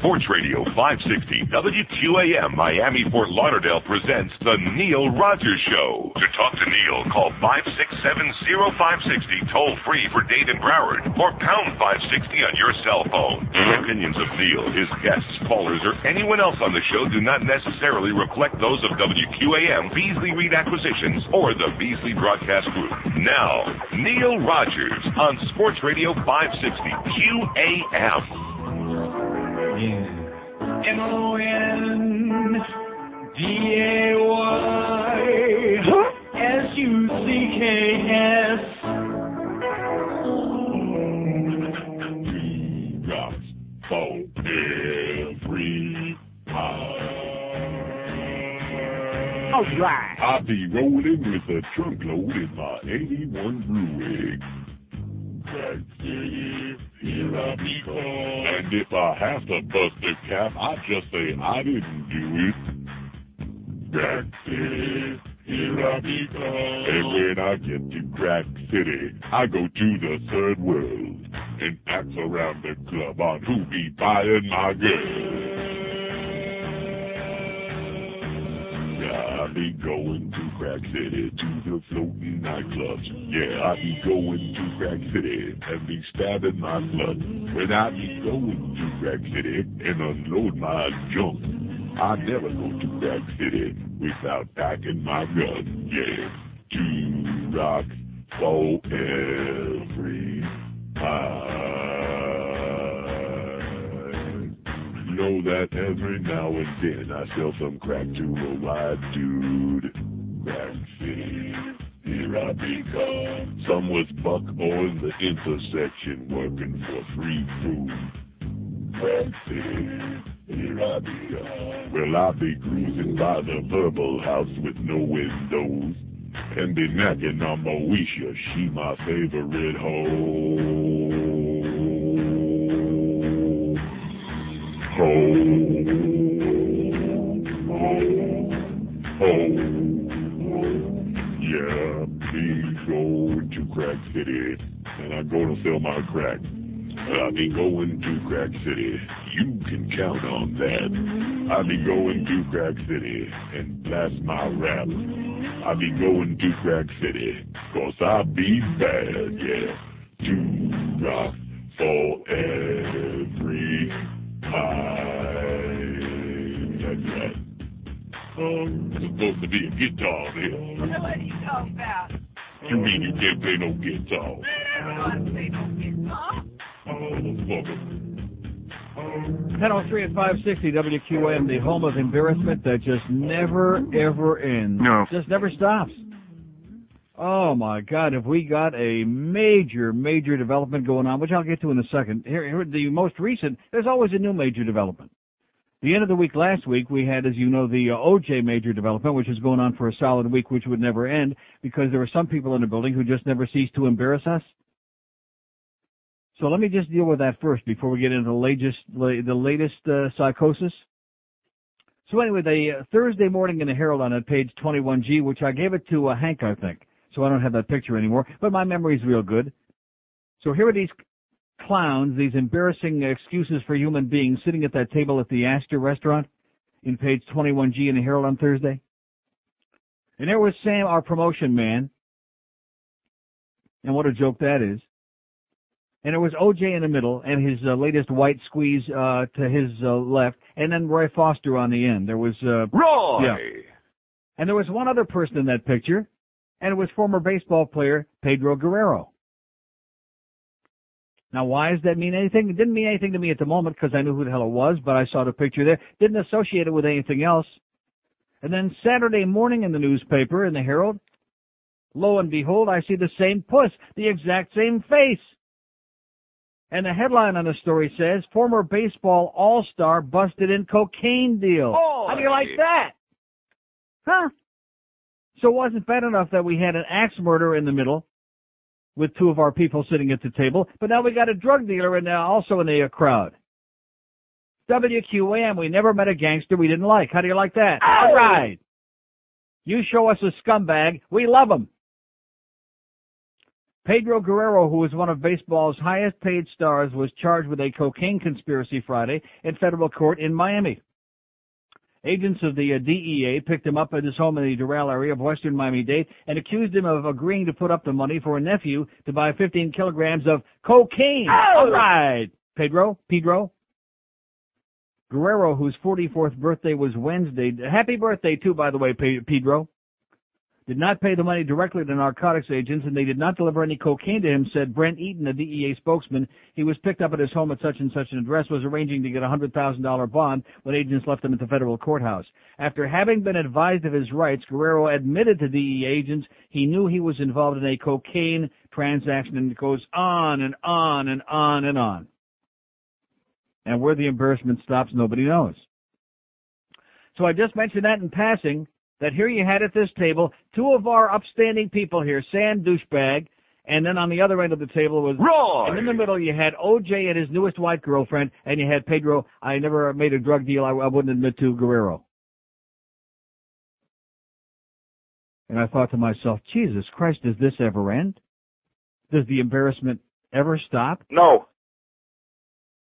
Sports Radio 560 WQAM Miami Fort Lauderdale presents The Neil Rogers Show. To talk to Neil, call 567-0560 toll free for Dade and Broward or pound 560 on your cell phone. The opinions of Neil, his guests, callers, or anyone else on the show do not necessarily reflect those of WQAM, Beasley Reed Acquisitions, or the Beasley Broadcast Group. Now, Neil Rogers on Sports Radio 560 QAM. MONDAYSUCKS. Drops for every All right. I be rolling with a trunk load in my 81 Buick. Crack City, here I be called. And if I have to bust a cap, I just say I didn't do it. Crack City, here I be called. And when I get to Crack City, I go to the third world and ask around the club on who be buying my girl. I be going to Crack City to the floating nightclubs. Yeah, I be going to Crack City and be stabbing my blood. When I be going to Crack City and unload my junk, I never go to Crack City without packing my gun. Yeah, 2 rocks for every know that every now and then I sell some crack to a white dude. Crack City, here I be come. Some was buck or in the intersection working for free food. Crack City, here I be come. Well, I be cruising by the Verbal House with no windows and be knocking on Moesha. She my favorite hoe. Yeah, me going to Crack City, and I'm going to sell my crack. I be going to Crack City, you can count on that. I be going to Crack City and blast my rap. I be going to Crack City, 'cause I be bad, yeah. 2 rocks for every that's right. It's supposed to be a guitar here. What are you talking about? You mean you can't play no guitar? I don't play no guitar. Oh, 10:03 at 560 WQAM, the home of embarrassment that just never, ever ends. No. Just never stops. Oh, my God, have we got a major, major development going on, which I'll get to in a second. Here, the most recent, there's always a new major development. The end of the week last week, we had, as you know, the O.J. major development, which is going on for a solid week, which would never end, because there were some people in the building who just never ceased to embarrass us. So let me just deal with that first before we get into the latest psychosis. So anyway, the Thursday morning in the Herald on page 21G, which I gave it to Hank, I think. So I don't have that picture anymore, but my memory's real good. So here are these clowns, these embarrassing excuses for human beings sitting at that table at the Astor restaurant in page 21G in the Herald on Thursday. And there was Sam, our promotion man. And what a joke that is. And there was O.J. in the middle and his latest white squeeze to his left, and then Roy Foster on the end. There was Roy! Yeah. And there was one other person in that picture, and it was former baseball player Pedro Guerrero. Now, why does that mean anything? It didn't mean anything to me at the moment because I knew who the hell it was, but I saw the picture there. Didn't associate it with anything else. And then Saturday morning in the newspaper, in the Herald, lo and behold, I see the same puss, the exact same face. And the headline on the story says, former baseball all-star busted in cocaine deal. Oh, how do you like that? Huh? So it wasn't bad enough that we had an axe murder in the middle with 2 of our people sitting at the table, but now we got a drug dealer also in the crowd. WQAM, we never met a gangster we didn't like. How do you like that? Ow! All right. You show us a scumbag, we love him. Pedro Guerrero, who was one of baseball's highest-paid stars, was charged with a cocaine conspiracy Friday in federal court in Miami. Agents of the DEA picked him up at his home in the Doral area of western Miami-Dade and accused him of agreeing to put up the money for a nephew to buy 15 kilograms of cocaine. Oh! All right, Pedro. Guerrero, whose 44th birthday was Wednesday. Happy birthday, too, by the way, Pedro. Did not pay the money directly to narcotics agents, and they did not deliver any cocaine to him, said Brent Eaton, a DEA spokesman. He was picked up at his home at such and such an address, was arranging to get a $100,000 bond when agents left him at the federal courthouse. After having been advised of his rights, Guerrero admitted to DEA agents he knew he was involved in a cocaine transaction, and it goes on and on and on and on. And where the embarrassment stops, nobody knows. So I just mentioned that in passing, that here you had at this table two of our upstanding people here, Sam Douchebag, and then on the other end of the table was Roy. And in the middle you had OJ and his newest white girlfriend, and you had Pedro. I never made a drug deal I wouldn't admit to, Guerrero. And I thought to myself, Jesus Christ, does this ever end? Does the embarrassment ever stop? No.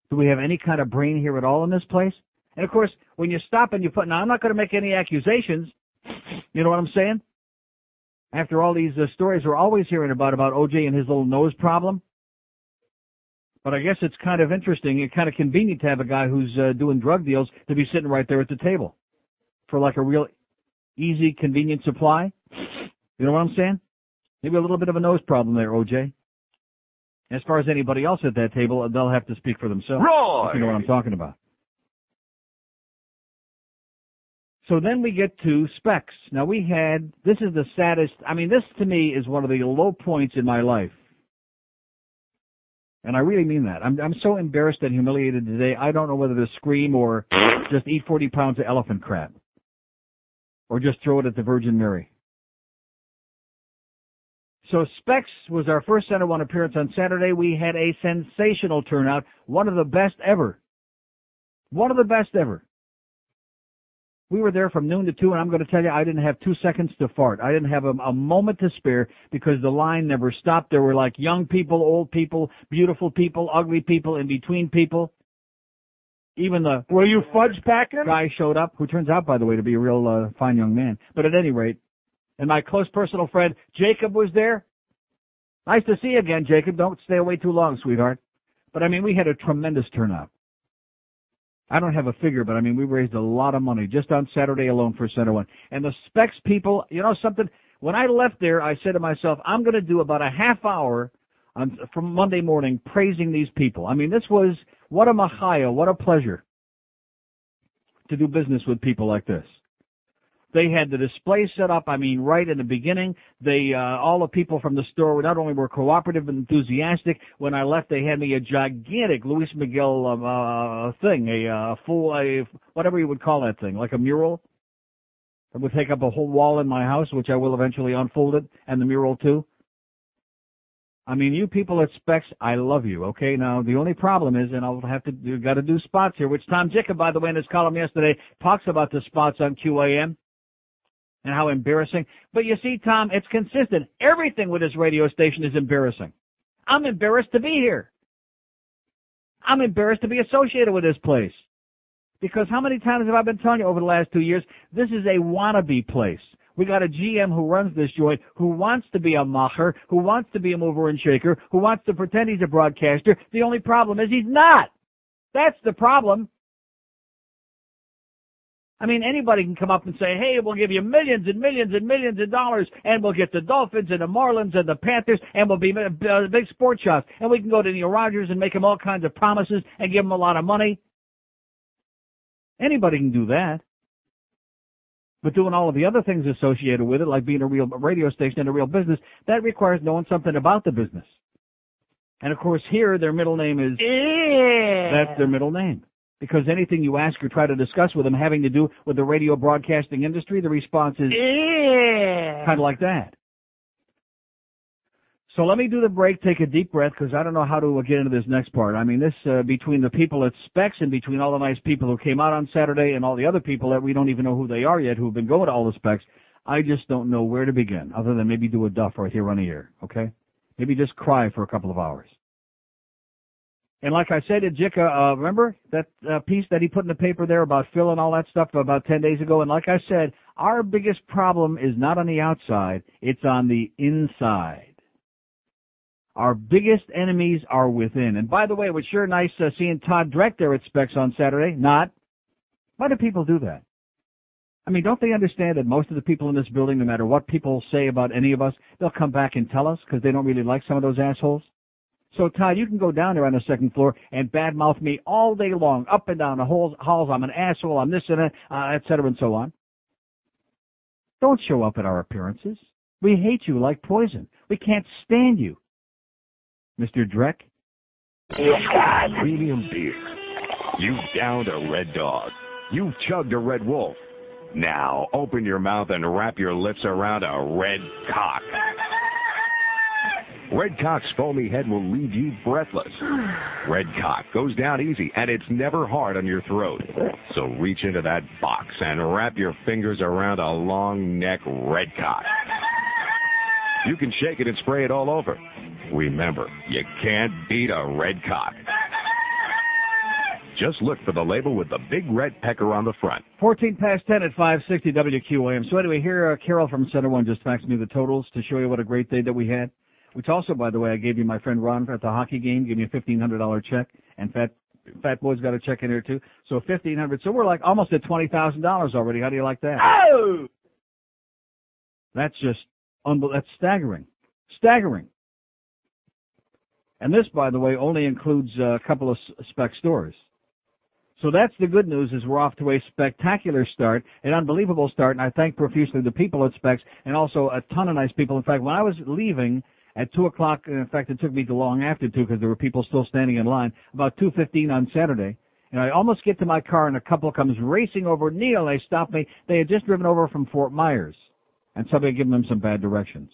Do we have any kind of brain here at all in this place? And, of course, when you stop and you put, now I'm not going to make any accusations, you know what I'm saying? After all these stories we're always hearing about OJ and his little nose problem. But I guess it's kind of interesting and kind of convenient to have a guy who's doing drug deals to be sitting right there at the table for like a real easy, convenient supply. You know what I'm saying? Maybe a little bit of a nose problem there, OJ. As far as anybody else at that table, they'll have to speak for themselves. Roy! If you know what I'm talking about. So then we get to Specs. Now this is the saddest, this to me is one of the low points in my life. And I really mean that. I'm so embarrassed and humiliated today, I don't know whether to scream or just eat 40 pounds of elephant crap. Or just throw it at the Virgin Mary. So Specs was our first Center One appearance on Saturday. We had a sensational turnout, one of the best ever. One of the best ever. We were there from noon to 2, and I'm going to tell you, I didn't have 2 seconds to fart. I didn't have a moment to spare because the line never stopped. There were like young people, old people, beautiful people, ugly people, in between people. Even the were you fudge packing guy showed up, who turns out, by the way, to be a real fine young man. But at any rate, and my close personal friend Jacob was there. Nice to see you again, Jacob. Don't stay away too long, sweetheart. But we had a tremendous turnout. I don't have a figure, but we raised a lot of money just on Saturday alone for Center One. And the Specs people, you know something? When I left there, I said to myself, I'm going to do about a half hour from Monday morning praising these people. This was, what a mahaya, what a pleasure to do business with people like this. They had the display set up, right in the beginning. All the people from the store not only were cooperative but enthusiastic. When I left, they had me a gigantic Luis Miguel thing, a whatever you would call that thing, like a mural. That would take up a whole wall in my house, which I will eventually unfold it, and the mural too. You people at Specs, I love you, okay? Now, the only problem is, and you've got to do spots here, which Tom Jacob, by the way, in his column yesterday, talks about the spots on QAM. And how embarrassing. But you see, Tom, it's consistent. Everything with this radio station is embarrassing. I'm embarrassed to be here. I'm embarrassed to be associated with this place. Because how many times have I been telling you over the last 2 years, this is a wannabe place. We got a GM who runs this joint, who wants to be a macher, who wants to be a mover and shaker, who wants to pretend he's a broadcaster. The only problem is he's not. That's the problem. Anybody can come up and say, hey, we'll give you millions and millions and millions of dollars, and we'll get the Dolphins and the Marlins and the Panthers, and we'll be big sports shops. And we can go to Neil Rogers and make him all kinds of promises and give him a lot of money. Anybody can do that. But doing all of the other things associated with it, like being a real radio station and a real business, that requires knowing something about the business. And, of course, here their middle name is... That's their middle name. Because anything you ask or try to discuss with them having to do with the radio broadcasting industry, the response is kind of like that. So let me do the break, take a deep breath, because I don't know how to get into this next part. Between the people at Specs and between all the nice people who came out on Saturday and all the other people that we don't even know who they are yet who've been going to all the Specs, I just don't know where to begin, other than maybe do a duff right here on the air, okay? Maybe just cry for a couple of hours. And like I said to Jicka, remember that piece that he put in the paper there about Phil and all that stuff about 10 days ago? And like I said, our biggest problem is not on the outside, it's on the inside. Our biggest enemies are within. And by the way, it was sure nice seeing Todd Dreck there at Specs on Saturday. Not. Why do people do that? I mean, don't they understand that most of the people in this building, no matter what people say about any of us, they'll come back and tell us because they don't really like some of those assholes? So, Todd, you can go down there on the second floor and badmouth me all day long, up and down the halls. I'm an asshole, I'm this and that, et cetera, and so on. Don't show up at our appearances. We hate you like poison. We can't stand you. Mr. Dreck? Premium beer. You've downed a Red Dog. You've chugged a Red Wolf. Now, open your mouth and wrap your lips around a Red Cock. Red Cock's foamy head will leave you breathless. Red Cock goes down easy, and it's never hard on your throat. So reach into that box and wrap your fingers around a long neck Red Cock. You can shake it and spray it all over. Remember, you can't beat a Red Cock. Just look for the label with the big red pecker on the front. 14 past 10 at 560 WQAM. So anyway, here Carol from Center One just faxed me the totals to show you what a great day that we had. Which also, by the way, I gave you my friend Ron at the hockey game, gave me a $1,500 check, and Fat Boy's got a check in there too. So $1,500. So we're like almost at $20,000 already. How do you like that? Oh! That's just that's staggering. Staggering. And this, by the way, only includes a couple of spec stores. So that's the good news, is we're off to a spectacular start, an unbelievable start, and I thank profusely the people at Specs and also a ton of nice people. In fact, when I was leaving at 2 o'clock, in fact, it took me till long after 2 because there were people still standing in line, about 2:15 on Saturday, and I almost get to my car and a couple comes racing over. Neil, they stopped me. They had just driven over from Fort Myers, and somebody had given them some bad directions.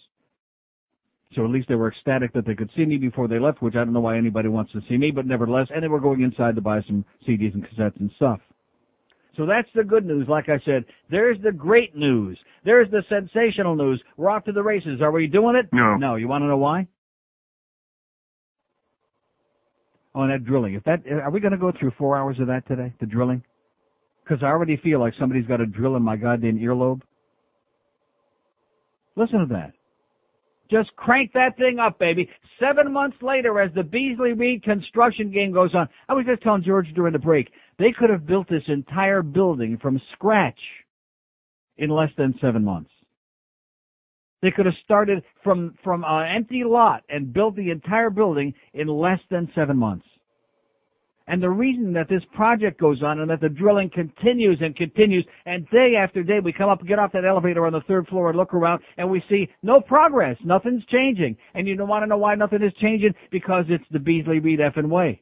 So at least they were ecstatic that they could see me before they left, which I don't know why anybody wants to see me, but nevertheless, and they were going inside to buy some CDs and cassettes and stuff. So that's the good news. Like I said, there's the great news. There's the sensational news. We're off to the races. Are we doing it? No. No. You want to know why? Oh, that drilling. Are we going to go through 4 hours of that today, the drilling? Because I already feel like somebody's got a drill in my goddamn earlobe. Listen to that. Just crank that thing up, baby. 7 months later, as the Beasley-Reed construction game goes on, I was just telling George during the break, they could have built this entire building from scratch in less than 7 months. They could have started from an empty lot and built the entire building in less than 7 months. And the reason that this project goes on and that the drilling continues and continues, and day after day we come up, get off that elevator on the third floor and look around, and we see no progress. Nothing's changing. And you don't want to know why nothing is changing? Because it's the Beasley-Reed effing way.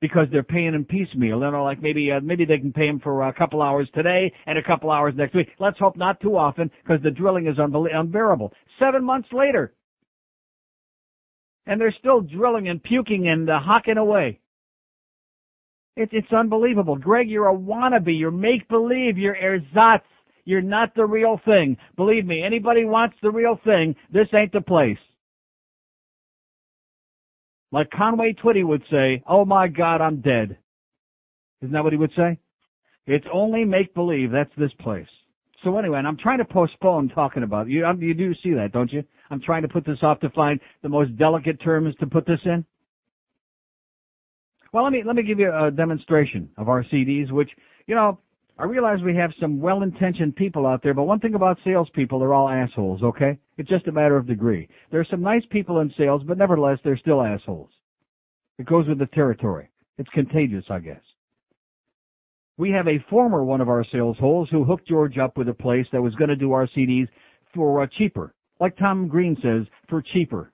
Because they're paying them piecemeal. You know, like maybe they can pay them for a couple hours today and a couple hours next week. Let's hope not too often, because the drilling is unbearable. 7 months later, and they're still drilling and puking and hocking away. It's unbelievable. Greg, you're a wannabe. You're make-believe. You're ersatz. You're not the real thing. Believe me, anybody wants the real thing, this ain't the place. Like Conway Twitty would say, oh, my God, I'm dead. Isn't that what he would say? It's only make-believe. That's this place. So anyway, and I'm trying to postpone talking about it. You do see that, don't you? I'm trying to put this off to find the most delicate terms to put this in. Well, let me give you a demonstration of our CDs, which, you know, I realize we have some well-intentioned people out there, but one thing about salespeople, they're all assholes, okay? It's just a matter of degree. There are some nice people in sales, but nevertheless, they're still assholes. It goes with the territory. It's contagious, I guess. We have a former one of our sales holes who hooked George up with a place that was going to do our CDs for cheaper. Like Tom Green says, for cheaper.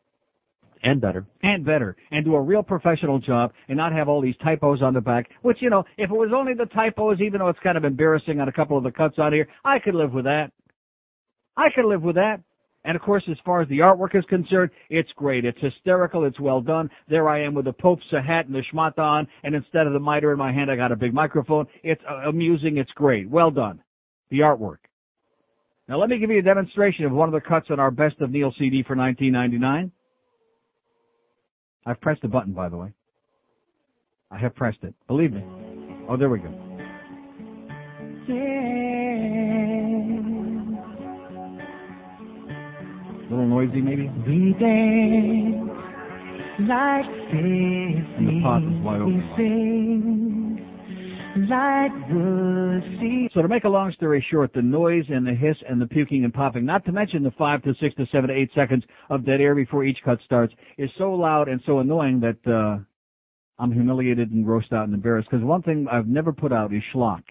And better. And better. And do a real professional job and not have all these typos on the back, which, you know, if it was only the typos, even though it's kind of embarrassing on a couple of the cuts on here, I could live with that. I could live with that. And, of course, as far as the artwork is concerned, it's great. It's hysterical. It's well done. There I am with the Pope's hat and the schmata on, and instead of the mitre in my hand, I got a big microphone. It's amusing. It's great. Well done. The artwork. Now, let me give you a demonstration of one of the cuts on our Best of Neil CD for $19.99. I've pressed the button, by the way. I have pressed it. Believe me. Oh, there we go. A little noisy, maybe? We dance like this. And the pot is wide open. Like the sea. So to make a long story short, the noise and the hiss and the puking and popping, not to mention the 5 to 6 to 7 to 8 seconds of dead air before each cut starts, is so loud and so annoying that I'm humiliated and grossed out and embarrassed. Because one thing I've never put out is schlock.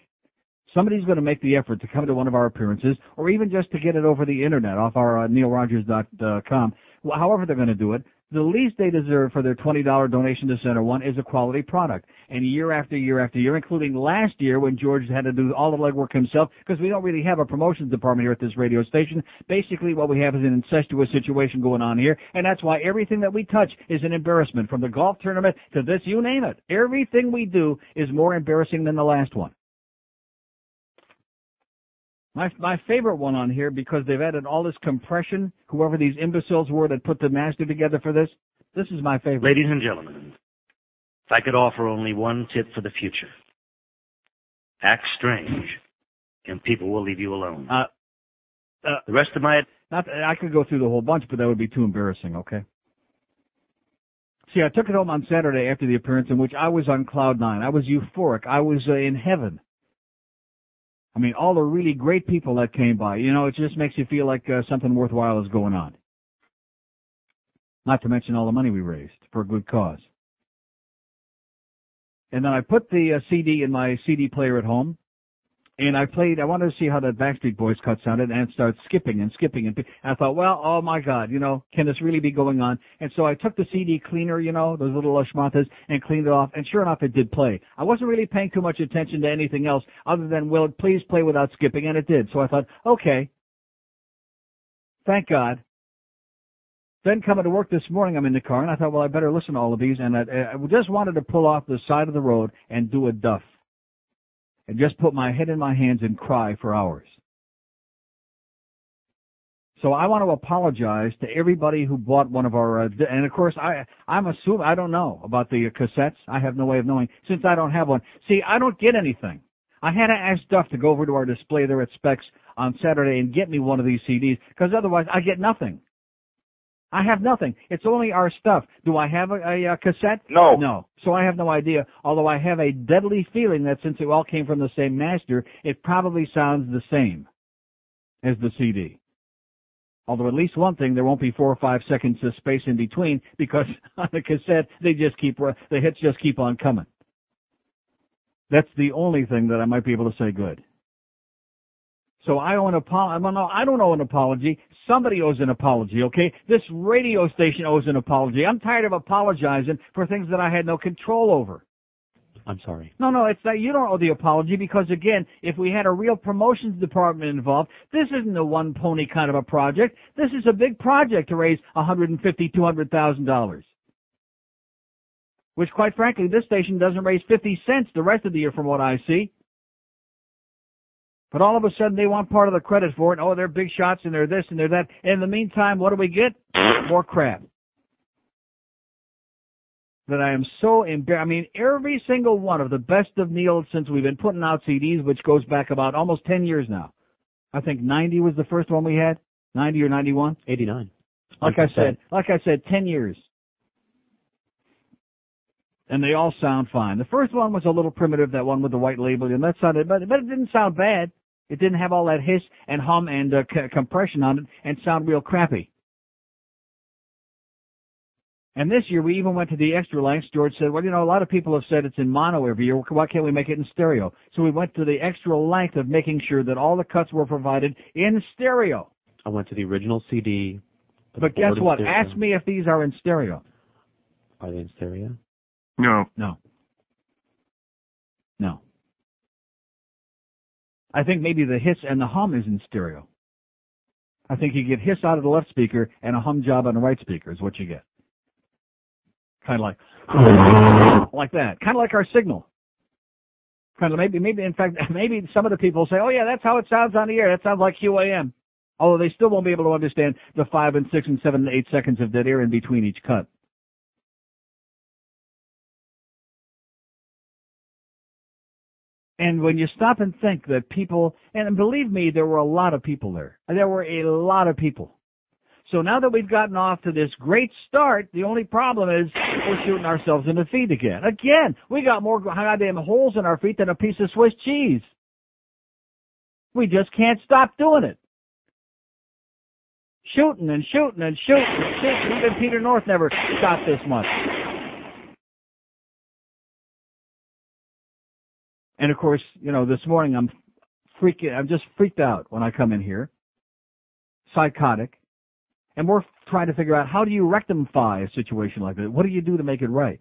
Somebody's going to make the effort to come to one of our appearances, or even just to get it over the internet off our neilrogers.com. However they're going to do it, the least they deserve for their $20 donation to Center One is a quality product. And year after year after year, including last year when George had to do all the legwork himself, because we don't really have a promotions department here at this radio station. Basically, what we have is an incestuous situation going on here, and that's why everything that we touch is an embarrassment. From the golf tournament to this, you name it. Everything we do is more embarrassing than the last one. My favorite one on here, because they've added all this compression, whoever these imbeciles were that put the master together for this is my favorite. Ladies and gentlemen, if I could offer only one tip for the future, act strange, and people will leave you alone. The rest of my... I could go through the whole bunch, but that would be too embarrassing, okay? See, I took it home on Saturday after the appearance, in which I was on cloud nine. I was euphoric. I was in heaven. I mean, all the really great people that came by, you know, it just makes you feel like something worthwhile is going on. Not to mention all the money we raised for a good cause. And then I put the CD in my CD player at home, and I wanted to see how that Backstreet Boys cut sounded, and it started skipping. And I thought, well, oh my God, you know, can this really be going on? And so I took the CD cleaner, you know, those little schmatas, and cleaned it off, and sure enough, it did play. I wasn't really paying too much attention to anything else other than, will it please play without skipping, and it did. So I thought, okay, thank God. Then coming to work this morning, I'm in the car, and I thought, well, I better listen to all of these, and I just wanted to pull off the side of the road and do a duff. And just put my head in my hands and cry for hours. So I want to apologize to everybody who bought one of our, and of course I'm assuming, I don't know about the cassettes. I have no way of knowing since I don't have one. See, I don't get anything. I had to ask Duff to go over to our display there at Specs on Saturday and get me one of these CDs, because otherwise I get nothing. I have nothing. It's only our stuff. Do I have a cassette? No. No. So I have no idea, although I have a deadly feeling that since it all came from the same master, it probably sounds the same as the CD. Although at least one thing, there won't be 4 or 5 seconds of space in between, because on the cassette, the hits just keep on coming. That's the only thing that I might be able to say good. So I owe an apology. I don't owe an apology. Somebody owes an apology, okay? This radio station owes an apology. I'm tired of apologizing for things that I had no control over. I'm sorry. No, it's not. You don't owe the apology, because, again, if we had a real promotions department involved, this isn't a one-pony kind of a project. This is a big project to raise $150,000, $200,000. Which, quite frankly, this station doesn't raise 50 cents the rest of the year from what I see. But all of a sudden they want part of the credit for it. Oh, they're big shots and they're this and they're that. And in the meantime, what do we get? More crap. That I am so embarrassed. I mean, every single one of the best of Neil since we've been putting out CDs, which goes back about almost 10 years now. I think 90 was the first one we had. 90 or 91? 89. Like I said, 10 years. And they all sound fine. The first one was a little primitive, that one with the white label, and that sounded, but it didn't sound bad. It didn't have all that hiss and hum and compression on it and sound real crappy. And this year we even went to the extra lengths. George said, well, you know, a lot of people have said it's in mono every year. Why can't we make it in stereo? So we went to the extra length of making sure that all the cuts were provided in stereo. I went to the original CD. But guess what? Ask me if these are in stereo. Are they in stereo? No. I think maybe the hiss and the hum is in stereo. I think you get hiss out of the left speaker and a hum job on the right speaker is what you get. Kind of like that. Kind of like our signal. Kind of maybe in fact, maybe some of the people say, oh yeah, that's how it sounds on the air. That sounds like QAM. Although they still won't be able to understand the 5 and 6 and 7 and 8 seconds of dead air in between each cut. And when you stop and think that people, and believe me, there were a lot of people there. There were a lot of people. So now that we've gotten off to this great start, the only problem is we're shooting ourselves in the feet again. Again, we got more goddamn holes in our feet than a piece of Swiss cheese. We just can't stop doing it. Shooting and shooting and shooting and shooting. Even Peter North never shot this much. And of course, this morning I'm just freaked out when I come in here. Psychotic. And we're trying to figure out, how do you rectify a situation like that? What do you do to make it right?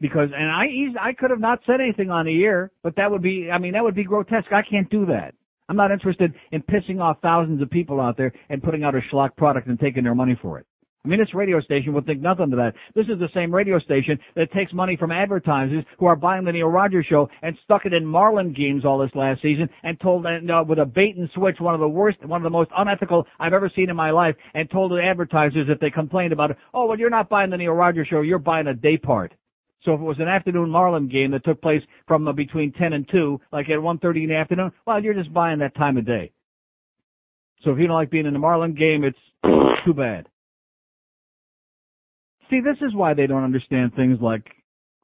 Because, and I could have not said anything on the air, but that would be grotesque. I can't do that. I'm not interested in pissing off thousands of people out there and putting out a schlock product and taking their money for it. I mean, this radio station would think nothing of that. This is the same radio station that takes money from advertisers who are buying the Neil Rogers show and stuck it in Marlin games all this last season and told, with a bait and switch, one of the most unethical I've ever seen in my life, and told the advertisers if they complained about it, oh, well, you're not buying the Neil Rogers show, you're buying a day part. So if it was an afternoon Marlin game that took place from between 10 and 2, like at 1:30 in the afternoon, well, you're just buying that time of day. So if you don't like being in the Marlin game, it's too bad. See, this is why they don't understand things like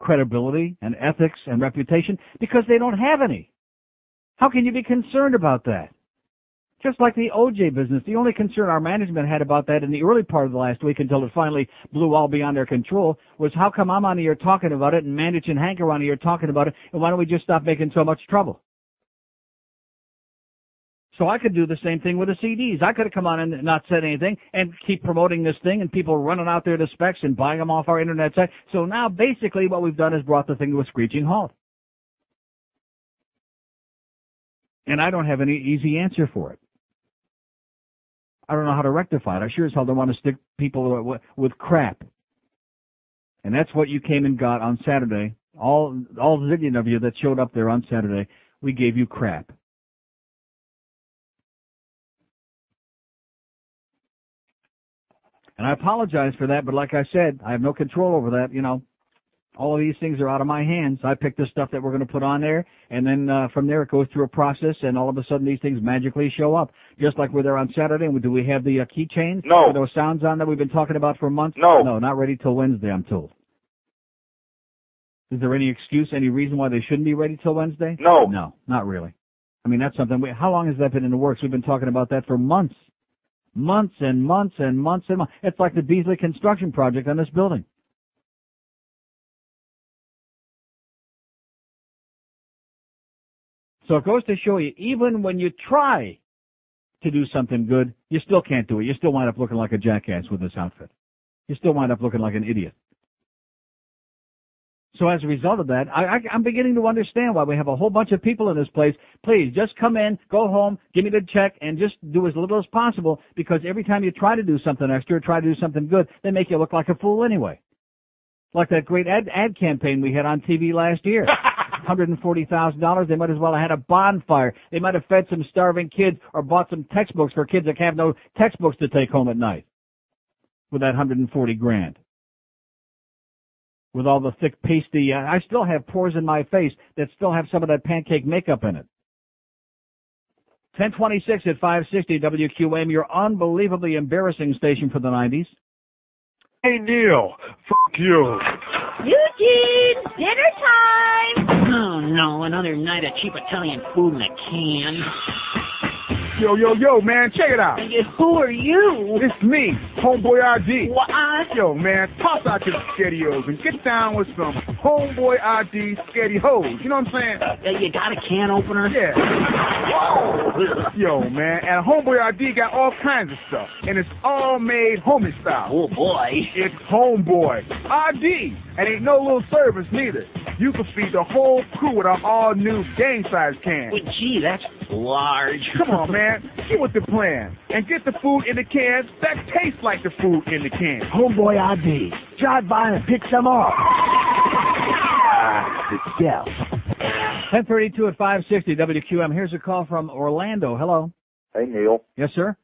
credibility and ethics and reputation, because they don't have any. How can you be concerned about that? Just like the OJ business, the only concern our management had about that in the early part of the last week until it finally blew all beyond their control was, how come I'm on the air talking about it and Mandich and Hank are on the air talking about it, and why don't we just stop making so much trouble? So I could do the same thing with the CDs. I could have come on and not said anything and keep promoting this thing and people running out there to specs and buying them off our internet site. So now basically what we've done is brought the thing to a screeching halt. And I don't have any easy answer for it. I don't know how to rectify it. I sure as hell don't want to stick people with crap. And that's what you came and got on Saturday. All zillion of you that showed up there on Saturday, we gave you crap. And I apologize for that, but like I said, I have no control over that. All of these things are out of my hands. I pick the stuff that we're going to put on there, and then from there it goes through a process, and all of a sudden these things magically show up. Just like we're there on Saturday. And do we have the keychains? No. With those sounds on that we've been talking about for months? No. No, not ready till Wednesday, I'm told. Is there any excuse, any reason why they shouldn't be ready till Wednesday? No. No, not really. I mean, that's something. How long has that been in the works? We've been talking about that for months. Months and months and months and months. It's like the Beasley construction project on this building. So it goes to show you, even when you try to do something good, you still can't do it. You still wind up looking like a jackass with this outfit. You still wind up looking like an idiot. So as a result of that, I'm beginning to understand why we have a whole bunch of people in this place. Please, just come in, go home, give me the check, and just do as little as possible, because every time you try to do something extra, try to do something good, they make you look like a fool anyway. Like that great ad campaign we had on TV last year. $140,000, they might as well have had a bonfire. They might have fed some starving kids or bought some textbooks for kids that have no textbooks to take home at night with that $140,000. With all the thick pasty, I still have pores in my face that still have some of that pancake makeup in it. 1026 at 560 WQAM, your unbelievably embarrassing station for the 90s. Hey, Neil, fuck you. Eugene, dinner time! Oh, no, another night of cheap Italian food in a can. Yo, man, check it out. Who are you? It's me, Homeboy ID. What? Yo, man, toss out your SkettyOs and get down with some Homeboy ID Sketty Hoes. You know what I'm saying? You got a can opener? Yeah. Whoa. Yo, man, and Homeboy ID got all kinds of stuff, and it's all made homie style. Oh, boy. It's Homeboy ID, and ain't no little service neither. You can feed the whole crew with our all-new gang-size can. Well, gee, that's large. Come on, man. Get with the plan and get the food in the can that tastes like the food in the can. Homeboy ID. Drive by and pick some up. Yeah. 1032 at 560 WQM. Here's a call from Orlando. Hello. Hey, Neil. Yes, sir.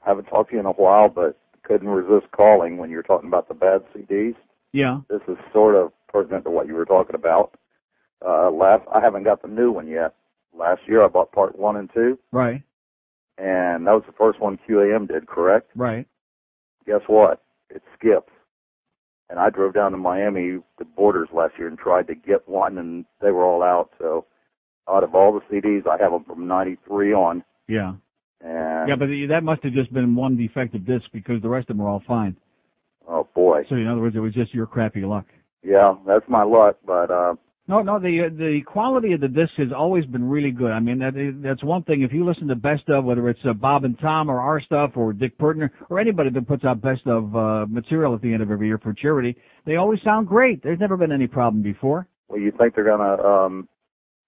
Haven't talked to you in a while, but couldn't resist calling when you were talking about the bad CDs. Yeah. This is sort of pertinent to what you were talking about. I haven't got the new one yet. Last year I bought part 1 and 2. Right. And that was the first one QAM did, correct? Right. Guess what? It skips. And I drove down to Miami, the Borders, last year and tried to get one, and they were all out. So out of all the CDs, I have them from 93 on. Yeah. And yeah, but that must have just been one defective disc because the rest of them are all fine. Oh, boy. So, in other words, it was just your crappy luck. Yeah, that's my luck, but... No, the quality of the disc has always been really good. I mean, that's one thing. If you listen to Best Of, whether it's Bob and Tom or our stuff or Dick Pertner or anybody that puts out Best Of material at the end of every year for charity, they always sound great. There's never been any problem before. Well, you think they're going to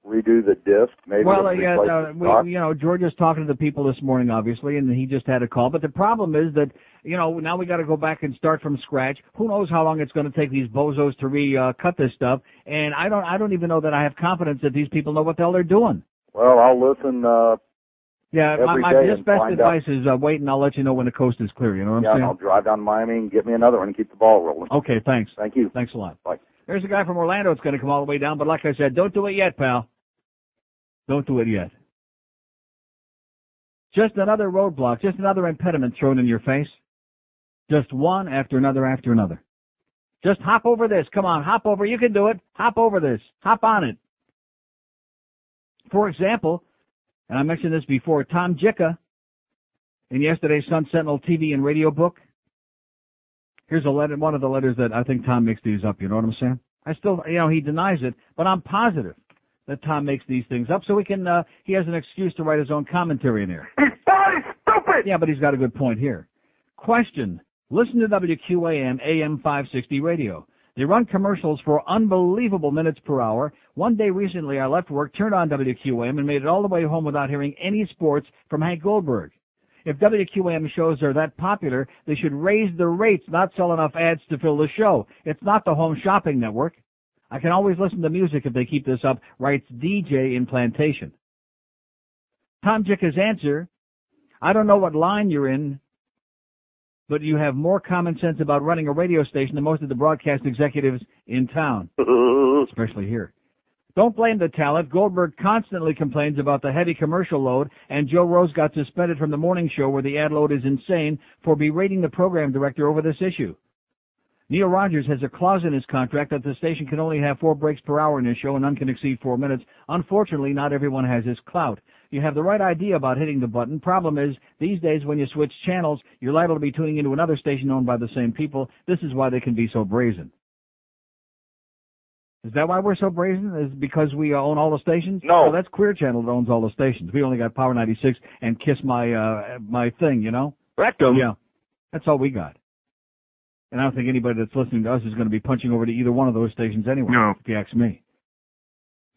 redo the disc? Maybe. Well, George is talking to the people this morning, obviously, and he just had a call. But the problem is that, now we got to go back and start from scratch. Who knows how long it's going to take these bozos to recut this stuff? And I don't even know that I have confidence that these people know what the hell they're doing. Well, I'll listen. Yeah, my best advice is wait, and I'll let you know when the coast is clear. You know what I'm saying? Yeah, I'll drive down to Miami and get me another one and keep the ball rolling. Okay, thanks. Thank you. Thanks a lot. Bye. There's a guy from Orlando that's going to come all the way down, but like I said, don't do it yet, pal. Don't do it yet. Just another roadblock, just another impediment thrown in your face. Just one after another after another. Just hop over this. Come on, hop over. You can do it. Hop over this. Hop on it. For example, and I mentioned this before, Tom Jicka in yesterday's Sun Sentinel TV and radio book. Here's a letter, one of the letters that I think Tom makes these up. You know what I'm saying? I still, he denies it, but I'm positive that Tom makes these things up so he has an excuse to write his own commentary in there. He's stupid! Yeah, but he's got a good point here. Question. Listen to WQAM AM 560 radio. They run commercials for unbelievable minutes per hour. One day recently I left work, turned on WQAM, and made it all the way home without hearing any sports from Hank Goldberg. If WQAM shows are that popular, they should raise the rates, not sell enough ads to fill the show. It's not the home shopping network. I can always listen to music if they keep this up, writes DJ in Plantation. Tom Jicka's answer, I don't know what line you're in, but you have more common sense about running a radio station than most of the broadcast executives in town, especially here. Don't blame the talent. Goldberg constantly complains about the heavy commercial load, and Joe Rose got suspended from the morning show where the ad load is insane for berating the program director over this issue. Neil Rogers has a clause in his contract that the station can only have 4 breaks per hour in his show and none can exceed 4 minutes. Unfortunately, not everyone has his clout. You have the right idea about hitting the button. Problem is, these days when you switch channels, you're liable to be tuning into another station owned by the same people. This is why they can be so brazen. Is that why we're so brazen? Is it because we own all the stations? No. Well, that's Queer Channel that owns all the stations. We only got Power 96 and Kiss My Thing, you know? Rectum. Yeah. That's all we got. And I don't think anybody that's listening to us is going to be punching over to either one of those stations anyway, if you ask me.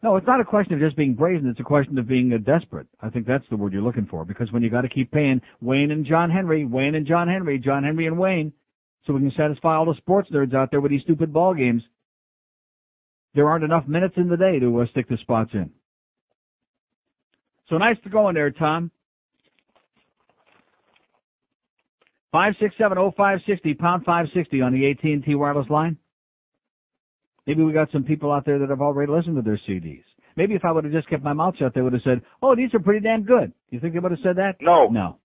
No, it's not a question of just being brazen. It's a question of being desperate. I think that's the word you're looking for, because when you got to keep paying Wayne and John Henry, Wayne and John Henry, John Henry and Wayne, so we can satisfy all the sports nerds out there with these stupid ball games, there aren't enough minutes in the day to stick the spots in. So nice to go in there, Tom. 567-0560, pound 560 on the AT&T wireless line. Maybe we got some people out there that have already listened to their CDs. Maybe if I would have just kept my mouth shut, they would have said, oh, these are pretty damn good. You think they would have said that? No. No.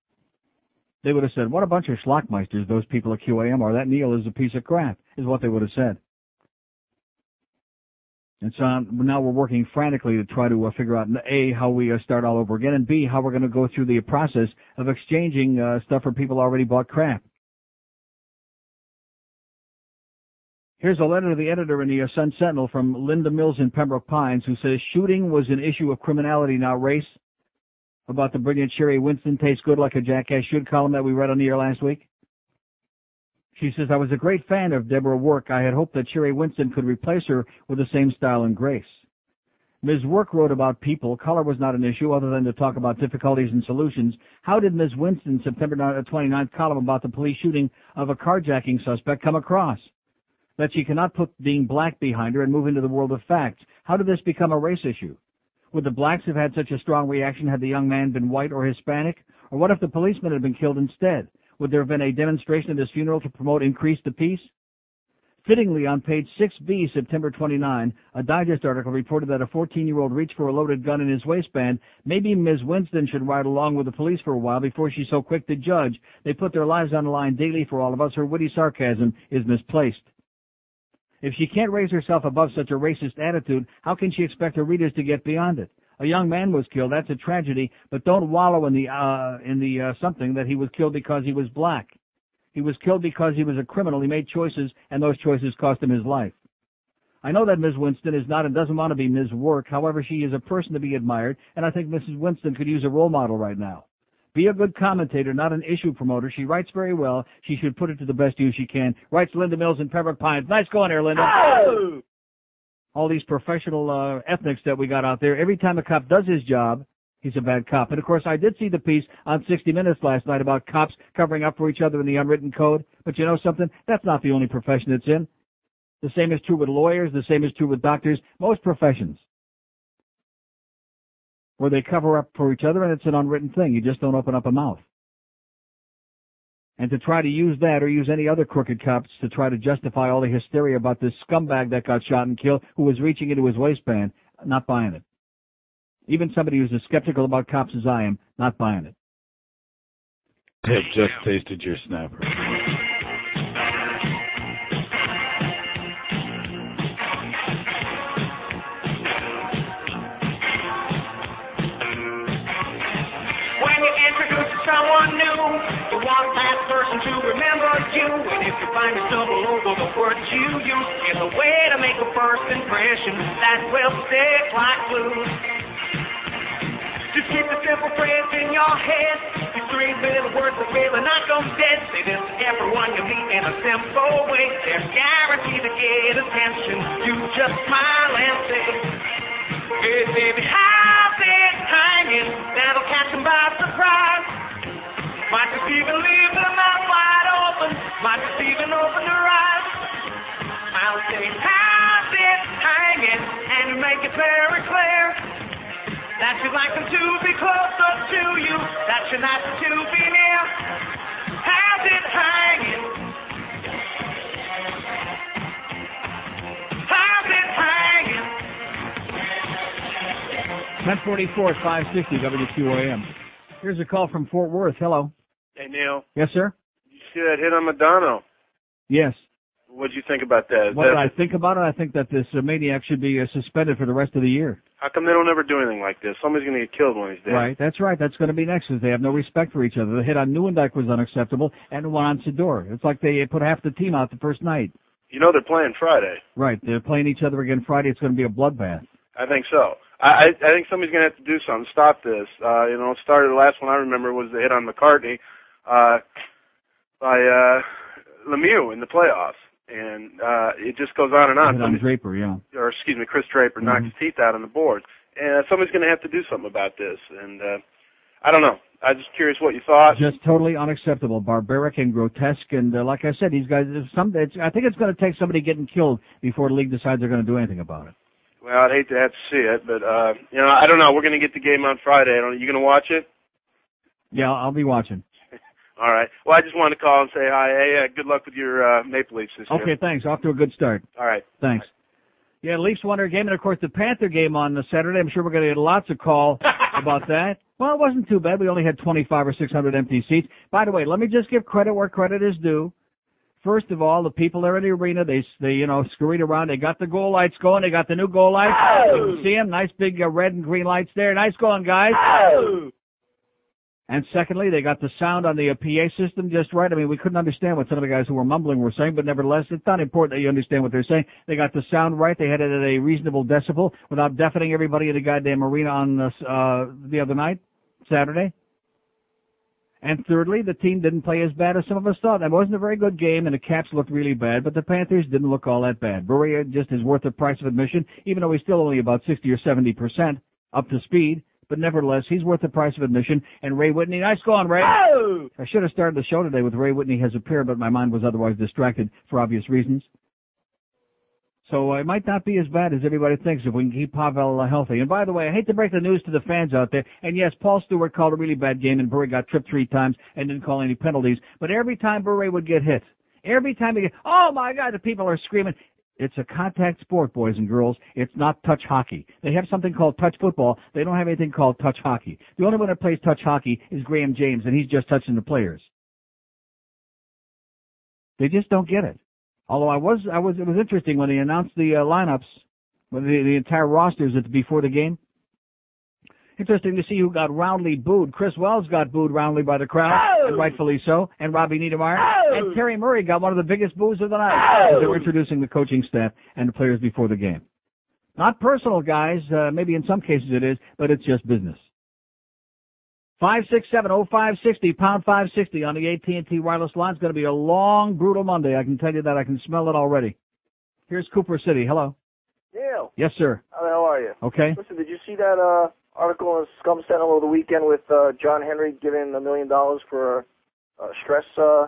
They would have said, what a bunch of schlockmeisters those people at QAM are. That Neil is a piece of crap, is what they would have said. And so now we're working frantically to try to figure out, A, how we start all over again, and B, how we're going to go through the process of exchanging stuff for people already bought crap. Here's a letter to the editor in the Sun Sentinel from Linda Mills in Pembroke Pines, who says shooting was an issue of criminality, not race, about the brilliant Sherry Winston tastes good like a jackass should column that we read on the air last week. She says, I was a great fan of Deborah Work. I had hoped that Sherry Winston could replace her with the same style and grace. Ms. Work wrote about people. Color was not an issue other than to talk about difficulties and solutions. How did Ms. Winston's September 29th column about the police shooting of a carjacking suspect come across? That she cannot put being black behind her and move into the world of facts. How did this become a race issue? Would the blacks have had such a strong reaction had the young man been white or Hispanic? Or what if the policeman had been killed instead? Would there have been a demonstration at his funeral to promote increase to peace? Fittingly, on page 6B, September 29, a Digest article reported that a 14-year-old reached for a loaded gun in his waistband. Maybe Ms. Winston should ride along with the police for a while before she's so quick to judge. They put their lives on the line daily for all of us. Her witty sarcasm is misplaced. If she can't raise herself above such a racist attitude, how can she expect her readers to get beyond it? A young man was killed. That's a tragedy, but don't wallow in the something that he was killed because he was black. He was killed because he was a criminal. He made choices, and those choices cost him his life. I know that Ms. Winston is not and doesn't want to be Ms. Work. However, she is a person to be admired, and I think Mrs. Winston could use a role model right now. Be a good commentator, not an issue promoter. She writes very well. She should put it to the best use she can. Writes Linda Mills in Pembroke Pines. Nice going there, Linda. Oh! All these professional ethnics that we got out there, every time a cop does his job, he's a bad cop. And, of course, I did see the piece on 60 Minutes last night about cops covering up for each other in the unwritten code. But you know something? That's not the only profession it's in. The same is true with lawyers. The same is true with doctors. Most professions where they cover up for each other, and it's an unwritten thing. You just don't open up a mouth. And to try to use that or use any other crooked cops to try to justify all the hysteria about this scumbag that got shot and killed who was reaching into his waistband, not buying it. Even somebody who's as skeptical about cops as I am, not buying it. Have just tasted your snapper. Someone new, you want that person to remember you, and if you find you stumble over the words you use, it's a way to make a first impression that will stick like glue. Just keep the simple phrase in your head, these three little words that really knock them dead. Say this to everyone you meet in a simple way, they're guaranteed to get attention. You just smile and say, hey baby, how's it hanging? That'll catch them by surprise. Might just even leave their mouth wide open. Might just even open their eyes. I'll say, how's it hanging? And you make it very clear that you'd like them to be closer to you, that you're not to be near. How's it hanging? How's it hanging? 1044 560 WQAM. Here's a call from Fort Worth. Hello. Hey, Neil. Yes, sir? You see that hit on Madonna? Yes. What'd you think about that? What did I think about it? I think that this maniac should be suspended for the rest of the year. How come they don't ever do anything like this? Somebody's going to get killed when he's dead. Right, that's right. That's going to be next because they have no respect for each other. The hit on Newendike was unacceptable, and the one on Sedor. It's like they put half the team out the first night. You know they're playing Friday. Right, they're playing each other again Friday. It's going to be a bloodbath. I think so. I think somebody's going to have to do something, stop this. It started, the last one I remember was the hit on McCartney by Lemieux in the playoffs. And it just goes on and on. Hit on Draper, yeah. Or, excuse me, Chris Draper knocked his teeth out on the board. And somebody's going to have to do something about this. And I don't know. I'm just curious what you thought. Just totally unacceptable, barbaric and grotesque. And like I said, these guys, I think it's going to take somebody getting killed before the league decides they're going to do anything about it. Well, I'd hate to have to see it, but, I don't know. We're going to get the game on Friday. You going to watch it? Yeah, I'll be watching. All right. Well, I just wanted to call and say hi. Hey, good luck with your Maple Leafs this year. Okay, thanks. Off to a good start. All right. Thanks. Yeah, Leafs won their game, and, of course, the Panther game on Saturday. I'm sure we're going to get lots of call about that. Well, it wasn't too bad. We only had 25 or 600 empty seats. By the way, let me just give credit where credit is due. First of all, the people there in the arena, they scurried around. They got the goal lights going. They got the new goal lights. Oh! You can see them. Nice big red and green lights there. Nice going, guys. Oh! And secondly, they got the sound on the PA system just right. I mean, we couldn't understand what some of the guys who were mumbling were saying, but nevertheless, it's not important that you understand what they're saying. They got the sound right. They had it at a reasonable decibel without deafening everybody in the goddamn arena on the other night, Saturday. And thirdly, the team didn't play as bad as some of us thought. It wasn't a very good game, and the Caps looked really bad, but the Panthers didn't look all that bad. Burry just is worth the price of admission, even though he's still only about 60 or 70% up to speed. But nevertheless, he's worth the price of admission. And Ray Whitney, nice going, Ray. Oh! I should have started the show today with Ray Whitney has appeared, but my mind was otherwise distracted for obvious reasons. So it might not be as bad as everybody thinks if we can keep Pavel healthy. And by the way, I hate to break the news to the fans out there. And yes, Paul Stewart called a really bad game, and Burry got tripped 3 times and didn't call any penalties. But every time Burry would get hit, Every time you get, oh my God, the people are screaming. It's a contact sport, boys and girls. It's not touch hockey. They have something called touch football. They don't have anything called touch hockey. The only one that plays touch hockey is Graham James, and he's just touching the players. They just don't get it. Although it was interesting when they announced the lineups, when the entire rosters before the game. Interesting to see who got roundly booed. Chris Wells got booed roundly by the crowd, and rightfully so, and Robbie Niedermeyer. And Terry Murray got one of the biggest boos of the night as they were introducing the coaching staff and the players before the game. Not personal, guys. Maybe in some cases it is, but it's just business. 567-0560, pound 560 on the AT&T wireless line. It's going to be a long, brutal Monday. I can tell you that. I can smell it already. Here's Cooper City. Hello. Neil. Yes, sir. How the hell are you? Okay. Listen, did you see that article in Scum Sentinel over the weekend with John Henry giving $1 million for stress?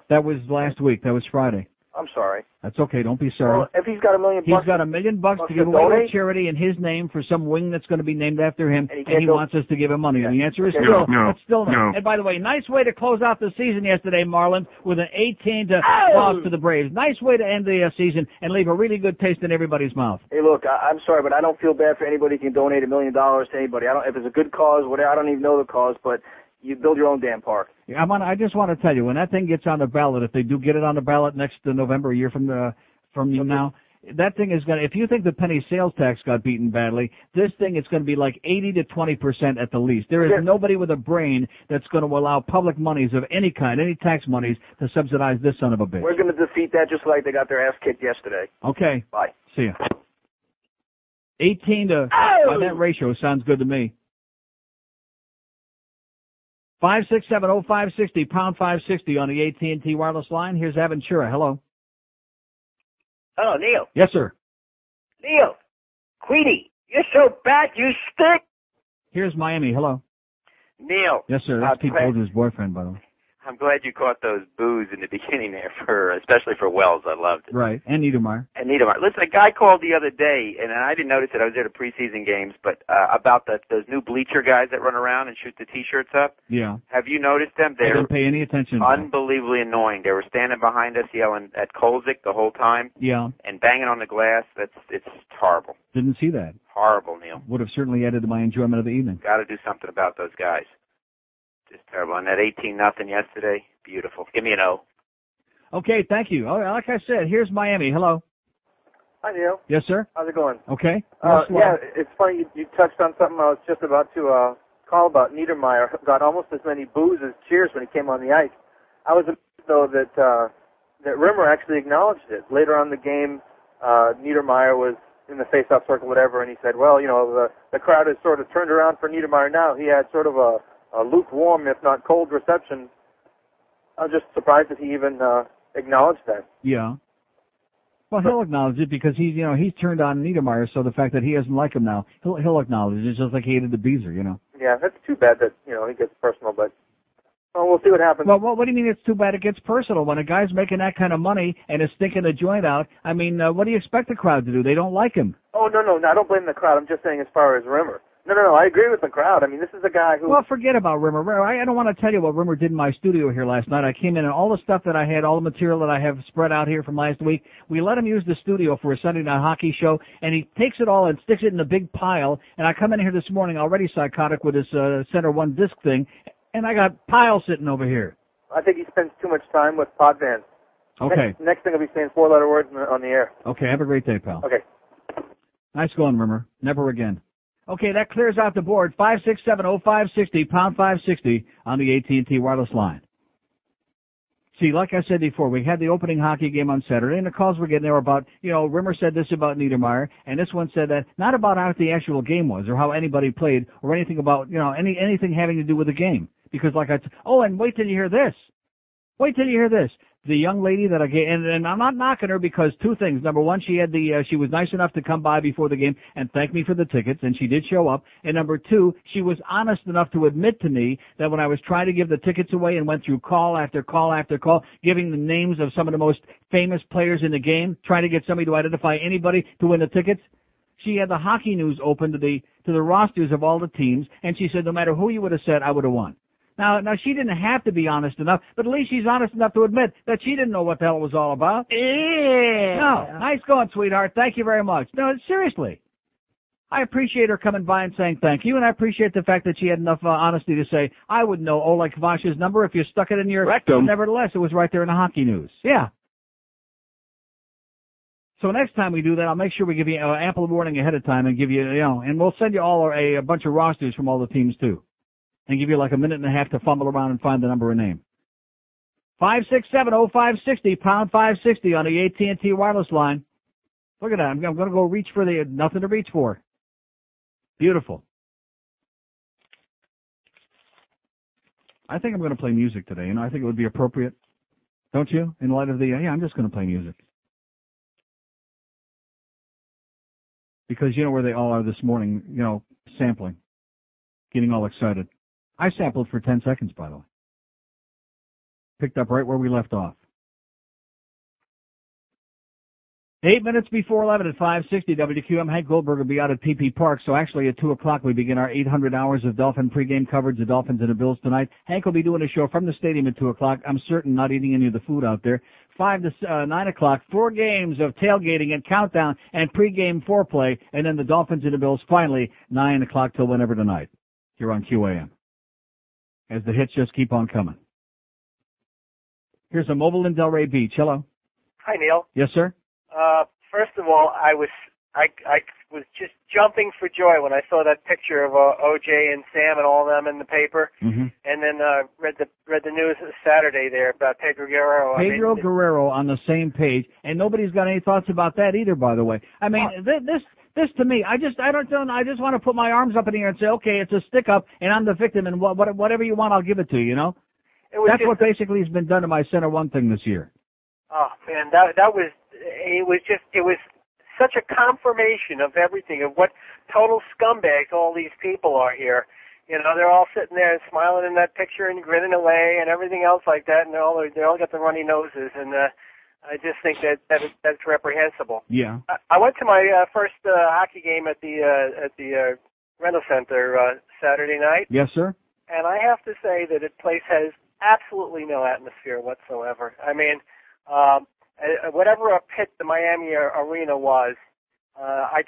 That was last week. That was Friday. I'm sorry. That's okay. Don't be sorry. Well, if he's got $1 million, he's got $1 million to give away to charity in his name for some wing that's going to be named after him, and he wants us to give him money. And the answer is still no. And by the way, nice way to close out the season yesterday, Marlins, with an 18 loss to the Braves. Nice way to end the season and leave a really good taste in everybody's mouth. Hey, look, I'm sorry, but I don't feel bad for anybody who can donate $1 million to anybody. If it's a good cause, whatever. I don't even know the cause, but you build your own damn park. Yeah, I just want to tell you, when that thing gets on the ballot, if they do get it on the ballot next November, a year from now, that thing is going to, if you think the penny sales tax got beaten badly, this thing is going to be like 80 to 20% at the least. There is nobody with a brain that's going to allow public monies of any kind, any tax monies, to subsidize this son of a bitch. We're going to defeat that just like they got their ass kicked yesterday. Okay. Bye. See ya. 18 to, by that ratio, sounds good to me. 567-0560, pound 560 on the AT&T wireless line. Here's Aventura. Hello. Hello, Neil. Yes, sir. Neil, Queenie, you're so bad you stink. Here's Miami. Hello. Neil. Yes, sir. That's Pete Bolger's boyfriend, by the way. I'm glad you caught those boos in the beginning there, especially for Wells. I loved it. Right, and Niedermeyer. Listen, a guy called the other day, and I didn't notice it. I was there at preseason games, but about those new bleacher guys that run around and shoot the T-shirts up. Yeah. Have you noticed them? I didn't pay any attention. Unbelievably annoying. They were standing behind us yelling at Kolzik the whole time. Yeah. And banging on the glass. It's horrible. Didn't see that. Horrible, Neil. Would have certainly added to my enjoyment of the evening. Got to do something about those guys. Just terrible. And that 18-0 yesterday, beautiful. Give me an O. Okay, thank you. Oh, like I said, here's Miami. Hello. Hi, Neil. Yes, sir. How's it going? Okay. Yeah, it's funny you touched on something I was just about to call about. Niedermeyer got almost as many boos as cheers when he came on the ice. I was amazed, though, that Rimmer actually acknowledged it. Later on in the game, Niedermeyer was in the face-off circle, whatever, and he said, well, the crowd has sort of turned around for Niedermeyer now. He had sort of a lukewarm, if not cold, reception. I was just surprised that he even acknowledged that. Yeah. Well, he'll acknowledge it because he's turned on Niedermeyer, so the fact that he doesn't like him now, he'll acknowledge it, just like he hated the Beezer, Yeah, that's too bad that, he gets personal, but we'll see what happens. Well, what do you mean it's too bad it gets personal? When a guy's making that kind of money and is stinking the joint out, I mean, what do you expect the crowd to do? They don't like him. Oh, no, I don't blame the crowd. I'm just saying as far as Rimmer. No, I agree with the crowd. I mean, this is a guy who... Well, forget about Rimmer. I don't want to tell you what Rimmer did in my studio here last night. I came in and all the stuff that I had, all the material that I have spread out here from last week, we let him use the studio for a Sunday night hockey show, and he takes it all and sticks it in a big pile, and I come in here this morning already psychotic with this Center One disc thing, and I got Pyle sitting over here. I think he spends too much time with Podvans. Okay. Next thing I'll be saying 4-letter words on the air. Okay, have a great day, pal. Okay. Nice going, Rimmer. Never again. Okay, that clears out the board. 567-0560, pound 560 on the AT&T wireless line. See, like I said before, we had the opening hockey game on Saturday, and the calls we're getting there were about, Rimmer said this about Niedermeyer, and this one said that, not about how the actual game was or how anybody played or anything about, anything having to do with the game. Because and wait till you hear this. Wait till you hear this. The young lady that I gave, and I'm not knocking her because two things. Number one, she was nice enough to come by before the game and thank me for the tickets, and she did show up. And number two, she was honest enough to admit to me that when I was trying to give the tickets away and went through call after call after call, giving the names of some of the most famous players in the game, trying to get somebody to identify anybody to win the tickets, she had the Hockey News open to the rosters of all the teams, and she said no matter who you would have said, I would have won. Now, she didn't have to be honest enough, but at least she's honest enough to admit that she didn't know what the hell it was all about. Yeah. No, nice going, sweetheart. Thank you very much. No, seriously. I appreciate her coming by and saying thank you, and I appreciate the fact that she had enough honesty to say, I would know Oleg Kvash's number if you stuck it in your rectum. Nevertheless, it was right there in the hockey news. Yeah. So next time we do that, I'll make sure we give you ample warning ahead of time and give you, and we'll send you all a bunch of rosters from all the teams too. And give you like a minute and a half to fumble around and find the number and name. 567-0560, pound 560 on the AT&T wireless line. Look at that. I'm going to go reach for nothing to reach for. Beautiful. I think I'm going to play music today. I think it would be appropriate. Don't you? In light of I'm just going to play music. Because you know where they all are this morning, sampling. Getting all excited. I sampled for 10 seconds, by the way. Picked up right where we left off. 8 minutes before 11 at 560 WQAM. Hank Goldberg will be out at PP Park, so actually at 2 o'clock we begin our 800 hours of Dolphin pregame coverage, the Dolphins and the Bills tonight. Hank will be doing a show from the stadium at 2 o'clock. I'm certain not eating any of the food out there. 5 to 9 o'clock, 4 games of tailgating and countdown and pregame foreplay, and then the Dolphins and the Bills finally 9 o'clock till whenever tonight here on QAM. As the hits just keep on coming. Here's a mobile in Delray Beach. Hello. Hi, Neil. Yes, sir. First of all, I was just jumping for joy when I saw that picture of OJ and Sam and all of them in the paper, and then read the news Saturday there about Pedro Guerrero. Guerrero on the same page, and nobody's got any thoughts about that either. By the way, I mean this to me, I just want to put my arms up in the air and say, okay, it's a stick up, and I'm the victim, and whatever you want, I'll give it to you. That's what basically has been done to my Center One thing this year. Oh man, it was such a confirmation of everything, of what total scumbags all these people are here. They're all sitting there smiling in that picture and grinning away and everything else like that, and they all got the runny noses, and I just think that's reprehensible. Yeah. I went to my first hockey game at the rental center Saturday night. Yes, sir. And I have to say that the place has absolutely no atmosphere whatsoever. I mean, whatever a pit the Miami arena was, it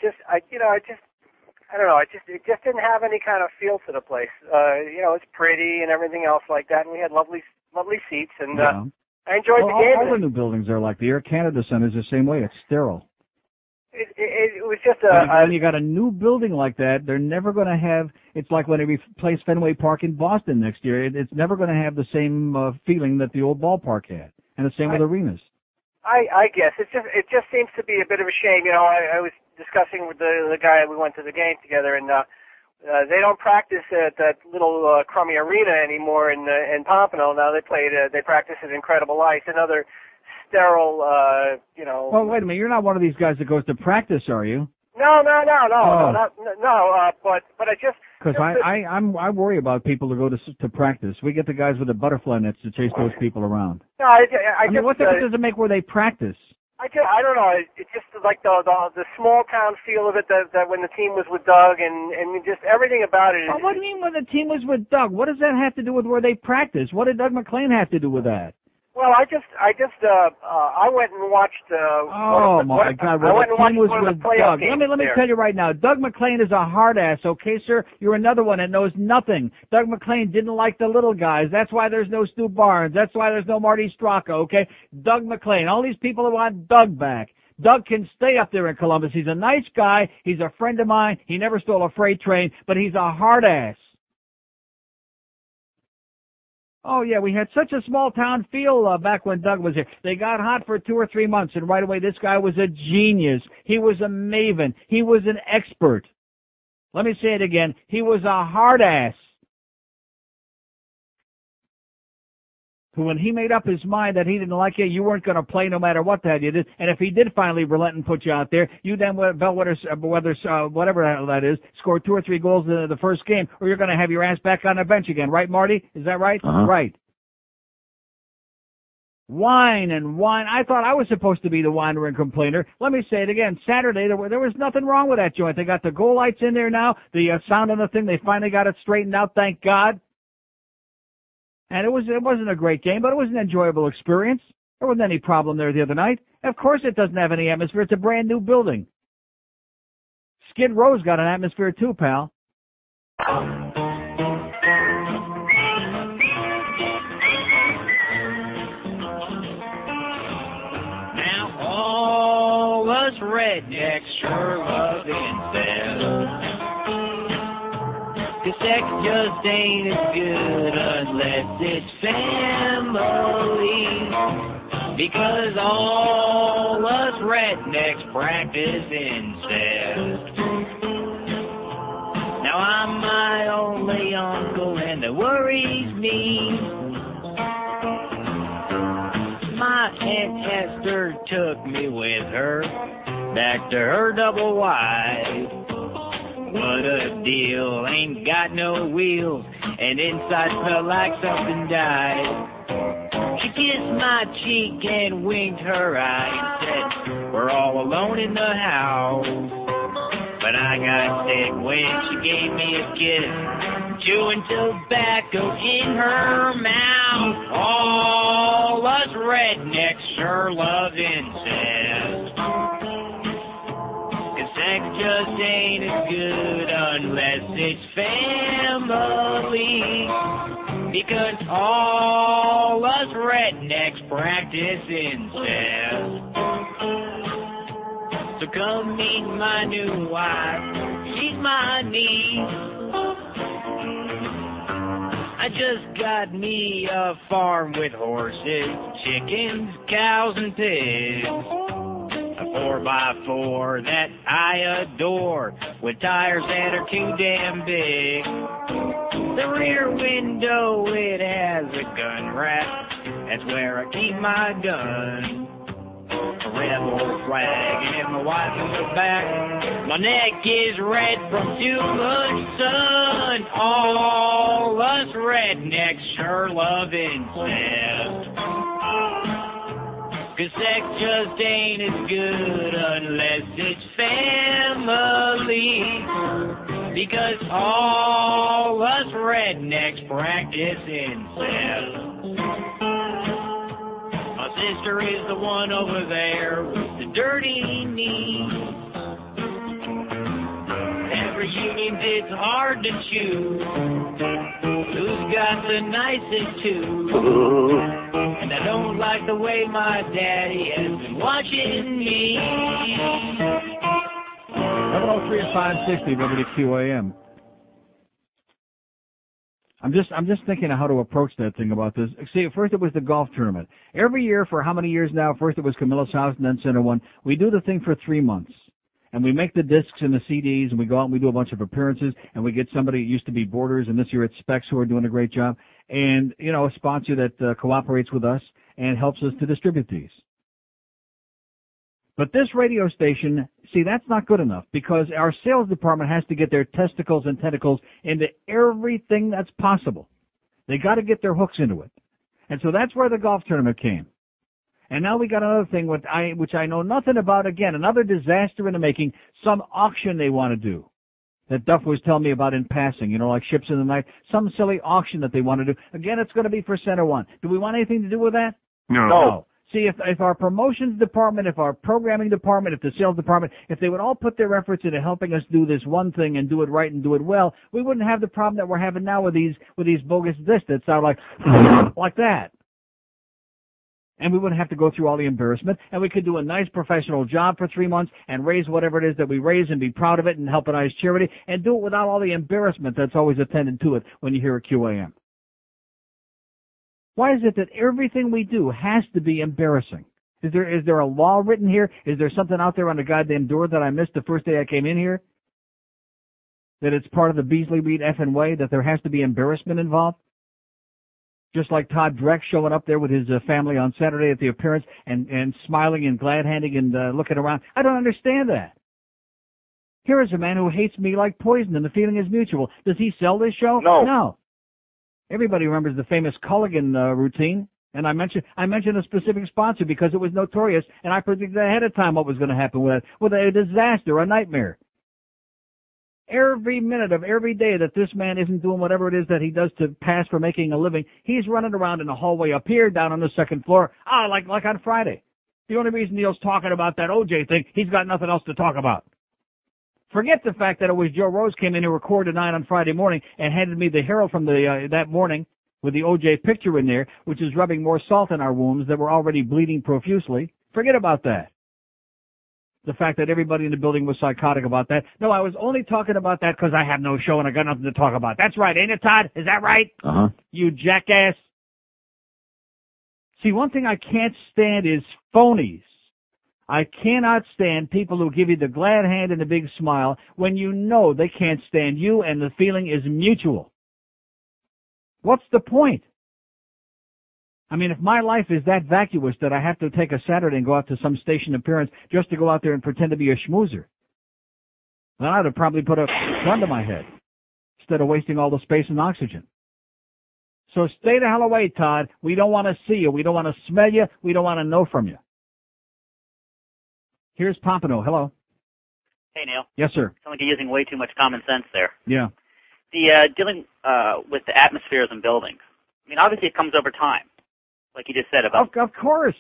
just didn't have any kind of feel to the place. It's pretty and everything else like that, and we had lovely seats, and I enjoyed the game. All the new buildings are like the Air Canada Center is the same way. It's sterile. It was just when you got a new building like that, they're never going to have. It's like when they replace Fenway Park in Boston next year. It's never going to have the same feeling that the old ballpark had, and the same with arenas. I guess it just seems to be a bit of a shame. I was discussing with the guy we went to the game together, and they don't practice at that little crummy arena anymore in Pompano. Now they practice at Incredible Ice, another sterile, Well, wait a minute. You're not one of these guys that goes to practice, are you? No, but I just because I worry about people who go to practice. We get the guys with the butterfly nets to chase those people around. No, I mean, what difference does it make where they practice? I don't know. It's just like the small town feel of it that when the team was with Doug and just everything about it. What do you mean when the team was with Doug? What does that have to do with where they practice? What did Doug McClain have to do with that? Well, I went and watched. My God! Well, the team was with Doug. Let me tell you right now, Doug McClain is a hard ass. Okay, sir, you're another one that knows nothing. Doug McClain didn't like the little guys. That's why there's no Stu Barnes. That's why there's no Marty Straka. Okay, Doug McClain. All these people who want Doug back. Doug can stay up there in Columbus. He's a nice guy. He's a friend of mine. He never stole a freight train, but he's a hard ass. Oh, yeah, we had such a small-town feel back when Doug was here. They got hot for 2 or 3 months, and right away this guy was a genius. He was a maven. He was an expert. Let me say it again. He was a hard-ass. Who, when he made up his mind that he didn't like you, you weren't going to play no matter what the hell you did. And if he did finally relent and put you out there, you then, whatever the hell that is, scored 2 or 3 goals in the first game, or you're going to have your ass back on the bench again. Right, Marty? Is that right? Uh-huh. Right. Whine and whine. I thought I was supposed to be the whiner and complainer. Let me say it again. Saturday, there was nothing wrong with that joint. They got the goal lights in there now. The sound on the thing, they finally got it straightened out, thank God. And it wasn't a great game, but it was an enjoyable experience. There wasn't any problem there the other night. Of course it doesn't have any atmosphere. It's a brand new building. Skid Row's got an atmosphere too, pal. Now all us rednecks sure love incest. 'Cause sex just ain't as good unless it's family. Because all us rednecks practice incest. Now I'm my only uncle and it worries me. My Aunt Esther took me with her back to her double wife. What a deal, ain't got no wheels, and inside smell like something died. She kissed my cheek and winked her eye and said, we're all alone in the house. But I got sick when she gave me a kiss, chewing tobacco in her mouth. All us rednecks sure love incest. 'Cause sex just ain't as good unless it's family. Because all us rednecks practice incest. So come meet my new wife, she's my niece. I just got me a farm with horses, chickens, cows, and pigs. A 4x4 that I adore, with tires that are too damn big. The rear window, it has a gun rack, that's where I keep my gun. A rebel flag and my wife in the back. My neck is red from too much sun. All us rednecks sure love incest. 'Cause sex just ain't as good unless it's family. Because all us rednecks practice incest. My sister is the one over there with the dirty knee. Every union's it's hard to choose who's got the nicest tooth. And I don't like the way my daddy has been watching me. 703 at 560 WQAM. I'm just thinking of how to approach that thing about this. See, first it was the golf tournament. Every year for how many years now? First it was Camilla's house and then Center One. We do the thing for 3 months. And we make the discs and the CDs and we go out and we do a bunch of appearances and we get somebody, it used to be Borders and this year it's Specs who are doing a great job. And, you know, a sponsor that cooperates with us and helps us to distribute these. But this radio station, see, that's not good enough because our sales department has to get their testicles and tentacles into everything that's possible. They got to get their hooks into it. And so that's where the golf tournament came. And now we got another thing which I know nothing about. Again, another disaster in the making, some auction they want to do. That Duff was telling me about in passing, you know, like Ships in the Night, some silly auction that they want to do. Again, it's going to be for Center One. Do we want anything to do with that? No. See, if our promotions department, if our programming department, if the sales department, if they would all put their efforts into helping us do this one thing and do it right and do it well, we wouldn't have the problem that we're having now with these bogus discs that sound like that. And we wouldn't have to go through all the embarrassment, and we could do a nice professional job for 3 months and raise whatever it is that we raise and be proud of it and help a nice charity and do it without all the embarrassment that's always attendant to it when you hear a QAM. Why is it that everything we do has to be embarrassing? Is there a law written here? Is there something out there on the goddamn door that I missed the first day I came in here? That it's part of the Beasley Reed effing way that there has to be embarrassment involved? Just like Todd Dreck showing up there with his family on Saturday at the appearance and smiling and glad-handing and looking around. I don't understand that. Here is a man who hates me like poison and the feeling is mutual. Does he sell this show? No. Everybody remembers the famous Culligan routine, and I mentioned a specific sponsor because it was notorious, and I predicted ahead of time what was going to happen with it, with a disaster, a nightmare. Every minute of every day that this man isn't doing whatever it is that he does to pass for making a living, he's running around in the hallway up here, down on the second floor, like on Friday. The only reason Neil's talking about that OJ thing, he's got nothing else to talk about. Forget the fact that it was Joe Rose came in and recorded 9 on Friday morning and handed me the Herald from that morning with the OJ picture in there, which is rubbing more salt in our wounds that were already bleeding profusely. Forget about that. The fact that everybody in the building was psychotic about that. No, I was only talking about that because I have no show and I got nothing to talk about. That's right, ain't it, Todd? Is that right? Uh-huh. You jackass. See, one thing I can't stand is phonies. I cannot stand people who give you the glad hand and the big smile when you know they can't stand you and the feeling is mutual. What's the point? I mean, if my life is that vacuous that I have to take a Saturday and go out to some station appearance just to go out there and pretend to be a schmoozer, then I'd have probably put a gun to my head instead of wasting all the space and oxygen. So stay the hell away, Todd. We don't want to see you. We don't want to smell you. We don't want to know from you. Here's Pompano. Hello. Hey, Neil. Yes, sir. Sounds like you're using way too much common sense there. Yeah. The dealing with the atmospheres in buildings. I mean, obviously it comes over time, like you just said about. Of course.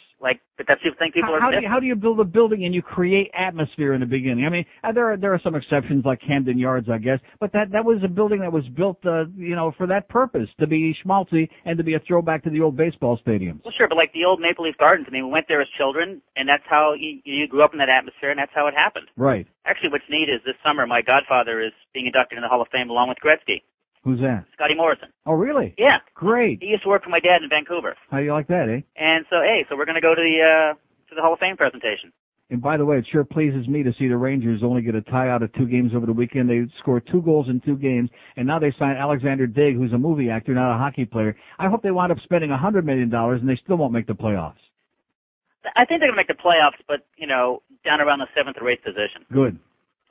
But that's the thing people are. How do you build a building and you create atmosphere in the beginning? I mean, there are some exceptions like Camden Yards, I guess, but that was a building that was built, for that purpose, to be schmaltzy and to be a throwback to the old baseball stadiums. Well, sure, but like the old Maple Leaf Gardens, I mean, we went there as children, and that's how you grew up in that atmosphere, and that's how it happened. Right. Actually, what's neat is this summer my godfather is being inducted in the Hall of Fame along with Gretzky. Who's that? Scotty Morrison. Oh, really? Yeah. Great. He used to work for my dad in Vancouver. How do you like that, eh? And so we're going to go to the Hall of Fame presentation. And by the way, it sure pleases me to see the Rangers only get a tie out of 2 games over the weekend. They scored 2 goals in 2 games, and now they signed Alexander Digg, who's a movie actor, not a hockey player. I hope they wind up spending $100 million, and they still won't make the playoffs. I think they're going to make the playoffs, but, down around the 7th or 8th position. Good.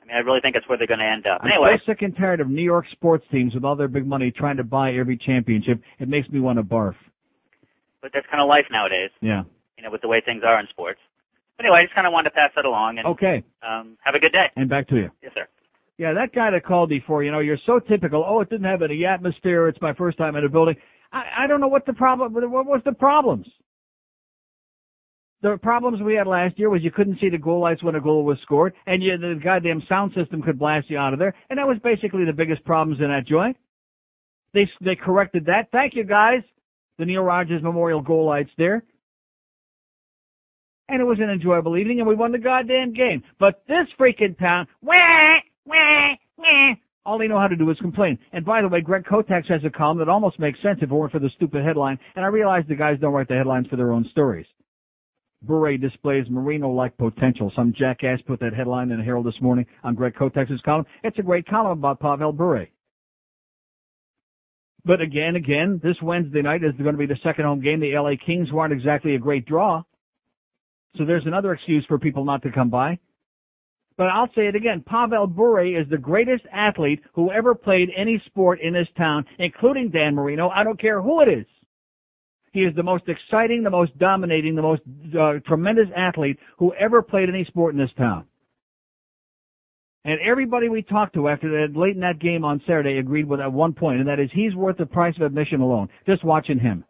I mean, I really think that's where they're going to end up. I'm Anyway. so sick and tired of New York sports teams with all their big money trying to buy every championship. It makes me want to barf. But that's kind of life nowadays. Yeah. With the way things are in sports. Anyway, I just kind of wanted to pass that along. And, okay. Have a good day. And back to you. Yes, sir. Yeah, that guy that called before, you're so typical. Oh, it didn't have any atmosphere. It's my first time in a building. I don't know what the problem, what was the problems? The problems we had last year was you couldn't see the goal lights when a goal was scored, and the goddamn sound system could blast you out of there, and that was basically the biggest problems in that joint. They corrected that. Thank you, guys. The Neil Rogers Memorial goal lights there. And it was an enjoyable evening, and we won the goddamn game. But this freaking town, all they know how to do is complain. And by the way, Greg Kotex has a column that almost makes sense if it weren't for the stupid headline, and I realize the guys don't write the headlines for their own stories. Bure displays Marino-like potential. Some jackass put that headline in the Herald this morning on Greg Kotex's column. It's a great column about Pavel Bure. But again, this Wednesday night is going to be the second home game. The L.A. Kings weren't exactly a great draw. So there's another excuse for people not to come by. But I'll say it again. Pavel Bure is the greatest athlete who ever played any sport in this town, including Dan Marino. I don't care who it is. He is the most exciting, the most dominating, the most tremendous athlete who ever played any sport in this town. And everybody we talked to after that, late in that game on Saturday, agreed with at one point, and that is he's worth the price of admission alone, just watching him.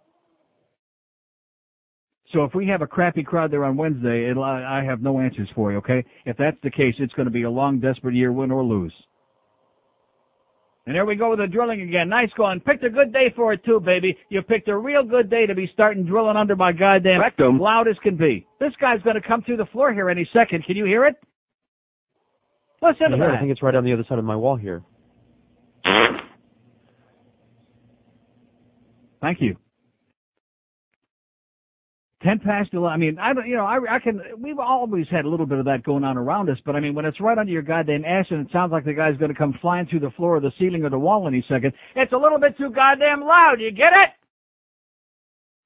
So if we have a crappy crowd there on Wednesday, I have no answers for you, okay? If that's the case, it's going to be a long, desperate year, win or lose. And there we go with the drilling again. Nice going. Picked a good day for it, too, baby. You picked a real good day to be starting drilling under my goddamn rectum. Loud as can be. This guy's going to come through the floor here any second. Can you hear it? Listen to that. I think it's right on the other side of my wall here. Thank you. 10 past 11. I mean, I can. We've always had a little bit of that going on around us, but I mean, when it's right under your goddamn ass and it sounds like the guy's going to come flying through the floor or the ceiling or the wall any second, it's a little bit too goddamn loud. You get it?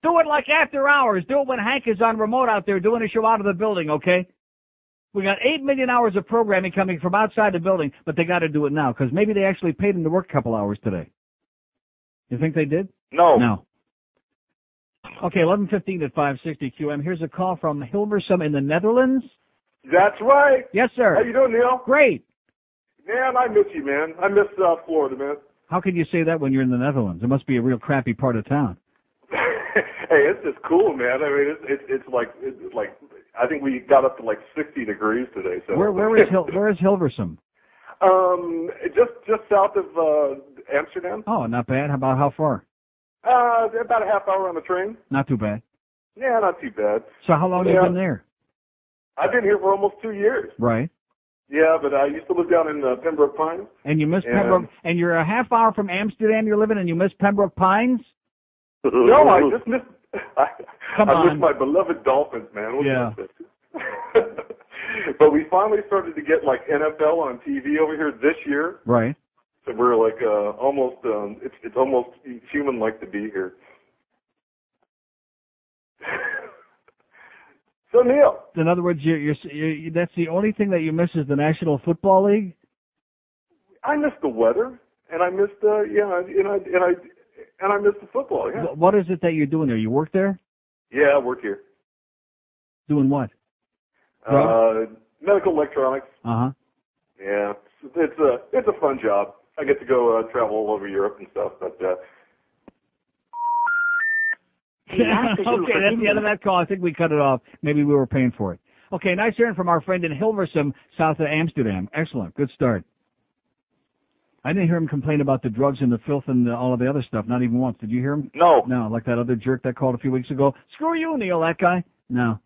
Do it like after hours. Do it when Hank is on remote out there doing a show out of the building, okay? We got 8 million hours of programming coming from outside the building, but they got to do it now because maybe they actually paid him to work a couple hours today. You think they did? No. No. Okay, 11:15 at 560 QM. Here's a call from Hilversum in the Netherlands. That's right. Yes, sir. How you doing, Neil? Great. Man, I miss you, man. I miss Florida, man. How can you say that when you're in the Netherlands? It must be a real crappy part of town. Hey, it's just cool, man. I mean, it's like I think we got up to like 60 degrees today. So where is Hilversum? Just south of Amsterdam. Oh, not bad. How far? About a half hour on the train. Not too bad. Yeah, not too bad. So how long have you been there? I've been here for almost 2 years. Right. Yeah, but I used to live down in Pembroke Pines. And you miss Pembroke, and you're a half hour from Amsterdam you're living, and you miss Pembroke Pines? No, I just miss. Come on. I miss my beloved Dolphins, man. Yeah. But we finally started to get like NFL on TV over here this year. Right. So we're like almost. It's almost human-like to be here. So Neil. In other words, you're that's the only thing that you miss is the National Football League. I miss the weather, and I miss and I miss the football. Yeah. What is it that you're doing there? You work there? Yeah, I work here. Doing what? Medical electronics. Uh huh. Yeah, it's a fun job. I get to go travel all over Europe and stuff, but. Okay, that's the end of that call. I think we cut it off. Maybe we were paying for it. Okay, nice hearing from our friend in Hilversum, south of Amsterdam. Excellent. Good start. I didn't hear him complain about the drugs and the filth and all of the other stuff, not even once. Did you hear him? No. No, like that other jerk that called a few weeks ago. Screw you, Neil, that guy. No.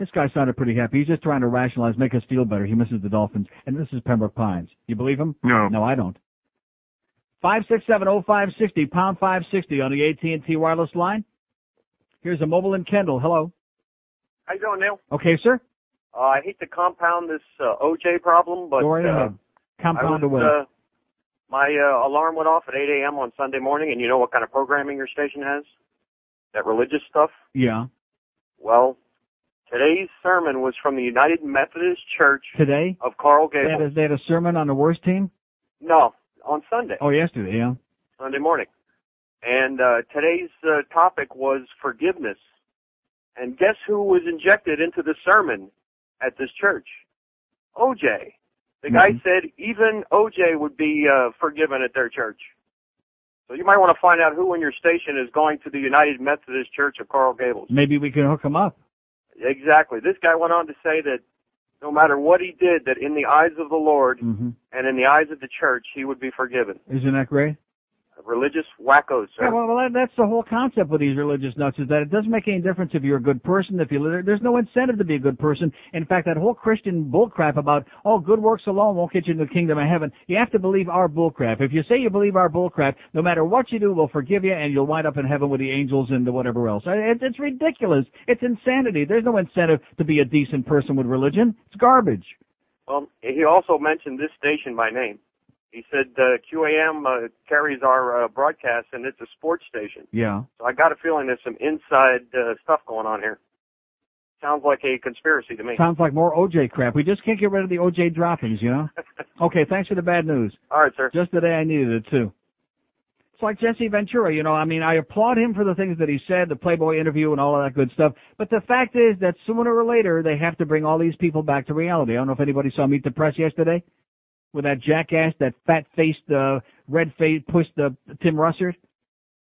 This guy sounded pretty happy. He's just trying to rationalize, make us feel better. He misses the Dolphins. And this is Pembroke Pines. You believe him? No. No, I don't. 567-0560, pound 560 on the AT&T wireless line. Here's a mobile in Kendall. Hello. How you doing, Neil? Okay, sir. I hate to compound this OJ problem, but go right ahead. Compound away. My alarm went off at 8 a.m. on Sunday morning, and you know what kind of programming your station has? That religious stuff? Yeah. Well, today's sermon was from the United Methodist Church today of Coral Gables. They had a sermon on the worst team? No, on Sunday. Oh, yesterday, yeah. Sunday morning. And today's topic was forgiveness. And guess who was injected into the sermon at this church? OJ. The guy said even OJ would be forgiven at their church. So you might want to find out who in your station is going to the United Methodist Church of Coral Gables. Maybe we can hook him up. Exactly. This guy went on to say that no matter what he did, that in the eyes of the Lord and in the eyes of the church, he would be forgiven. Isn't that great? Religious wackos, sir. Yeah, well, that's the whole concept with these religious nuts, is that it doesn't make any difference if you're a good person. There's no incentive to be a good person. In fact, that whole Christian bullcrap about, good works alone won't get you into the kingdom of heaven. You have to believe our bullcrap. If you say you believe our bullcrap, no matter what you do, we'll forgive you and you'll wind up in heaven with the angels and whatever else. It's ridiculous. It's insanity. There's no incentive to be a decent person with religion. It's garbage. Well, he also mentioned this station by name. He said QAM carries our broadcast, and it's a sports station. Yeah. So I got a feeling there's some inside stuff going on here. Sounds like a conspiracy to me. Sounds like more OJ crap. We just can't get rid of the OJ droppings, you know? Okay, thanks for the bad news. All right, sir. Just today I needed it, too. It's like Jesse Ventura, you know. I mean, I applaud him for the things that he said, the Playboy interview and all of that good stuff. But the fact is that sooner or later they have to bring all these people back to reality. I don't know if anybody saw Meet the Press yesterday. With that jackass, that fat-faced, red-faced, pushed Tim Russert.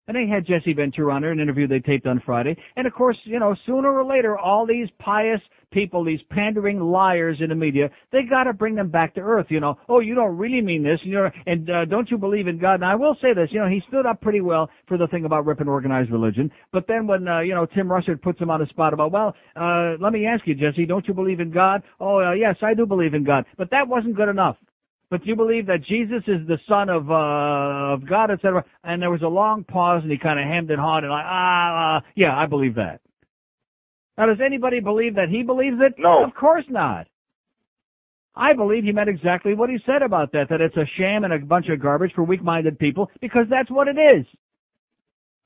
And they had Jesse Ventura on there, an interview they taped on Friday. And, of course, you know, sooner or later, all these pious people, these pandering liars in the media, they got to bring them back to earth, you know. Oh, you don't really mean this, you know, and don't you believe in God? Now, I will say this, you know, he stood up pretty well for the thing about ripping organized religion. But then when, you know, Tim Russert puts him on the spot about, let me ask you, Jesse, don't you believe in God? Oh, yes, I do believe in God. But that wasn't good enough. But you believe that Jesus is the Son of God, etc. And there was a long pause, and he kind of hemmed and hawed, and yeah, I believe that. Now, does anybody believe that he believes it? No. Of course not. I believe he meant exactly what he said about that it's a sham and a bunch of garbage for weak-minded people, because that's what it is.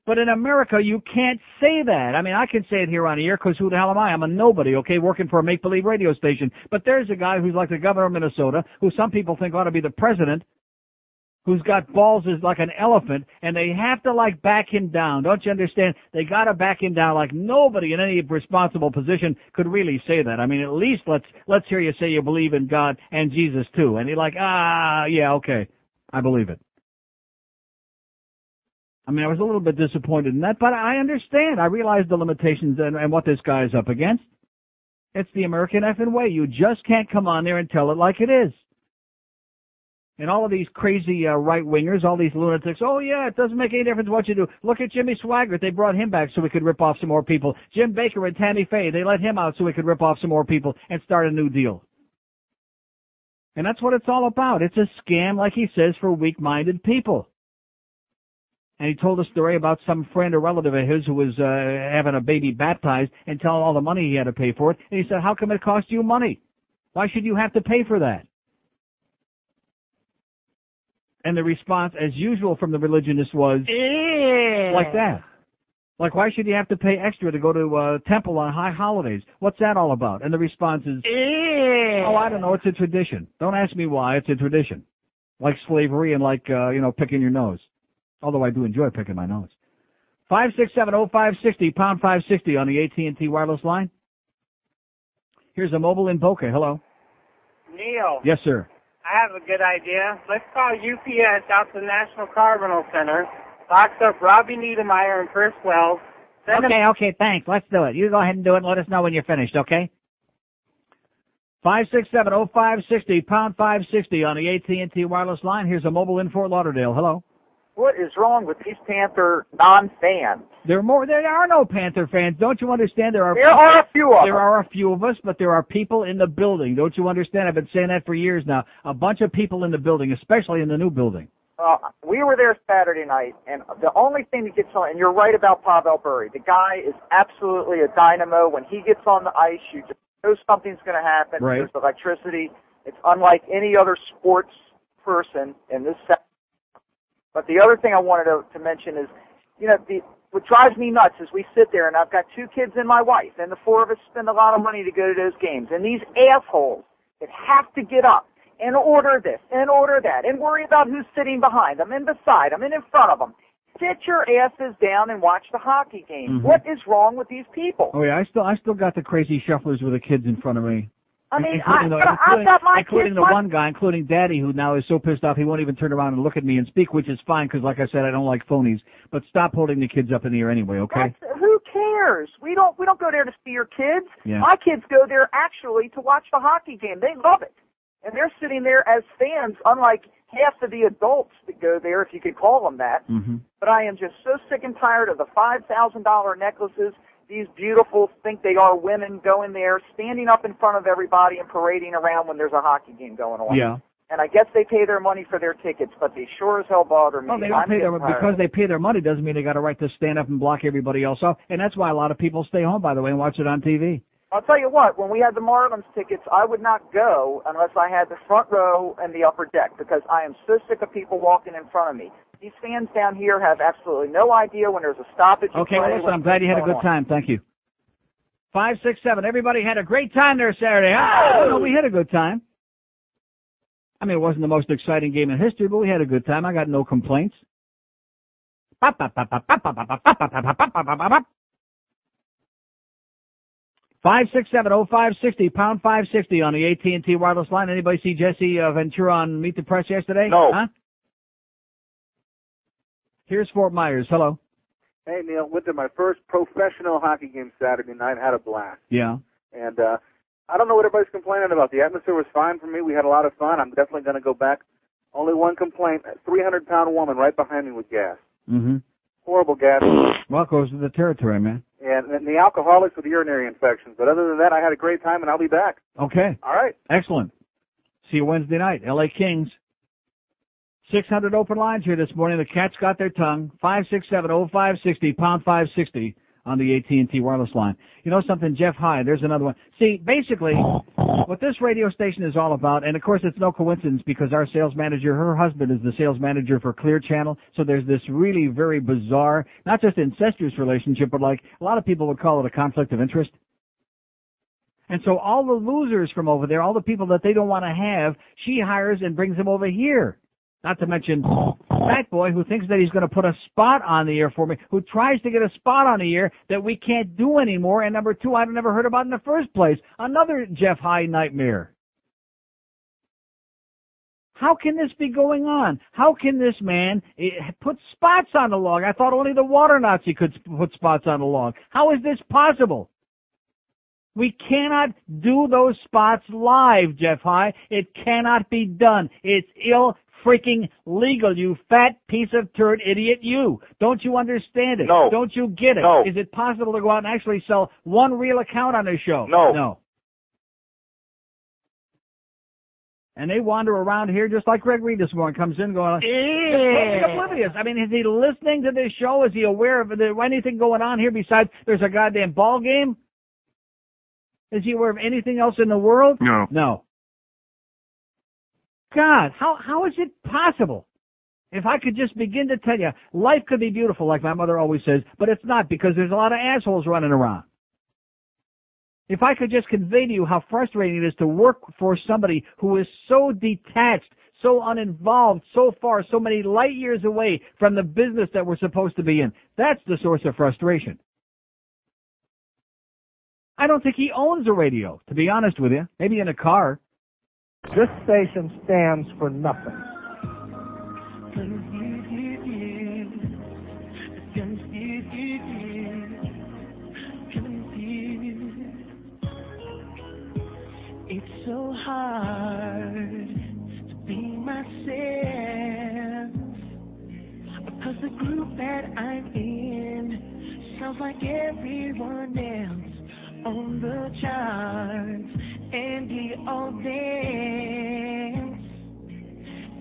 But in America, you can't say that. I mean, I can say it here on the air because who the hell am I? I'm a nobody, okay, working for a make-believe radio station. But there's a guy who's like the governor of Minnesota, who some people think ought to be the president, who's got balls is like an elephant, and they have to like back him down. Don't you understand? They got to back him down like nobody in any responsible position could really say that. I mean, at least let's hear you say you believe in God and Jesus too. And you're like, yeah, okay, I believe it. I mean, I was a little bit disappointed in that, but I understand. I realize the limitations and what this guy is up against. It's the American effing way. You just can't come on there and tell it like it is. And all of these crazy right-wingers, all these lunatics, oh, yeah, it doesn't make any difference what you do. Look at Jimmy Swaggart. They brought him back so we could rip off some more people. Jim Baker and Tammy Faye, they let him out so we could rip off some more people and start a new deal. And that's what it's all about. It's a scam, like he says, for weak-minded people. And he told a story about some friend or relative of his who was having a baby baptized and telling all the money he had to pay for it. And he said, how come it cost you money? Why should you have to pay for that? And the response, as usual from the religionist, was like that. Like, why should you have to pay extra to go to a temple on high holidays? What's that all about? And the response is, oh, I don't know, it's a tradition. Don't ask me why, it's a tradition. Like slavery and like, picking your nose. Although I do enjoy picking my nose. 567-0560, pound 560 on the AT&T wireless line. Here's a mobile in Boca. Hello. Neil. Yes, sir. I have a good idea. Let's call UPS out to the National Car Rental Center, box up Robbie Niedermeyer and Chris Wells. Okay, thanks. Let's do it. You go ahead and do it and let us know when you're finished, okay? 567-0560, pound 560 on the AT&T wireless line. Here's a mobile in Fort Lauderdale. Hello. What is wrong with these Panther non-fans? There are no Panther fans. Don't you understand? There are a few of them. There are a few of us, but there are people in the building. Don't you understand? I've been saying that for years now. A bunch of people in the building, especially in the new building. We were there Saturday night, and the only thing that gets on, and you're right about Pavel Bure. The guy is absolutely a dynamo. When he gets on the ice, you just know something's going to happen. Right. There's electricity. It's unlike any other sports person in this sector. But the other thing I wanted to mention is, what drives me nuts is we sit there, and I've got 2 kids and my wife, and the 4 of us spend a lot of money to go to those games. And these assholes that have to get up and order this and order that and worry about who's sitting behind them and beside them and in front of them. Sit your asses down and watch the hockey game. Mm-hmm. What is wrong with these people? Oh, yeah, I still got the crazy shufflers with the kids in front of me. I mean, including the one guy, including Daddy, who now is so pissed off he won't even turn around and look at me and speak, which is fine because, like I said, I don't like phonies. But stop holding the kids up in the air anyway, okay? Who cares? We don't go there to see your kids. Yeah. My kids go there actually to watch the hockey game. They love it, and they're sitting there as fans, unlike half of the adults that go there, if you could call them that. Mm-hmm. But I am just so sick and tired of the $5,000 necklaces. These beautiful, think they are women going there, standing up in front of everybody and parading around when there's a hockey game going on. Yeah. And I guess they pay their money for their tickets, but they sure as hell bother me. Well, they don't pay because they pay their money doesn't mean they got a right to stand up and block everybody else off. And that's why a lot of people stay home, by the way, and watch it on TV. I'll tell you what, when we had the Marlins tickets, I would not go unless I had the front row and the upper deck because I am so sick of people walking in front of me. These fans down here have absolutely no idea when there's a stoppage. Okay, well, listen, I'm glad you had a good time. Thank you. 567. Everybody had a great time there Saturday. Oh, no, we had a good time. I mean, it wasn't the most exciting game in history, but we had a good time. I got no complaints. 567-0560, pound 560 on the AT&T wireless line. Anybody see Jesse Ventura on Meet the Press yesterday? No. Huh? Here's Fort Myers. Hello. Hey, Neil. Went to my first professional hockey game Saturday night. Had a blast. Yeah. And I don't know what everybody's complaining about. The atmosphere was fine for me. We had a lot of fun. I'm definitely going to go back. Only one complaint, a 300-pound woman right behind me with gas. Mm-hmm. Horrible gas. Well, it goes to the territory, man. And the alcoholics with urinary infections. But other than that, I had a great time, and I'll be back. Okay. All right. Excellent. See you Wednesday night. L.A. Kings. 600 open lines here this morning. The Cats got their tongue. 567-0560, pound 560 on the AT&T wireless line. You know something, Jeff Hyde, there's another one. See, basically, what this radio station is all about, and of course it's no coincidence because our sales manager, her husband is the sales manager for Clear Channel, so there's this really very bizarre, not just incestuous relationship, but like a lot of people would call it a conflict of interest. And so all the losers from over there, all the people that they don't want to have, she hires and brings them over here. Not to mention Fat Boy, who thinks that he's going to put a spot on the air for me, who tries to get a spot on the air that we can't do anymore. And number two, I've never heard about in the first place. Another Jeff High nightmare. How can this be going on? How can this man put spots on the log? I thought only the water Nazi could put spots on the log. How is this possible? We cannot do those spots live, Jeff High. It cannot be done. It's freaking legal, you fat piece of turd idiot, you. Don't you understand it? No. Don't you get it? No. Is it possible to go out and actually sell one real account on a show? No. No. And they wander around here just like Greg Reed this morning comes in going, just totally oblivious. I mean, is he listening to this show? Is he aware of anything going on here besides there's a goddamn ball game? Is he aware of anything else in the world? No. No. God, how is it possible? If I could just begin to tell you, life could be beautiful, like my mother always says, but it's not because there's a lot of assholes running around. If I could just convey to you how frustrating it is to work for somebody who is so detached, so uninvolved, so far, so many light years away from the business that we're supposed to be in. That's the source of frustration. I don't think he owns a radio, to be honest with you. Maybe in a car. This station stands for nothing. It's so hard to be myself because the group that I'm in sounds like everyone else on the charts, and we all dance,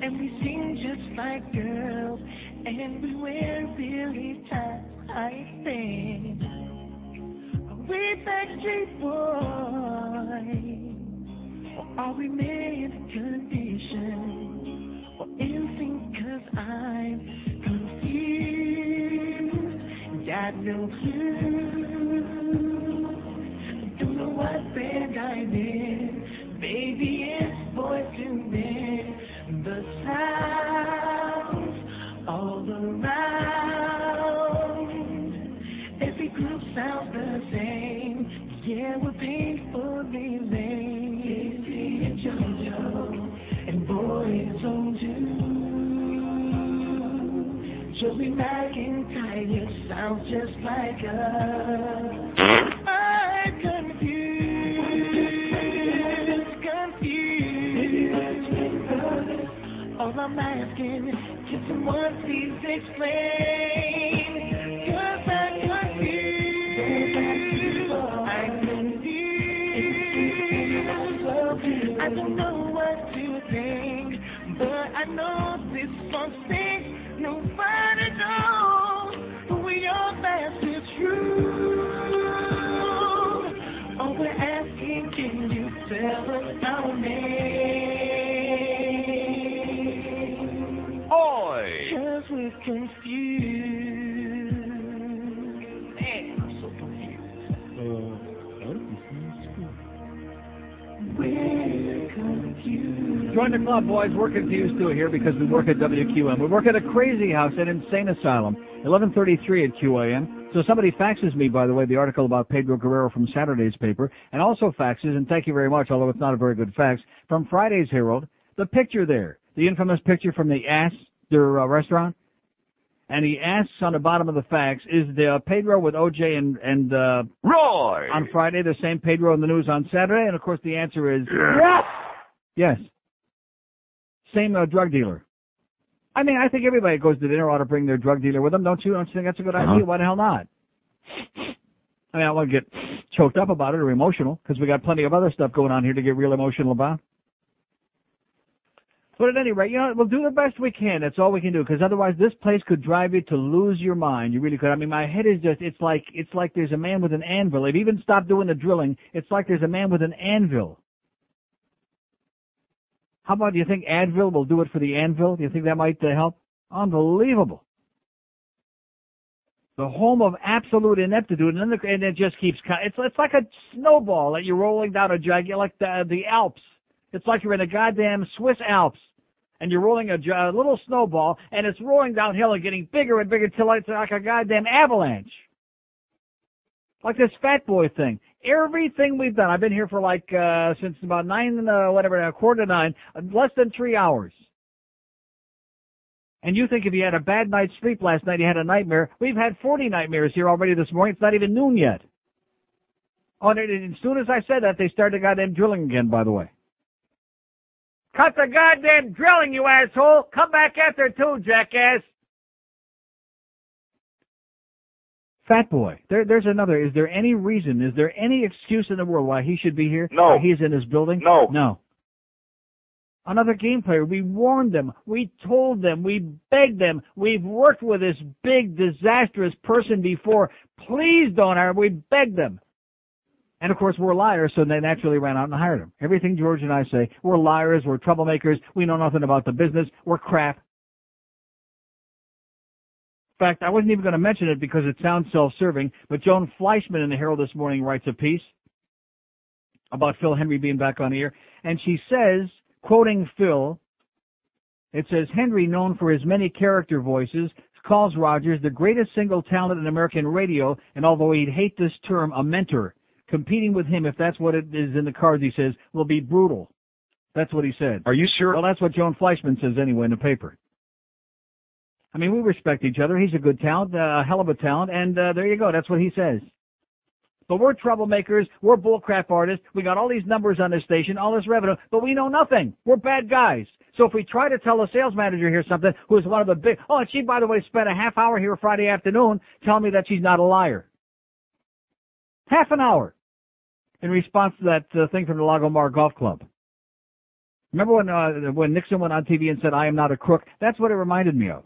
and we sing just like girls, and we wear really tight things. We Backstreet Boys, or are we made condition, or anything? 'Cause I'm confused, got no clue. Don't know what band I'm in. Baby, it's boys to men. The sounds all around. Every group sounds the same. Yeah, we're painfully lame. Casey and JoJo and boys on two. Joey McIntyre sounds just like us. I'm confused. All I'm asking, can someone please explain? 'Cause I'm confused. I'm confused. I don't know what to think, but I know this song sings. Nobody knows who we are, that's the truth. All we're asking, can you tell us our name? Oi! 'Cause we're confused. Man, I'm so confused. We're confused. Join the club, boys. We're confused too here because we work at WQAM. We work at a crazy house, an insane asylum, 1133 at QAM. So somebody faxes me, by the way, the article about Pedro Guerrero from Saturday's paper, and also faxes, and thank you very much, although it's not a very good fax, from Friday's Herald, the picture there, the infamous picture from the Astor restaurant. And he asks on the bottom of the fax, is the Pedro with OJ and Roy on Friday the same Pedro in the news on Saturday? And, of course, the answer is yes. Yes. Same drug dealer. I mean, I think everybody that goes to dinner ought to bring their drug dealer with them, don't you? Don't you think that's a good idea? Why the hell not? I mean, I don't want to get choked up about it or emotional, because we got plenty of other stuff going on here to get real emotional about. But at any rate, you know, we'll do the best we can. That's all we can do, because otherwise this place could drive you to lose your mind. You really could. I mean, my head is just, it's like there's a man with an anvil. They've even stopped doing the drilling. It's like there's a man with an anvil. How about, do you think Advil will do it for the anvil? Do you think that might help? Unbelievable. The home of absolute ineptitude, and it just keeps, it's like a snowball that you're rolling down a giant, like the Alps. It's like you're in the goddamn Swiss Alps. And you're rolling a little snowball, and it's rolling downhill and getting bigger and bigger till it's like a goddamn avalanche. Like this fat boy thing. Everything we've done, I've been here for since about 9:45, less than 3 hours. And you think if you had a bad night's sleep last night, you had a nightmare. We've had 40 nightmares here already this morning. It's not even noon yet. Oh, and as soon as I said that, they started goddamn drilling again, by the way. Cut the goddamn drilling, you asshole! Come back after too, jackass! Fat boy. There's another. Is there any reason, is there any excuse in the world why he should be here? No. Why he's in this building? No. No. Another game player. We warned them. We told them. We begged them. We've worked with this big, disastrous person before. Please don't hire him. We begged them. And, of course, we're liars, so they naturally ran out and hired him. Everything George and I say, we're liars, we're troublemakers, we know nothing about the business, we're crap. In fact, I wasn't even going to mention it because it sounds self-serving, but Joan Fleischman in the Herald this morning writes a piece about Phil Henry being back on the air, and she says, quoting Phil, it says, Henry, known for his many character voices, calls Rogers the greatest single talent in American radio, and although he'd hate this term, a mentor. Competing with him, if that's what it is in the cards, he says, will be brutal. That's what he said. Are you sure? Well, that's what Joan Fleischman says anyway in the paper. I mean, we respect each other. He's a good talent, a hell of a talent, and there you go. That's what he says. But we're troublemakers. We're bullcrap artists. We got all these numbers on this station, all this revenue, but we know nothing. We're bad guys. So if we try to tell a sales manager here something who is one of the big, and she, by the way, spent a half hour here Friday afternoon telling me that she's not a liar. Half an hour in response to that thing from the Lagomar Golf Club. Remember when Nixon went on TV and said, I am not a crook? That's what it reminded me of.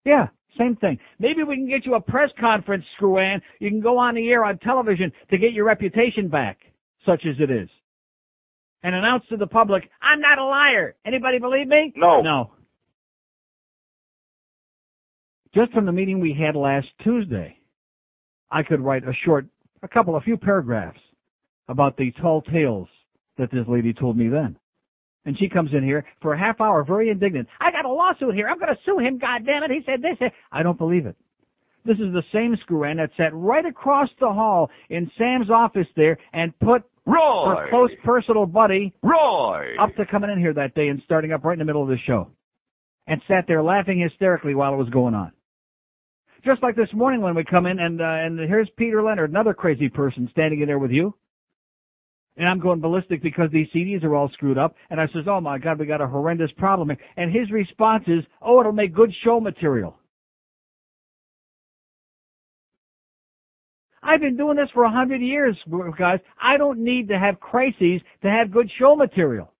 Yeah, same thing. Maybe we can get you a press conference, Screw-Ann. You can go on the air on television to get your reputation back, such as it is. And announce to the public, I'm not a liar. Anybody believe me? No. No. Just from the meeting we had last Tuesday, I could write a few paragraphs about the tall tales that this lady told me then. And she comes in here for a half hour, very indignant. I got a lawsuit here. I'm going to sue him, goddammit. He said this. I don't believe it. This is the same Screw-Ann that sat right across the hall in Sam's office there and put her close personal buddy up to coming in here that day and starting up right in the middle of the show. And sat there laughing hysterically while it was going on. Just like this morning when we come in and here's Peter Leonard, another crazy person standing in there with you. And I'm going ballistic because these CDs are all screwed up. And I says, oh my God, we got a horrendous problem here. And his response is, oh, it'll make good show material. I've been doing this for 100 years, guys. I don't need to have crises to have good show material.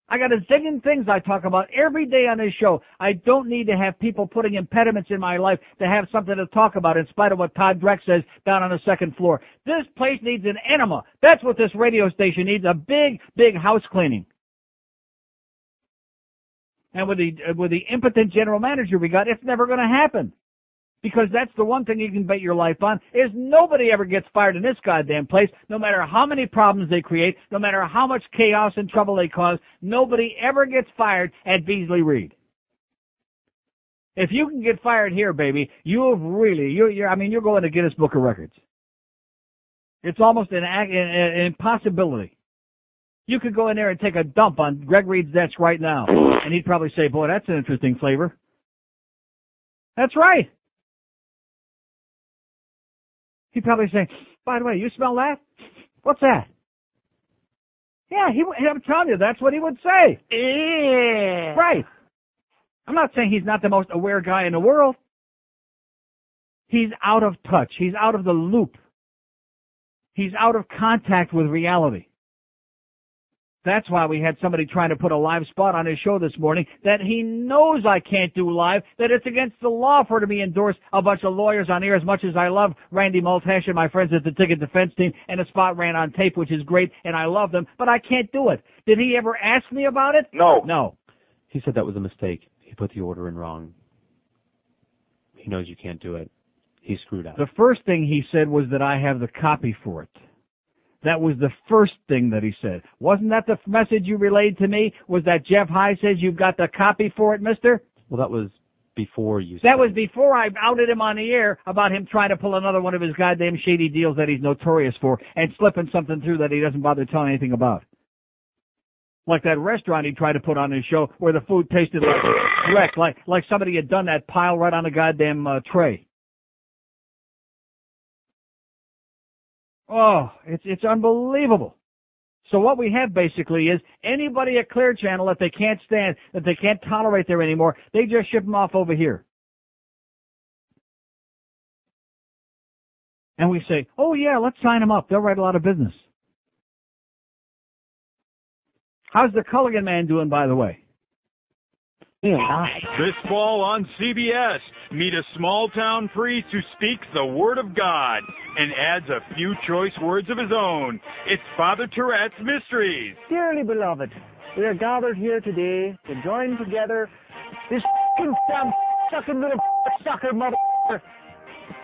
I got a zillion things I talk about every day on this show. I don't need to have people putting impediments in my life to have something to talk about in spite of what Todd Dreck says down on the second floor. This place needs an enema. That's what this radio station needs, a big, big house cleaning. And with the impotent general manager we got, it's never going to happen. Because that's the one thing you can bet your life on, is nobody ever gets fired in this goddamn place, no matter how many problems they create, no matter how much chaos and trouble they cause, nobody ever gets fired at Beasley Reed. If you can get fired here, baby, you're going to Guinness Book of Records. It's almost an impossibility. You could go in there and take a dump on Greg Reed's desk right now, and he'd probably say, boy, that's an interesting flavor. That's right. He'd probably say, by the way, you smell that? What's that? Yeah, I'm telling you, that's what he would say. Yeah. Right. I'm not saying he's not the most aware guy in the world. He's out of touch. He's out of the loop. He's out of contact with reality. That's why we had somebody trying to put a live spot on his show this morning that he knows I can't do live, that it's against the law for to be endorsed a bunch of lawyers on air. As much as I love Randy Multash and my friends at the Ticket Defense Team, and the spot ran on tape, which is great, and I love them, but I can't do it. Did he ever ask me about it? No. No. He said that was a mistake. He put the order in wrong. He knows you can't do it. He screwed up. The first thing he said was that I have the copy for it. That was the first thing that he said. Wasn't that the message you relayed to me? Was that Jeff High says you've got the copy for it, mister? Well, that was before you said That was before I outed him on the air about him trying to pull another one of his goddamn shady deals that he's notorious for and slipping something through that he doesn't bother telling anything about. Like that restaurant he tried to put on his show where the food tasted like wreck, like somebody had done that pile right on the goddamn tray. Oh, it's unbelievable. So what we have basically is anybody at Clear Channel that they can't stand, that they can't tolerate there anymore, they just ship them off over here. And we say, oh yeah, let's sign them up. They'll write a lot of business. How's the Culligan man doing, by the way? This fall on CBS, meet a small-town priest who speaks the Word of God and adds a few choice words of his own. It's Father Tourette's Mysteries. Dearly beloved, we are gathered here today to join together this sucking little sucker mother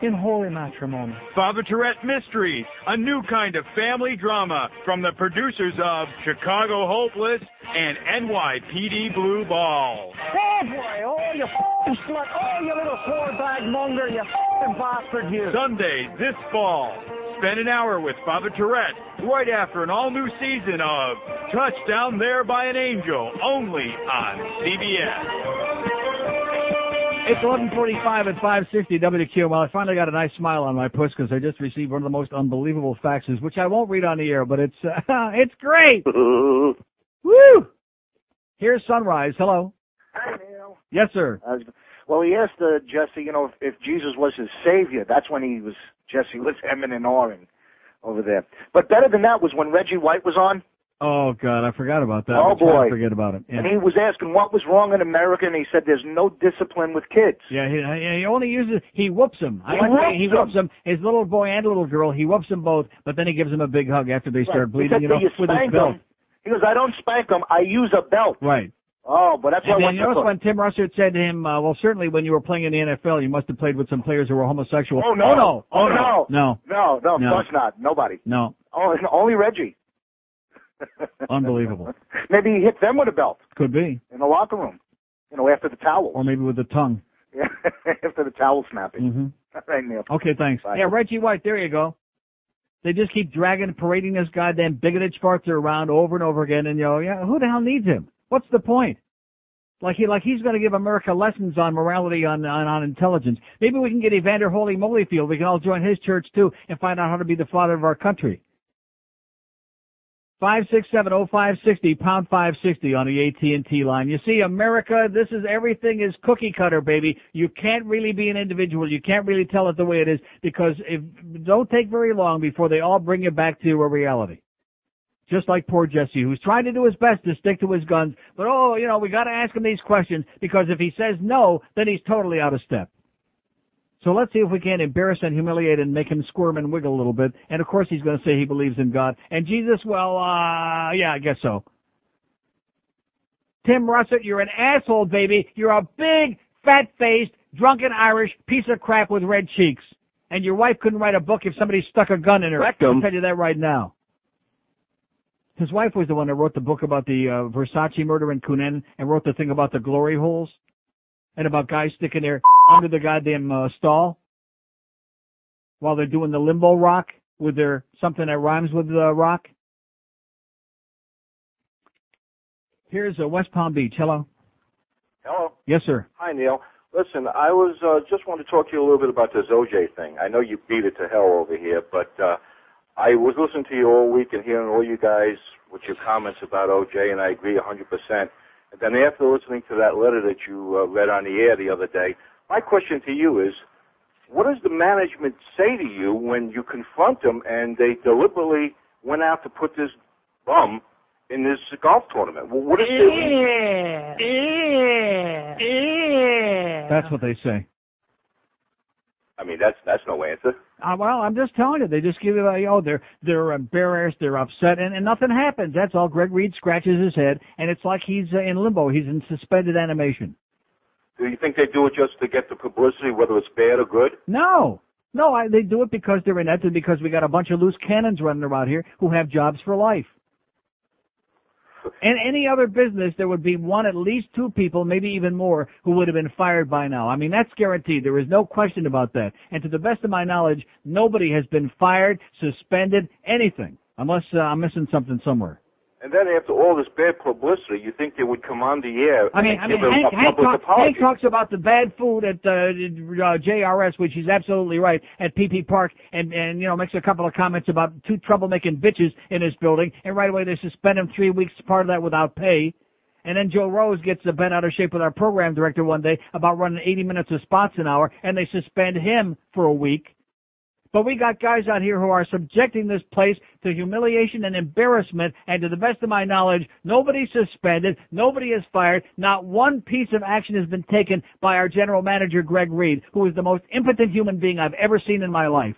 in holy matrimony. Father Tourette Mysteries, a new kind of family drama from the producers of Chicago Hopeless and NYPD Blue Ball. Oh boy, oh you slut, oh you little whore bag monger, you bastard you. Sundays this fall. Spend an hour with Father Tourette right after an all-new season of Touchdown There by an Angel, only on CBS. It's 11:45 at 560 WQAM. Well, I finally got a nice smile on my puss because I just received one of the most unbelievable faxes, which I won't read on the air, but it's great. Woo! Here's Sunrise. Hello. Hi, Neil. Yes, sir. Well, he asked Jesse, if Jesus was his savior. That's when Jesse was hemming and hawing over there. But better than that was when Reggie White was on. Oh, God, I forgot about that. Oh, boy. Forget about it. Yeah. And he was asking what was wrong in America, and he said there's no discipline with kids. Yeah, he only uses, he whoops them. He whoops them. His little boy and little girl, he whoops them both, but then he gives them a big hug after they start bleeding, he said, with his belt. He goes, I don't spank them, I use a belt. Right. Oh, but that's what I you notice when Tim Russert said to him, well, certainly when you were playing in the NFL, you must have played with some players who were homosexual. Oh, no. Oh, no. No, of course not. Nobody. No. Oh, only Reggie. Unbelievable. Maybe he hit them with a belt. Could be. In the locker room. After the towel. Or maybe with the tongue. Yeah, after the towel snapping. Mm-hmm. Right, Neil. Okay, thanks. Bye. Yeah, Reggie White, there you go. They just keep dragging and parading this goddamn bigoted Schwarzer around over and over again, and who the hell needs him? What's the point? Like he's going to give America lessons on morality, on intelligence. Maybe we can get Evander Holy Molyfield. We can all join his church too and find out how to be the father of our country. 567-0560, pound 560 on the AT&T line. You see, America, everything is cookie cutter, baby. You can't really be an individual. You can't really tell it the way it is because it don't take very long before they all bring you back to a reality. Just like poor Jesse, who's trying to do his best to stick to his guns. But, we got to ask him these questions because if he says no, then he's totally out of step. So let's see if we can embarrass and humiliate and make him squirm and wiggle a little bit. And, of course, he's going to say he believes in God. And Jesus, yeah, I guess so. Tim Russert, you're an asshole, baby. You're a big, fat-faced, drunken Irish piece of crap with red cheeks. And your wife couldn't write a book if somebody stuck a gun in her. I'll tell you that right now. His wife was the one that wrote the book about the Versace murder in Cunin and wrote the thing about the glory holes and about guys sticking their under the goddamn stall while they're doing the limbo rock with their something that rhymes with rock. Here's West Palm Beach. Hello. Hello. Yes, sir. Hi, Neil. Listen, I was just wanted to talk to you a little bit about this OJ thing. I know you beat it to hell over here, but I was listening to you all week and hearing all you guys with your comments about OJ, and I agree 100%. And then after listening to that letter that you read on the air the other day, my question to you is, what does the management say to you when you confront them and they deliberately went out to put this bum in this golf tournament? Well, what is That's what they say. I mean, that's no answer. Well, I'm just telling you. They just give you, they're embarrassed, they're upset, and nothing happens. That's all. Greg Reed scratches his head, and it's like he's in limbo. He's in suspended animation. Do you think they do it just to get the publicity, whether it's bad or good? No. No, they do it because they're inept and because we got a bunch of loose cannons running around here who have jobs for life. In any other business, there would be at least two people, maybe even more, who would have been fired by now. I mean, that's guaranteed. There is no question about that. And to the best of my knowledge, nobody has been fired, suspended, anything, unless I'm missing something somewhere. And then after all this bad publicity, you think they would come on the air and give a public apology? Hank talks about the bad food at JRS, which is absolutely right, at PP Park, and makes a couple of comments about two troublemaking bitches in his building, and right away they suspend him 3 weeks, part of that without pay. And then Joe Rose gets bent out of shape with our program director one day about running 80 minutes of spots an hour, and they suspend him for a week. But we got guys out here who are subjecting this place to humiliation and embarrassment, and to the best of my knowledge, nobody's suspended, nobody is fired, not one piece of action has been taken by our general manager, Greg Reed, who is the most impotent human being I've ever seen in my life.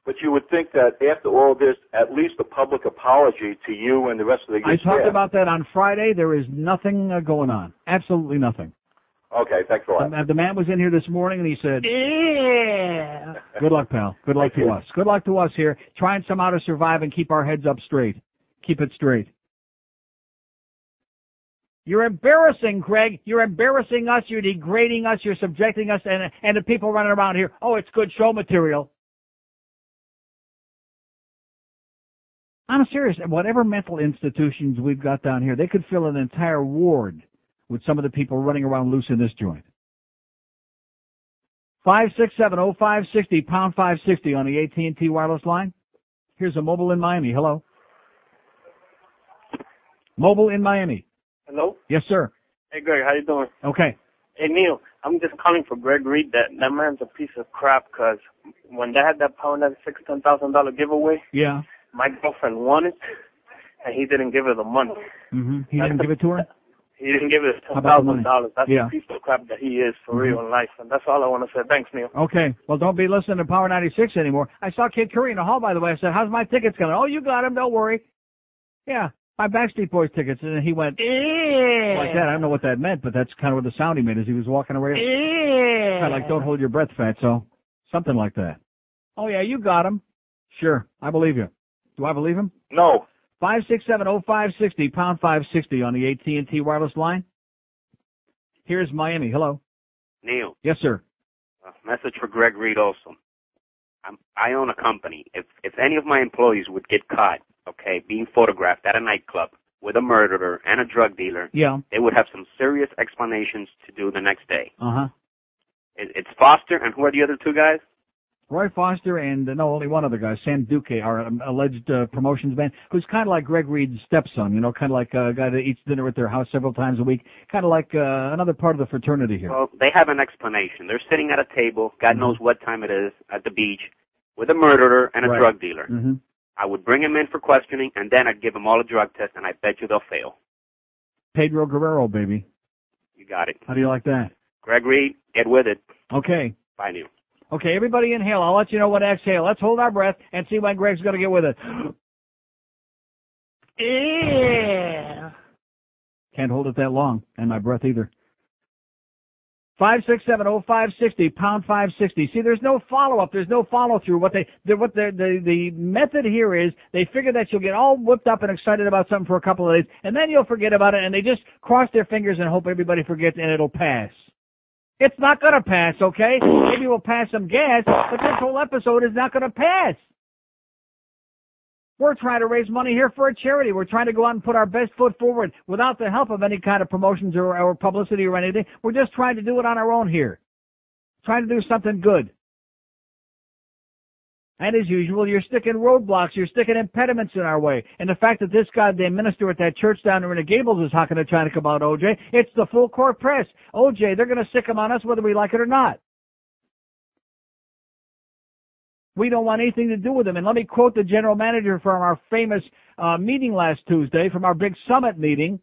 But you would think that after all this, at least a public apology to you and the rest of the I talked about that on Friday. There is nothing going on. Absolutely nothing. Okay, thanks a lot. The man was in here this morning and he said, Yeah. Good luck, pal. Good luck to us. Good luck to us here, trying somehow to survive and keep our heads up straight. Keep it straight. You're embarrassing, Greg. You're embarrassing us. You're degrading us. You're subjecting us and the people running around here. Oh, it's good show material. I'm serious. Whatever mental institutions we've got down here, they could fill an entire ward with some of the people running around loose in this joint. 567-0560, pound 560 on the AT&T wireless line. Here's a mobile in Miami. Hello. Mobile in Miami. Hello? Yes, sir. Hey, Greg, how you doing? Okay. Hey, Neil, I'm just calling for Greg Reed. That man's a piece of crap, because when they had that $10,000 giveaway, yeah, my girlfriend won it, and he didn't give her the money. Mm-hmm. He didn't give it to her? He didn't give it $10,000. That's the piece of crap that he is for real in life. And that's all I want to say. Thanks, Neil. Okay. Well, don't be listening to Power 96 anymore. I saw Kid Curry in the hall, by the way. I said, how's my tickets coming? Oh, you got them. Don't worry. Yeah, my Backstreet Boys tickets. And he went, like that. I don't know what that meant, but that's kind of what the sound he made as he was walking away. Kind of like, don't hold your breath, fatso. Something like that. Oh, yeah, you got him. Sure. I believe you. Do I believe him? No. 567-0560, pound 560 on the AT&T wireless line. Here's Miami. Hello. Neil. Yes, sir. Message for Greg Reed also. I own a company. If any of my employees would get caught, okay, being photographed at a nightclub with a murderer and a drug dealer, yeah, they would have some serious explanations to do the next day. Uh-huh. It's Foster, and who are the other two guys? Roy Foster and, only one other guy, Sam Duque, our alleged promotions man, who's kind of like Greg Reed's stepson, kind of like a guy that eats dinner at their house several times a week, kind of like another part of the fraternity here. Well, they have an explanation. They're sitting at a table, God knows what time it is, at the beach, with a murderer and a drug dealer. Mm-hmm. I would bring them in for questioning, and then I'd give them all a drug test, and I bet you they'll fail. Pedro Guerrero, baby. You got it. How do you like that? Greg Reed, get with it. Okay. Bye, Neil. Okay, everybody inhale. I'll let you know when to exhale. Let's hold our breath and see when Greg's going to get with it. Yeah. Can't hold it that long, and my breath either. 567-0560, pound 560. See, there's no follow-up. There's no follow-through. The method here is they figure that you'll get all whipped up and excited about something for a couple of days, and then you'll forget about it, and they just cross their fingers and hope everybody forgets, and it'll pass. It's not going to pass, okay? Maybe we'll pass some gas, but this whole episode is not going to pass. We're trying to raise money here for a charity. We're trying to go out and put our best foot forward without the help of any kind of promotions or publicity or anything. We're just trying to do it on our own here. Trying to do something good. And as usual, you're sticking roadblocks, you're sticking impediments in our way. And the fact that this goddamn minister at that church down there in the Gables is hocking a China about OJ, it's the full court press. OJ, they're going to sick him on us whether we like it or not. We don't want anything to do with him. And let me quote the general manager from our famous meeting last Tuesday, from our big summit meeting.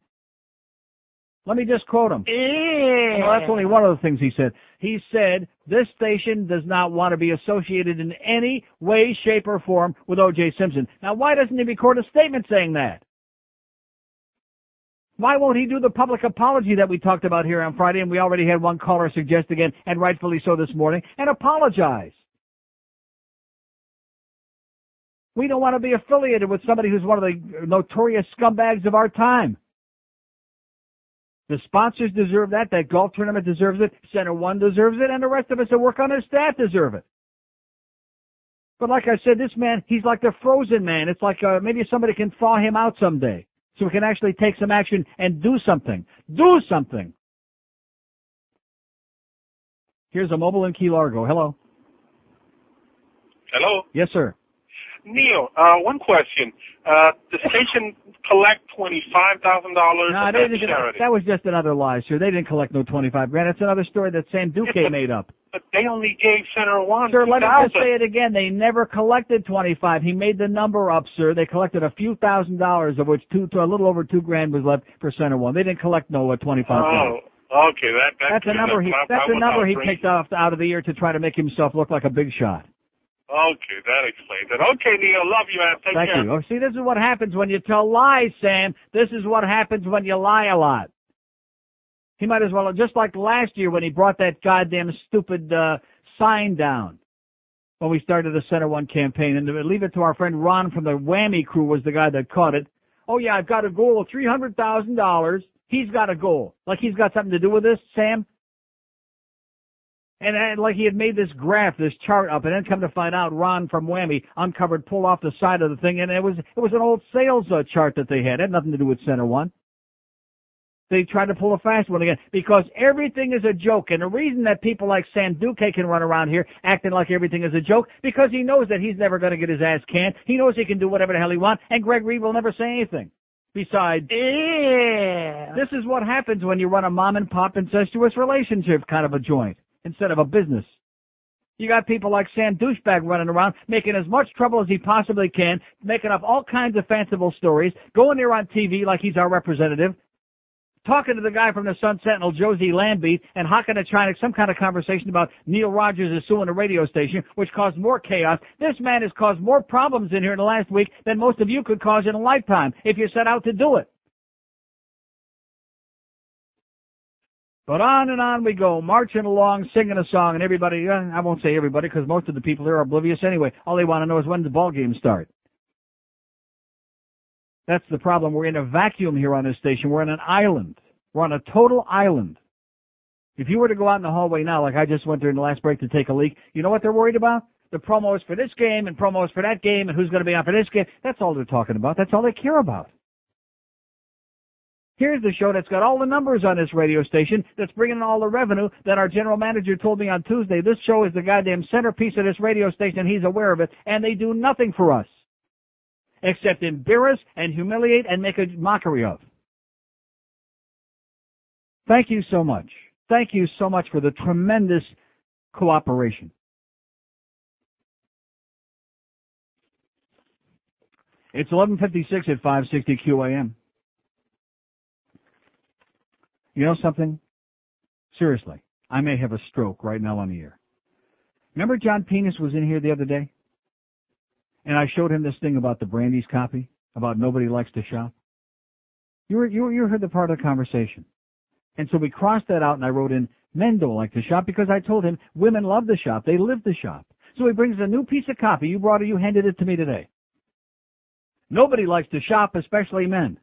Let me just quote him. Yeah. Well, that's only one of the things he said. He said, this station does not want to be associated in any way, shape, or form with O.J. Simpson. Now, why doesn't he record a statement saying that? Why won't he do the public apology that we talked about here on Friday, and we already had one caller suggest again, and rightfully so this morning, and apologize? We don't want to be affiliated with somebody who's one of the notorious scumbags of our time. The sponsors deserve that. That golf tournament deserves it. Center One deserves it. And the rest of us that work on his staff deserve it. But like I said, this man, he's like the frozen man. It's like maybe somebody can thaw him out someday so we can actually take some action and do something. Do something. Here's a mobile in Key Largo. Hello. Hello. Yes, sir. Neil, one question. The station collect $25,000 No, charity. that was just another lie, sir. They didn't collect no $25,000. That's another story that Sam Duque made up. But they only gave Center One. Sir, let me just $2,000. say it again. They never collected 25. He made the number up, sir. They collected a few $1,000s, of which a little over $2,000 was left for Center One. They didn't collect no 25. Oh, okay. That's a number he picked off out of the air to try to make himself look like a big shot. Okay, that explains it. Okay, Neil, love you, man. Take Thank care. you. Oh, see, this is what happens when you tell lies, Sam. This is what happens when you lie a lot. He might as well, just like last year when he brought that goddamn stupid sign down when we started the Center One campaign. And to leave it to our friend Ron from the Whammy crew was the guy that caught it. Oh, yeah, I've got a goal of $300,000. He's got a goal. Like he's got something to do with this, Sam? And like he had made this graph, this chart up, and then come to find out, Ron from Whammy pulled off the side of the thing, and it was an old sales chart that they had. It had nothing to do with Center One. They tried to pull a fast one again because everything is a joke. And the reason that people like Sam Duque can run around here acting like everything is a joke, because he knows that he's never going to get his ass canned. He knows he can do whatever the hell he wants, and Greg Reed will never say anything. Besides, this is what happens when you run a mom-and-pop incestuous relationship kind of a joint instead of a business. You got people like Sam Douchebag running around, making as much trouble as he possibly can, making up all kinds of fanciful stories, going there on TV like he's our representative, talking to the guy from the Sun Sentinel, Josie Lambie, and hawking at China some kind of conversation about Neil Rogers is suing a radio station, which caused more chaos. This man has caused more problems in here in the last week than most of you could cause in a lifetime if you set out to do it. But on and on we go, marching along, singing a song, and everybody, I won't say everybody, because most of the people here are oblivious anyway. All they want to know is when the ball games start. That's the problem. We're in a vacuum here on this station. We're on an island. We're on a total island. If you were to go out in the hallway now, like I just went during the last break to take a leak, you know what they're worried about? The promos for this game and promos for that game and who's going to be on for this game. That's all they're talking about. That's all they care about. Here's the show that's got all the numbers on this radio station, that's bringing in all the revenue that our general manager told me on Tuesday. This show is the goddamn centerpiece of this radio station, and he's aware of it, and they do nothing for us except embarrass and humiliate and make a mockery of. Thank you so much. Thank you so much for the tremendous cooperation. It's 11:56 at 560 QAM. You know something? Seriously, I may have a stroke right now on the air. Remember John Pénelas was in here the other day? And I showed him this thing about the Brandy's copy, about nobody likes to shop. You heard the part of the conversation. And so we crossed that out, and I wrote in, men don't like to shop, because I told him women love to shop. They live to shop. So he brings a new piece of copy. You handed it to me today. Nobody likes to shop, especially men.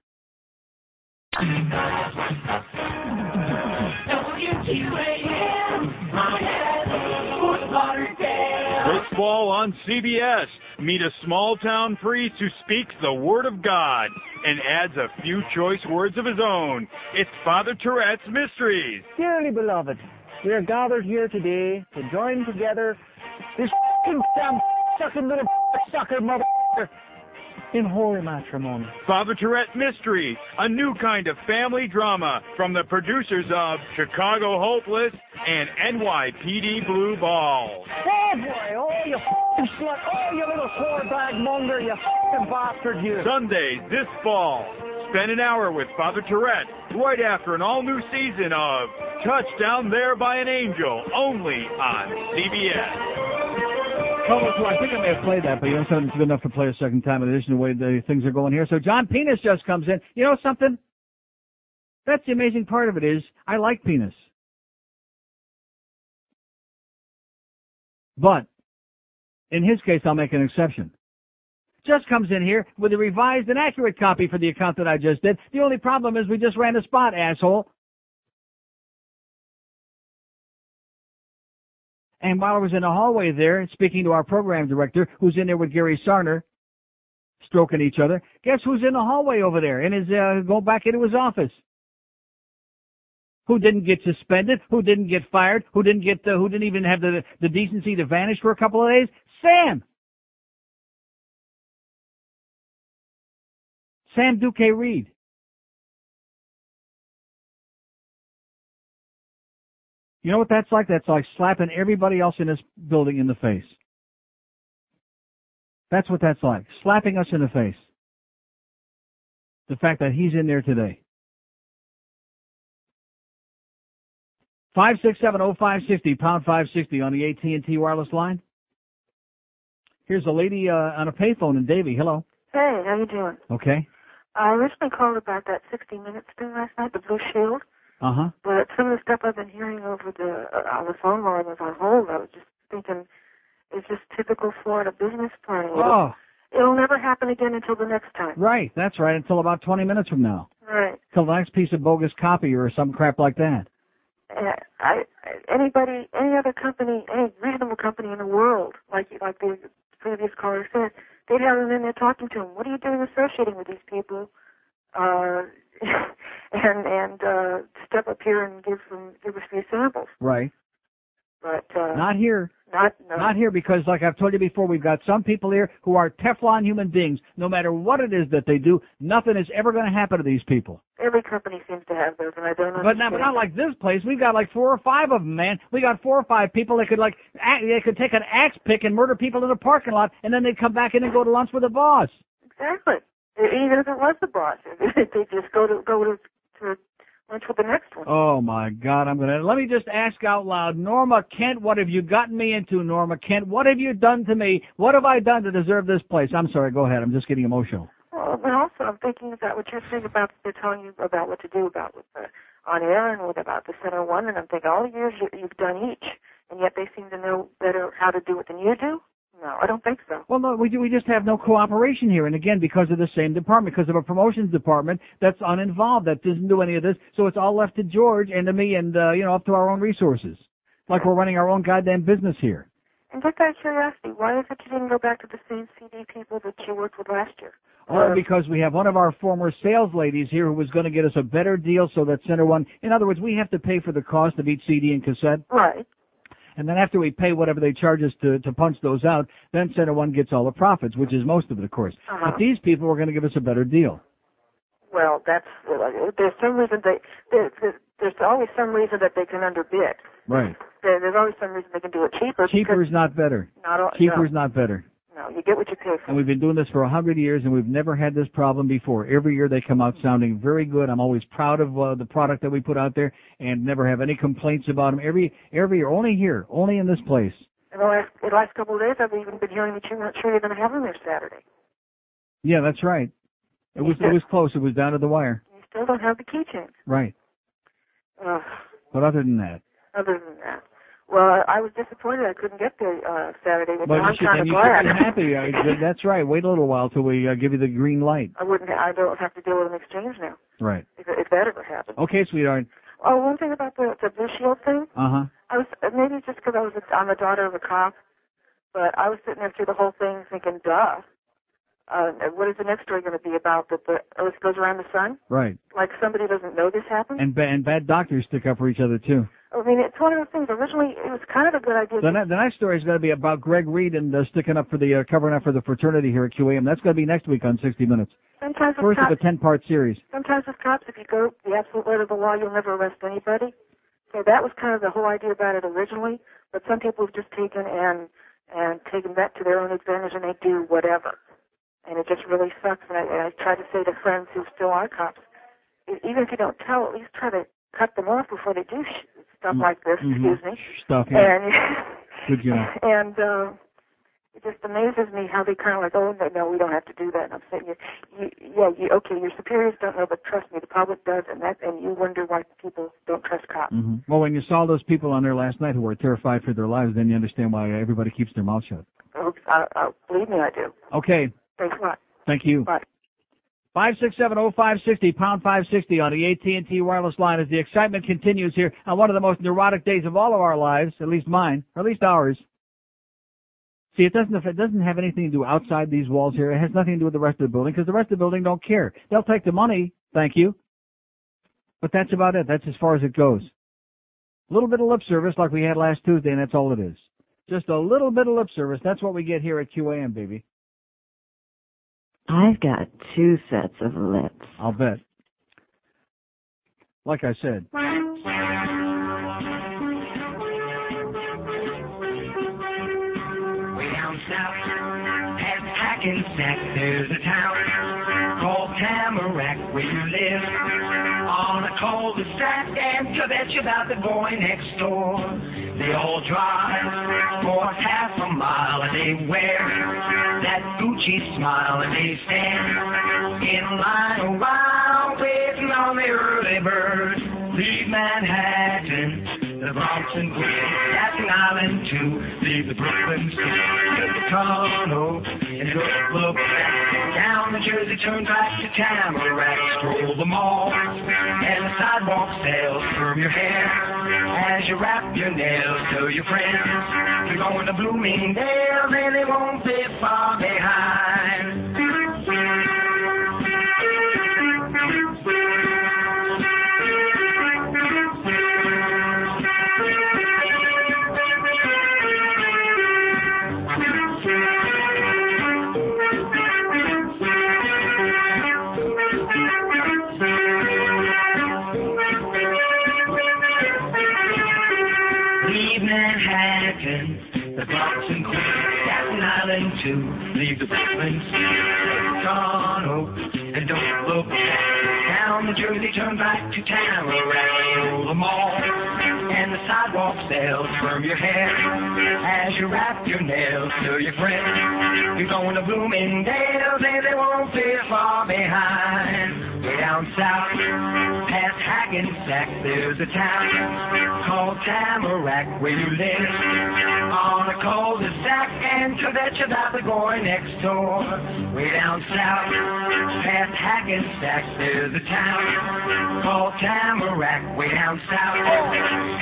Football on CBS. Meet a small-town priest who speaks the Word of God and adds a few choice words of his own. It's Father Tourette's Mysteries. Dearly beloved, we are gathered here today to join together this sucking little sucker mother in holy matrimony. Father Tourette Mysteries, a new kind of family drama from the producers of Chicago Hopeless and NYPD Blue Balls. Oh boy, oh you f***ing slut, oh you little whore bag monger, you f***ing bastard you. Sundays this fall. Spend an hour with Father Tourette right after an all-new season of Touchdown There by an Angel, only on CBS. Oh, so I think I may have played that, but you know something, it's good enough to play a second time in addition to the way the things are going here. So John Pénelas just comes in. You know something? That's the amazing part of it is I like penis. But in his case, I'll make an exception. Just comes in here with a revised and accurate copy for the account that I just did. The only problem is we just ran a spot, asshole. And while I was in the hallway there, speaking to our program director, who's in there with Gary Sarner, stroking each other, guess who's in the hallway over there and is going back into his office? Who didn't get suspended? Who didn't get fired? Who didn't even have the decency to vanish for a couple of days? Sam! Sam Duque Reed. You know what that's like? That's like slapping everybody else in this building in the face. That's what that's like. Slapping us in the face. The fact that he's in there today. 567-0560, pound 560 on the AT&T wireless line. Here's a lady on a payphone in Davie. Hello. Hey, how you doing? Okay. I originally called about that 60 Minutes thing last night, the Blue Shield. Uh-huh. But some of the stuff I've been hearing over on the phone while I was on hold, I was just thinking, it's just typical Florida business planning. Oh. It'll never happen again until the next time. Right, that's right, until about 20 minutes from now. Right. Till the next piece of bogus copy or some crap like that. Any other company, any reasonable company in the world, like the previous caller said, they'd have them in there talking to them. What are you doing associating with these people? And step up here and give us a few samples. Right. But not here. No. Not here, because like I've told you before, we've got some people here who are Teflon human beings. No matter what it is that they do, nothing is ever going to happen to these people. Every company seems to have those, and I don't But understand. not like this place. We've got like 4 or 5 of them, man. We got 4 or 5 people that could they could take an axe pick and murder people in a parking lot, and then they'd come back in and go to lunch with the boss. Exactly. Even if it was the boss, they just go to lunch with the next one. Oh my God! Let me just ask out loud, Norma Kent. What have you gotten me into, Norma Kent? What have you done to me? What have I done to deserve this place? I'm sorry. Go ahead. I'm just getting emotional. Well, and also I'm thinking about what you're saying about they're telling you about what to do with on air and about the Center One, and I'm thinking all the years you've done each, and yet they seem to know better how to do it than you do. No, I don't think so. Well, no, we just have no cooperation here, and again, because of the same department, because of a promotions department that's uninvolved, that doesn't do any of this, so it's all left to George and to me and, up to our own resources. Like we're running our own goddamn business here. And just out of curiosity, why is it you didn't go back to the same CD people that you worked with last year? Oh, because we have one of our former sales ladies here who was going to get us a better deal so that Center One, in other words, we have to pay for the cost of each CD and cassette. Right. And then after we pay whatever they charge us to punch those out, then Center One gets all the profits, which is most of it, of course. Uh-huh. But these people were going to give us a better deal. Well, there's some reason there's always some reason that they can underbid. Right. There's always some reason they can do it cheaper. Cheaper is not better. Cheaper is not better. No, you get what you pay for. And we've been doing this for 100 years, and we've never had this problem before. Every year they come out sounding very good. I'm always proud of the product that we put out there, and never have any complaints about them. Every year, only here, only in this place. In the last couple of days, I've even been hearing that you weren't sure you're going to have them there Saturday. Yeah, that's right. It was close. It was down to the wire. You still don't have the keychains. Right. But other than that. Well, I was disappointed I couldn't get there Saturday. But you should be happy. That's right. Wait a little while till we give you the green light. I don't have to deal with an exchange now. Right. If that ever happens. Okay, sweetheart. Oh, one thing about the Blue Shield thing. Uh-huh. I was maybe it's just because I'm the daughter of a cop, but I was sitting there through the whole thing thinking, duh. What is the next story going to be about? That the Earth goes around the sun? Right. Like somebody doesn't know this happened? And bad doctors stick up for each other, too. I mean, it's one of those things. Originally, it was kind of a good idea. The next story is going to be about Greg Reed and sticking up for covering up for the fraternity here at QAM. That's going to be next week on 60 Minutes. Sometimes First of a 10-part series. Sometimes with cops, if you go the absolute letter of the law, you'll never arrest anybody. So that was kind of the whole idea about it originally. But some people have just taken that to their own advantage, and they do whatever. And it just really sucks. And I try to say to friends who still are cops, even if you don't tell, at least try to cut them off before they do stuff like this. Mm-hmm. Excuse me. Stuff. Yeah. And good job. And It just amazes me how they kind of like, oh, no, we don't have to do that. And I'm saying, okay, your superiors don't know, but trust me, the public does, and you wonder why people don't trust cops. Mm-hmm. Well, when you saw those people on there last night who were terrified for their lives, then you understand why everybody keeps their mouth shut. Believe me, I do. Okay. Thanks a lot. Thank you. Bye. 567-0560, pound 560 on the AT&T wireless line as the excitement continues here on one of the most neurotic days of all of our lives, at least mine, or at least ours. See, it doesn't have anything to do outside these walls here. It has nothing to do with the rest of the building because the rest of the building don't care. They'll take the money, thank you. But that's about it. That's as far as it goes. A little bit of lip service like we had last Tuesday, and that's all it is. Just a little bit of lip service. That's what we get here at QAM, baby. I've got 2 sets of lips. I'll bet. Like I said. Hackensack, there's a town called Tamarack where you live on a cul-de-sac, and to bet you about the boy next door. They all drive for half a mile and they wear that Gucci smile and they stand in line a while waiting on the early bird. Leave Manhattan, the Bronx and Queens, Staten Island too, leave the Brooklyn City, get the tunnel, and look back down the Jersey Turnpike to Tamarack, stroll the mall, and the sidewalk sails from your hair as you wrap your nails. Tell your friends you're going to Bloomingdale, and they won't be far behind. The Bronx and Queens, Staten Island too, leave the Brooklyn City, Toronto, and don't look back. Down the Jersey Turnpike to Tamarack, roll the mall, and the sidewalk sails from your hair as you wrap your nails. To your friends you're going to Bloomingdale, they won't be far behind. Way down south, past Hackensack, there's a town called Tamarack where you live on a cul-de-sac, and to bet you about the boy next door. Way down south, past Hackensack, there's a town called Tamarack. Way down south,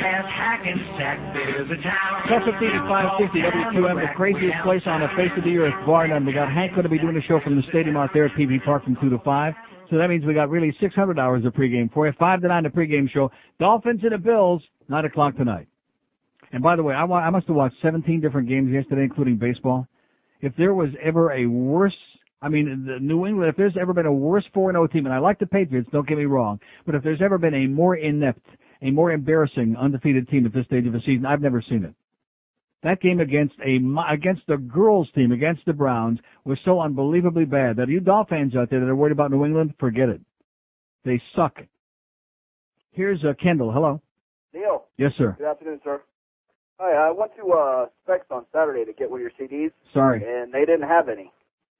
past Hackensack, there's a town. 550 WQAM, the craziest place on the face of the earth, bar none. We got Hank going to be doing a show from the stadium out there at PV Park from 2 to 5. So that means we got really 600 hours of pregame for you. 5 to 9 the pregame show. Dolphins and the Bills, 9 o'clock tonight. And by the way, I must have watched 17 different games yesterday, including baseball. If there was ever a worse, New England, if there's ever been a worse 4-0 team, and I like the Patriots, don't get me wrong, but if there's ever been a more inept, a more embarrassing undefeated team at this stage of the season, I've never seen it. That game against the girls team, against the Browns, was so unbelievably bad that you Dolphins out there that are worried about New England, forget it. They suck. Here's Kendall. Hello. Neil. Yes, sir. Good afternoon, sir. Hi, I went to Specs on Saturday to get one of your CDs. Sorry. And they didn't have any.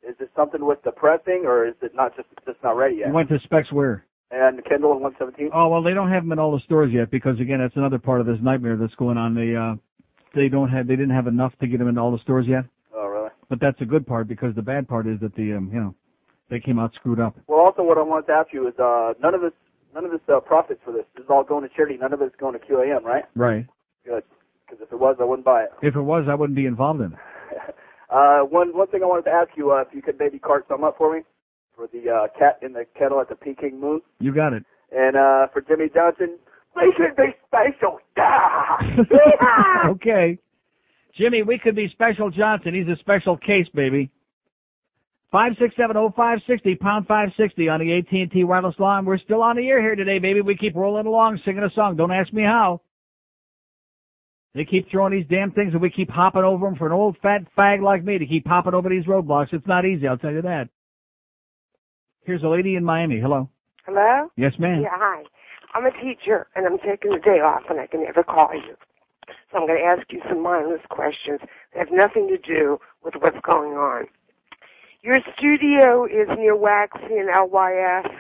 Is it something with the pressing, or is it not just not ready yet? You went to Specs where? And Kendall and 117. Oh, well, they don't have them in all the stores yet because, again, that's another part of this nightmare that's going on. They didn't have enough to get them into all the stores yet. Oh, really? But that's a good part because the bad part is that they came out screwed up. Well, also what I wanted to ask you is none of this profits for this is all going to charity. None of it's going to QAM, right? Right. Good. Because if it was, I wouldn't buy it. If it was, I wouldn't be involved in it. One thing I wanted to ask you, if you could maybe cart some up for me for the cat in the kettle at the Peking Moon. You got it. And for Jimmy Johnson, we should be special. Okay. Jimmy, we could be Special Johnson. He's a special case, baby. 567-0560, pound 560 on the AT&T wireless line. We're still on the air here today, baby. We keep rolling along, singing a song. Don't ask me how. They keep throwing these damn things, and we keep hopping over them for an old fat fag like me to keep hopping over these roadblocks. It's not easy, I'll tell you that. Here's a lady in Miami. Hello. Hello? Yes, ma'am. Yeah, hi. I'm a teacher, and I'm taking the day off, and I can never call you. So I'm going to ask you some mindless questions that have nothing to do with what's going on. Your studio is near Waxy and LYS.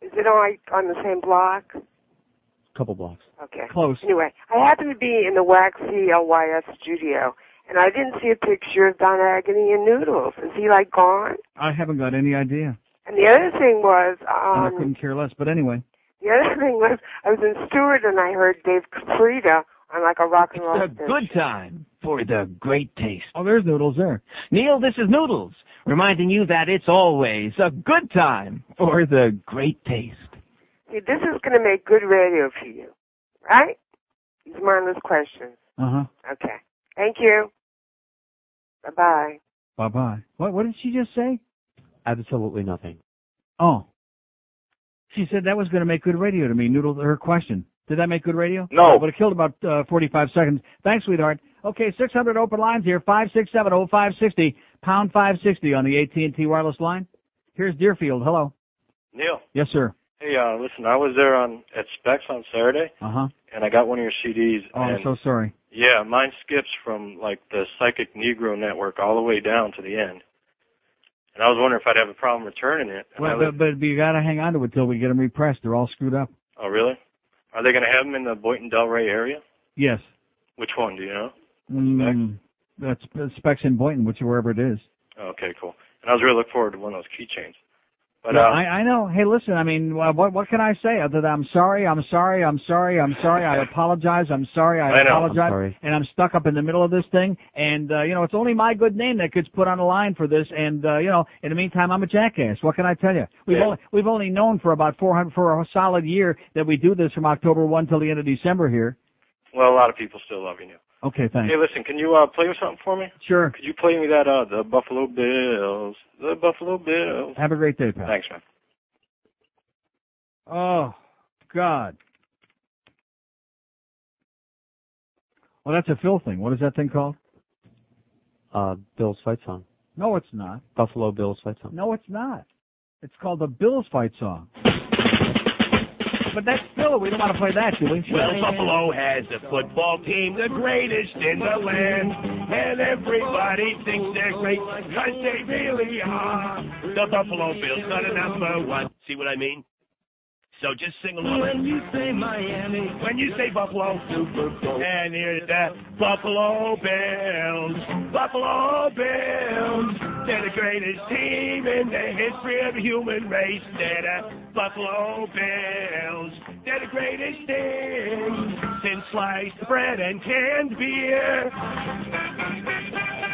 Is it on the same block? Couple blocks. Okay. Close. Anyway, I happen to be in the Waxy LYS studio, and I didn't see a picture of Don Agony and Noodles. Is he, gone? I haven't got any idea. And the other thing was... and I couldn't care less, but anyway. The other thing was, I was in Stewart, and I heard Dave Caprita on, a rock and roll It's a good time for the great taste. Oh, there's Noodles there. Neil, this is Noodles, reminding you that it's always a good time for the great taste. See, this is going to make good radio for you, right? These mindless questions. Uh-huh. Okay. Thank you. Bye-bye. Bye-bye. What did she just say? Absolutely nothing. Oh. She said that was going to make good radio to me, Noodle, her question. Did that make good radio? No. But it killed about 45 seconds. Thanks, sweetheart. Okay, 600 open lines here, 567-0560, pound 560 on the AT&T wireless line. Here's Deerfield. Hello. Neil. Yes, sir. Hey, listen, I was there at Specs on Saturday, Uh-huh. and I got one of your CDs. Oh, I'm so sorry. Yeah, mine skips from, the Psychic Negro Network all the way down to the end. And I was wondering if I'd have a problem returning it. Well, but you got to hang on to it till we get them repressed. They're all screwed up. Oh, really? Are they going to have them in the Boynton Delray area? Yes. Which one, do you know? That's Specs in Boynton, wherever it is. Oh, okay, cool. And I was really looking forward to one of those keychains. But yeah, I know. Hey, listen, I mean, what can I say other than I'm sorry, I apologize, I apologize, I'm sorry. and I'm stuck up in the middle of this thing, and, it's only my good name that gets put on the line for this, and, in the meantime, I'm a jackass. What can I tell you? We've only known for about for a solid year that we do this from October 1 till the end of December here. Well, a lot of people still love you. Okay, thanks. Hey, listen, can you play with something for me? Sure. Could you play me that, the Buffalo Bills? The Buffalo Bills. Have a great day, pal. Thanks, man. Oh, God. Well, that's a Phil thing. What is that thing called? Bills fight song. No, it's not. Buffalo Bills fight song. No, it's not. It's called the Bills fight song. But that's Phil. We don't want to play that, do we? Well, Buffalo has a football team, the greatest in the land. And everybody thinks they're great, because they really are. The Buffalo Bills are the number one. See what I mean? So just sing along. When you say Miami. When you say Buffalo. Super Bowl. And here's the Buffalo Bills. Buffalo Bills. They're the greatest team in the history of the human race. They're the Buffalo Bills. They're the greatest thing since sliced bread and canned beer.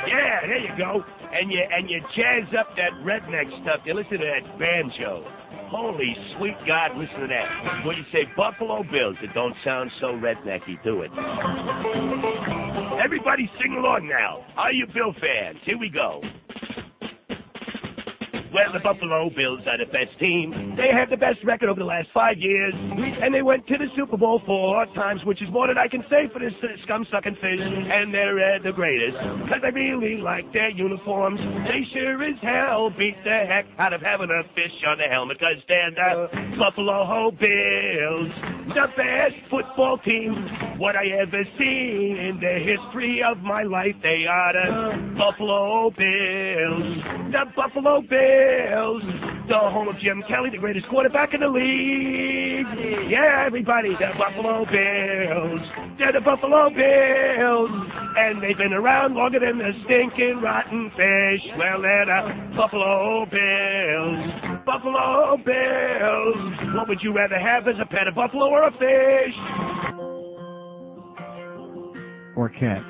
Yeah, there you go. And you jazz up that redneck stuff. You listen to that banjo. Holy sweet God, listen to that. When you say Buffalo Bills, it don't sound so rednecky, do it? Everybody sing along now. All you Bill fans, here we go. Well, the Buffalo Bills are the best team. They have the best record over the last 5 years. And they went to the Super Bowl 4 times, which is more than I can say for this scum-sucking fish. And they're the greatest, because I really like their uniforms. They sure as hell beat the heck out of having a fish on the helmet, because they're the Buffalo Bills. The best football team what I ever seen in the history of my life. They are the Buffalo Bills. The Buffalo Bills. The home of Jim Kelly, the greatest quarterback in the league. Yeah, everybody, the Buffalo Bills. They're the Buffalo Bills. And they've been around longer than the stinking rotten fish. Well, they're the Buffalo Bills. Buffalo Bills. What would you rather have as a pet, a buffalo or a fish? Or cat.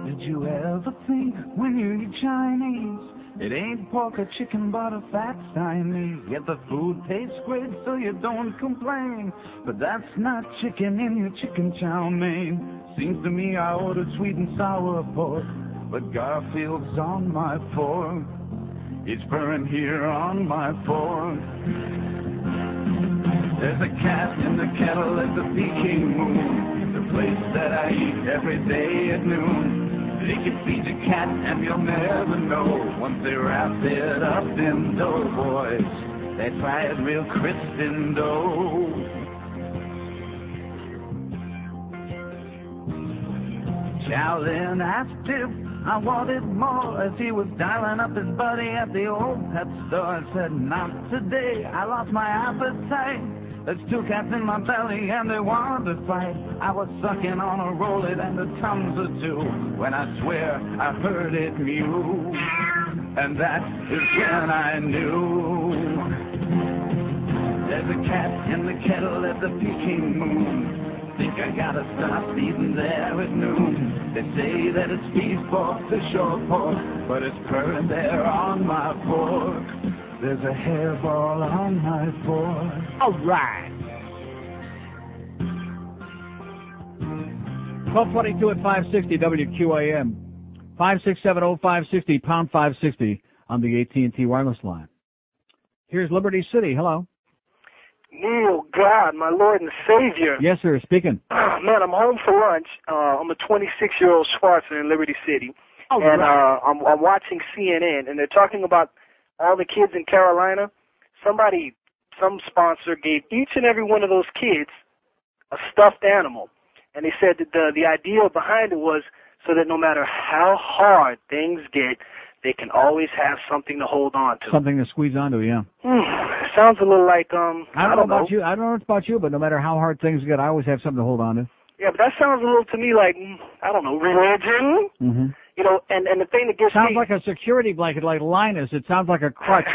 Did you ever think when you eat Chinese, it ain't pork or chicken but a fat Siamese? Yet the food tastes great so you don't complain, but that's not chicken in your chicken chow mein. Seems to me I ordered sweet and sour pork, but Garfield's on my fork. It's burning here on my fork. There's a cat in the kettle at the Peking Moon, the place that I eat every day at noon. They can feed a cat and you'll never know. Once they wrap it up in dough, boys, they fry it real crisp in dough. Shaolin asked if I wanted more as he was dialing up his buddy at the old pet store. I said, not today, I lost my appetite. There's two cats in my belly and they want to fight. I was sucking on a roll-it and the tongues of two when I swear I heard it mew. And that is when I knew. There's a cat in the kettle at the Peking moon. Think I gotta stop feeding there at noon. They say that it's beef or fish or pork, but it's purring there on my fork. There's a hairball on my fork. All right. 1222 at 560 WQAM. 5670560 pound 560 on the AT&T wireless line. Here's Liberty City. Hello. Neil, God, my Lord and Savior. Yes, sir. Speaking. Man, I'm home for lunch. I'm a 26-year-old Schwarzer in Liberty City. Oh, and right. I'm watching CNN, and they're talking about all the kids in Carolina. Some sponsor gave each and every one of those kids a stuffed animal. And they said that the idea behind it was so that no matter how hard things get, they can always have something to hold on to. Something to squeeze onto, yeah. Sounds a little like, I don't know about you. I don't know about you, but no matter how hard things get, I always have something to hold on to. Yeah, but that sounds a little to me like, I don't know, religion? Mm-hmm. You know, and the thing that gets sounds me... like a security blanket, like Linus. It sounds like a crutch.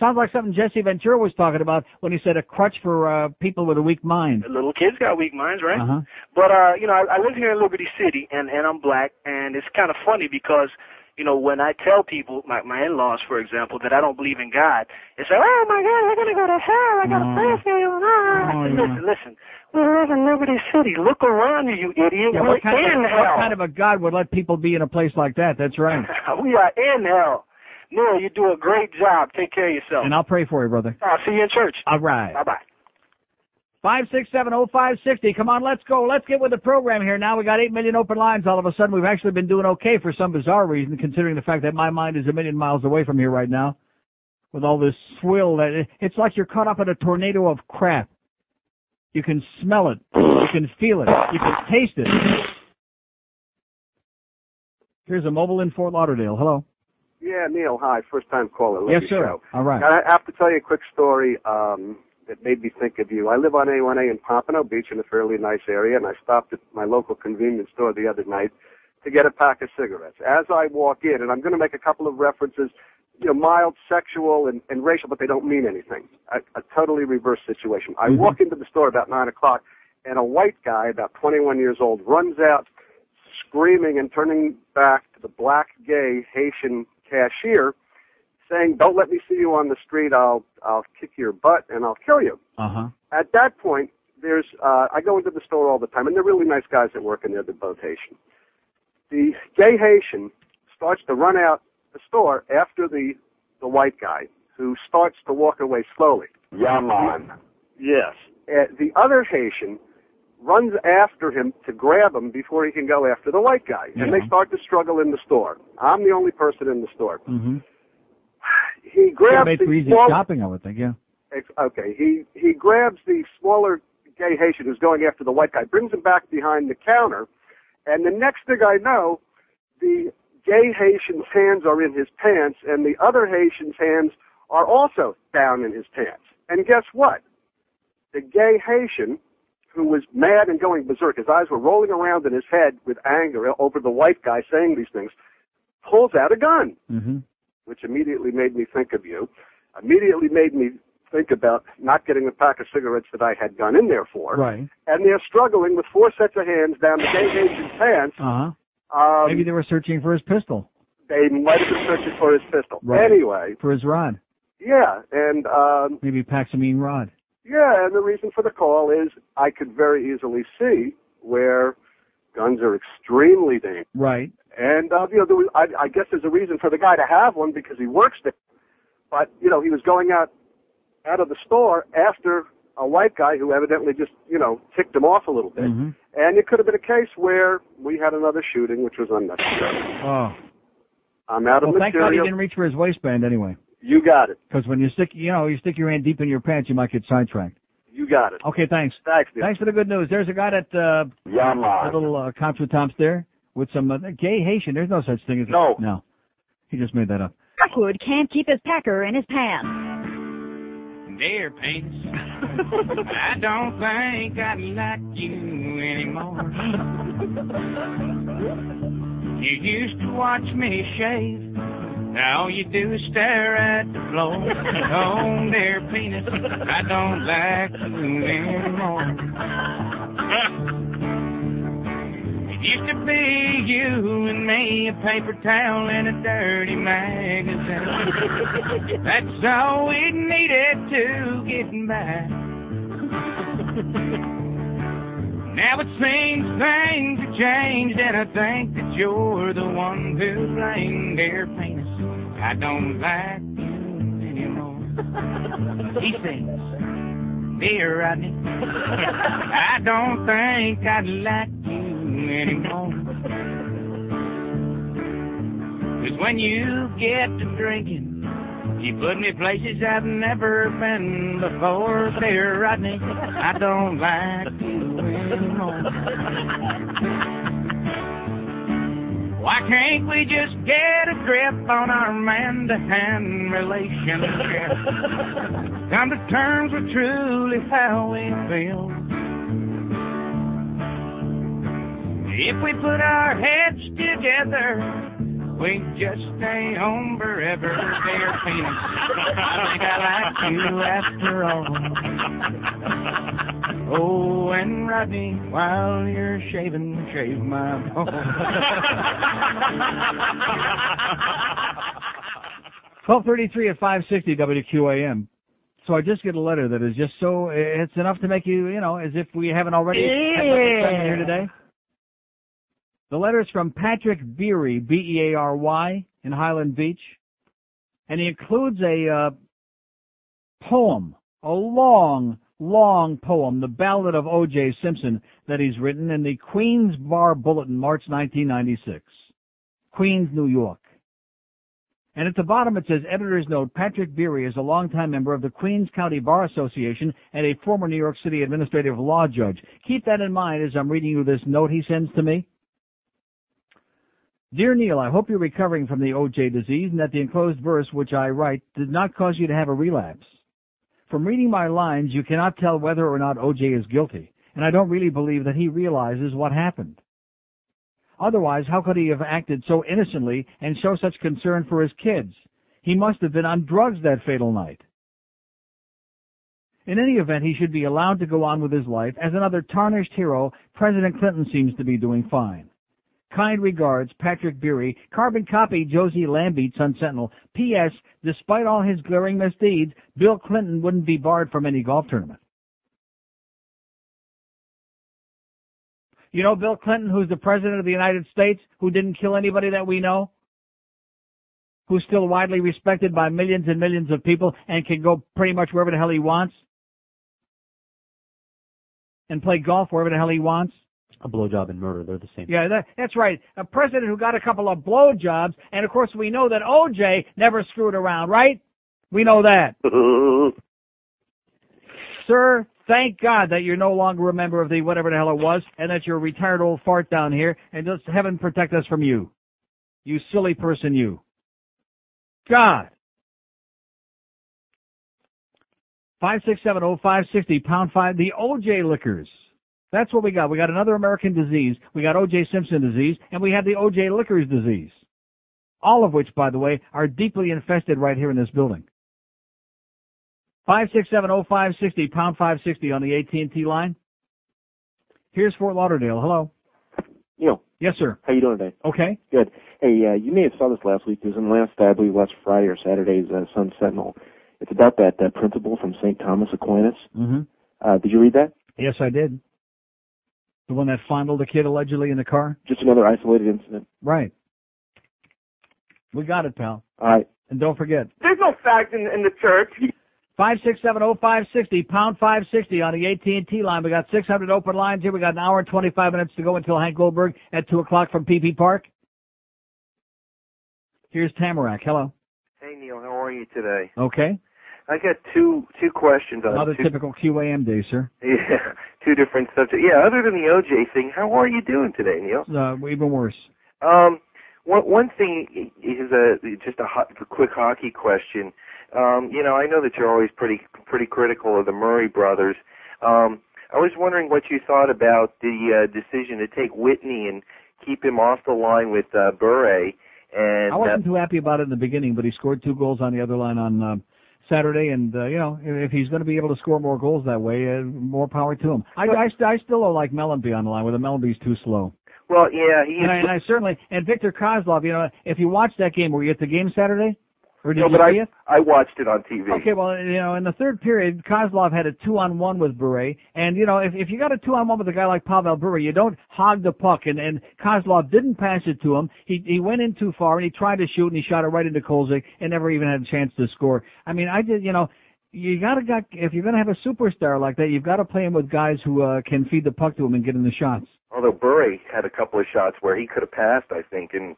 Sounds like something Jesse Ventura was talking about when he said a crutch for people with a weak mind. Little kids got weak minds, right? Uh-huh. But, you know, I live here in Liberty City, and I'm black, and it's kind of funny because... You know, when I tell people, my in-laws, for example, that I don't believe in God, they say, oh, my God, you're going to go to hell. I got to pray for you. Listen, we live in Liberty City. Look around you, you idiot. Yeah, We're in hell. What kind of a God would let people be in a place like that? That's right. We are in hell. Neil, you do a great job. Take care of yourself. And I'll pray for you, brother. I'll see you in church. All right. Bye-bye. 5670560. Come on, let's go. Let's get with the program here. Now we got 8 million open lines. All of a sudden, we've actually been doing okay for some bizarre reason, considering the fact that my mind is a million miles away from here right now. With all this swill, it's like you're caught up in a tornado of crap. You can smell it. You can feel it. You can taste it. Here's a mobile in Fort Lauderdale. Hello. Yeah, Neil. Hi. First time caller. Yes, sir. Show. All right. I have to tell you a quick story. That made me think of you. I live on A1A in Pompano Beach in a fairly nice area, and I stopped at my local convenience store the other night to get a pack of cigarettes. As I walk in, and I'm going to make a couple of references, you know, mild sexual and racial, but they don't mean anything. A totally reverse situation. I walk into the store about 9 o'clock, and a white guy, about 21 years old, runs out screaming and turning back to the black, gay Haitian cashier, saying, don't let me see you on the street, I'll kick your butt and I'll kill you. Uh-huh. At that point, there's, I go into the store all the time, and they're really nice guys that work in there, they're both Haitian. The gay Haitian starts to run out the store after the white guy, who starts to walk away slowly. Yeah, man. Yes. The other Haitian runs after him to grab him before he can go after the white guy, and they start to struggle in the store. I'm the only person in the store. Mm-hmm. He grabs made for easy shopping, I would think, yeah. Okay, he grabs the smaller gay Haitian who's going after the white guy, brings him back behind the counter, and the next thing I know, the gay Haitian's hands are in his pants, and the other Haitian's hands are also down in his pants. And guess what? The gay Haitian, who was mad and going berserk, his eyes were rolling around in his head with anger over the white guy saying these things, pulls out a gun. Mm-hmm. Which immediately made me think of you, immediately made me think about not getting a pack of cigarettes that I had gone in there for. Right. And they're struggling with 4 sets of hands down the gay Haitian's pants. Uh-huh. Maybe they were searching for his pistol. They might have been searching for his pistol. Right. Anyway. For his rod. Yeah, and... maybe Paxamine rod. Yeah, and the reason for the call is I could very easily see where guns are extremely dangerous. Right. And, you know, I guess there's a reason for the guy to have one because he works there. But, you know, he was going out of the store after a white guy who evidently just, you know, ticked him off a little bit. Mm-hmm. And it could have been a case where we had another shooting, which was unnecessary. Oh. I'm out of material. Thank God he didn't reach for his waistband anyway. You got it. Because when you stick your hand deep in your pants, you might get sidetracked. You got it. Okay, thanks. Thanks, dude. Thanks for the good news. There's a guy that, a little contretemps there. with some gay Haitian. There's no such thing as no. He just made that up. Wood can't keep his pecker in his pants. Dear Penis, I don't think I like you anymore. You used to watch me shave. Now all you do is stare at the floor. Oh, dear Penis, I don't like you anymore. It used to be you and me, a paper towel and a dirty magazine. That's all we needed to get by. Now it seems things have changed, and I think that you're the one to blame, dear Penis. I don't like you anymore. He sings, dear Rodney, I don't think I like you anymore. 'Cause when you get to drinking, you put me places I've never been before, dear Rodney. I don't like you anymore. Why can't we just get a grip on our man-to-hand relationship? Come to terms with truly how we feel. If we put our heads together, we just stay home forever, dear Penis. I think I like you after all. Oh, and Rodney, while you're shaving, shave my balls. 12:33 at 560 WQAM. So I just get a letter that is just so, it's enough to make you, as if we haven't already had here today. The letter is from Patrick Beery, B-E-A-R-Y, in Highland Beach. And he includes a poem, a long poem, the Ballad of O.J. Simpson, that he's written in the Queens Bar Bulletin, March 1996. Queens, New York. And at the bottom it says, editor's note, Patrick Beery is a longtime member of the Queens County Bar Association and a former New York City administrative law judge. Keep that in mind as I'm reading you this note he sends to me. Dear Neil, I hope you're recovering from the O.J. disease and that the enclosed verse which I write did not cause you to have a relapse. From reading my lines, you cannot tell whether or not O.J. is guilty, and I don't really believe that he realizes what happened. Otherwise, how could he have acted so innocently and show such concern for his kids? He must have been on drugs that fatal night. In any event, he should be allowed to go on with his life. As another tarnished hero, President Clinton seems to be doing fine. Kind regards, Patrick Beery. Carbon copy, Josie Lambeat, Sun-Sentinel. P.S. Despite all his glaring misdeeds, Bill Clinton wouldn't be barred from any golf tournament. You know Bill Clinton, who's the President of the United States, who didn't kill anybody that we know? Who's still widely respected by millions and millions of people and can go pretty much wherever the hell he wants? And play golf wherever the hell he wants? A blowjob and murder, they're the same. Yeah, that's right. A president who got a couple of blowjobs, and of course we know that O.J. never screwed around, right? We know that. Sir, thank God that you're no longer a member of the whatever the hell it was, and that you're a retired old fart down here, and just heaven protect us from you. You silly person, you. God. 5670560, pound 5, the O.J. liquors. That's what we got. We got another American disease. We got O.J. Simpson disease, and we have the O.J. liquors disease. All of which, by the way, are deeply infested right here in this building. 5670560, pound 560 on the AT&T line. Here's Fort Lauderdale. Hello. Neil. Yes, sir. How you doing today? Okay. Good. Hey, you may have saw this last week. It was in I believe last Friday or Saturday's Sun Sentinel. It's about that principal from St. Thomas Aquinas. Mm-hmm. Did you read that? Yes, I did. The one that fondled a kid allegedly in the car? Just another isolated incident. Right. We got it, pal. All right. And don't forget. There's no fact in the church. 5670560, pound 560 on the AT&T line. We got 600 open lines here. We got an hour and 25 minutes to go until Hank Goldberg at 2 o'clock from PP Park. Here's Tamarack. Hello. Hey, Neil. How are you today? Okay. I got two questions on Another typical QAM day, sir. Yeah, two different subjects. Yeah, other than the OJ thing, how are you doing today, Neil? Even worse. One thing is just a quick hockey question. I know that you're always pretty critical of the Murray brothers. I was wondering what you thought about the decision to take Whitney and keep him off the line with Bure. And I wasn't too happy about it in the beginning, but he scored 2 goals on the other line on Saturday, and if he's going to be able to score more goals that way, more power to him. I still don't like Mellenby on the line, where the Mellenby's too slow. Well, yeah, and I certainly, and Victor Kozlov, if you watched that game, were you at the game Saturday? Or did no, you but see it? I watched it on TV. Okay, well, in the third period, Kozlov had a 2-on-1 with Bure, and if you got a 2-on-1 with a guy like Pavel Bure, you don't hog the puck, and Kozlov didn't pass it to him. He went in too far, and he tried to shoot, and he shot it right into Kolzig, and never even had a chance to score. I mean, you gotta if you're gonna have a superstar like that, you've got to play him with guys who can feed the puck to him and get him the shots. Although Bure had a couple of shots where he could have passed, I think, and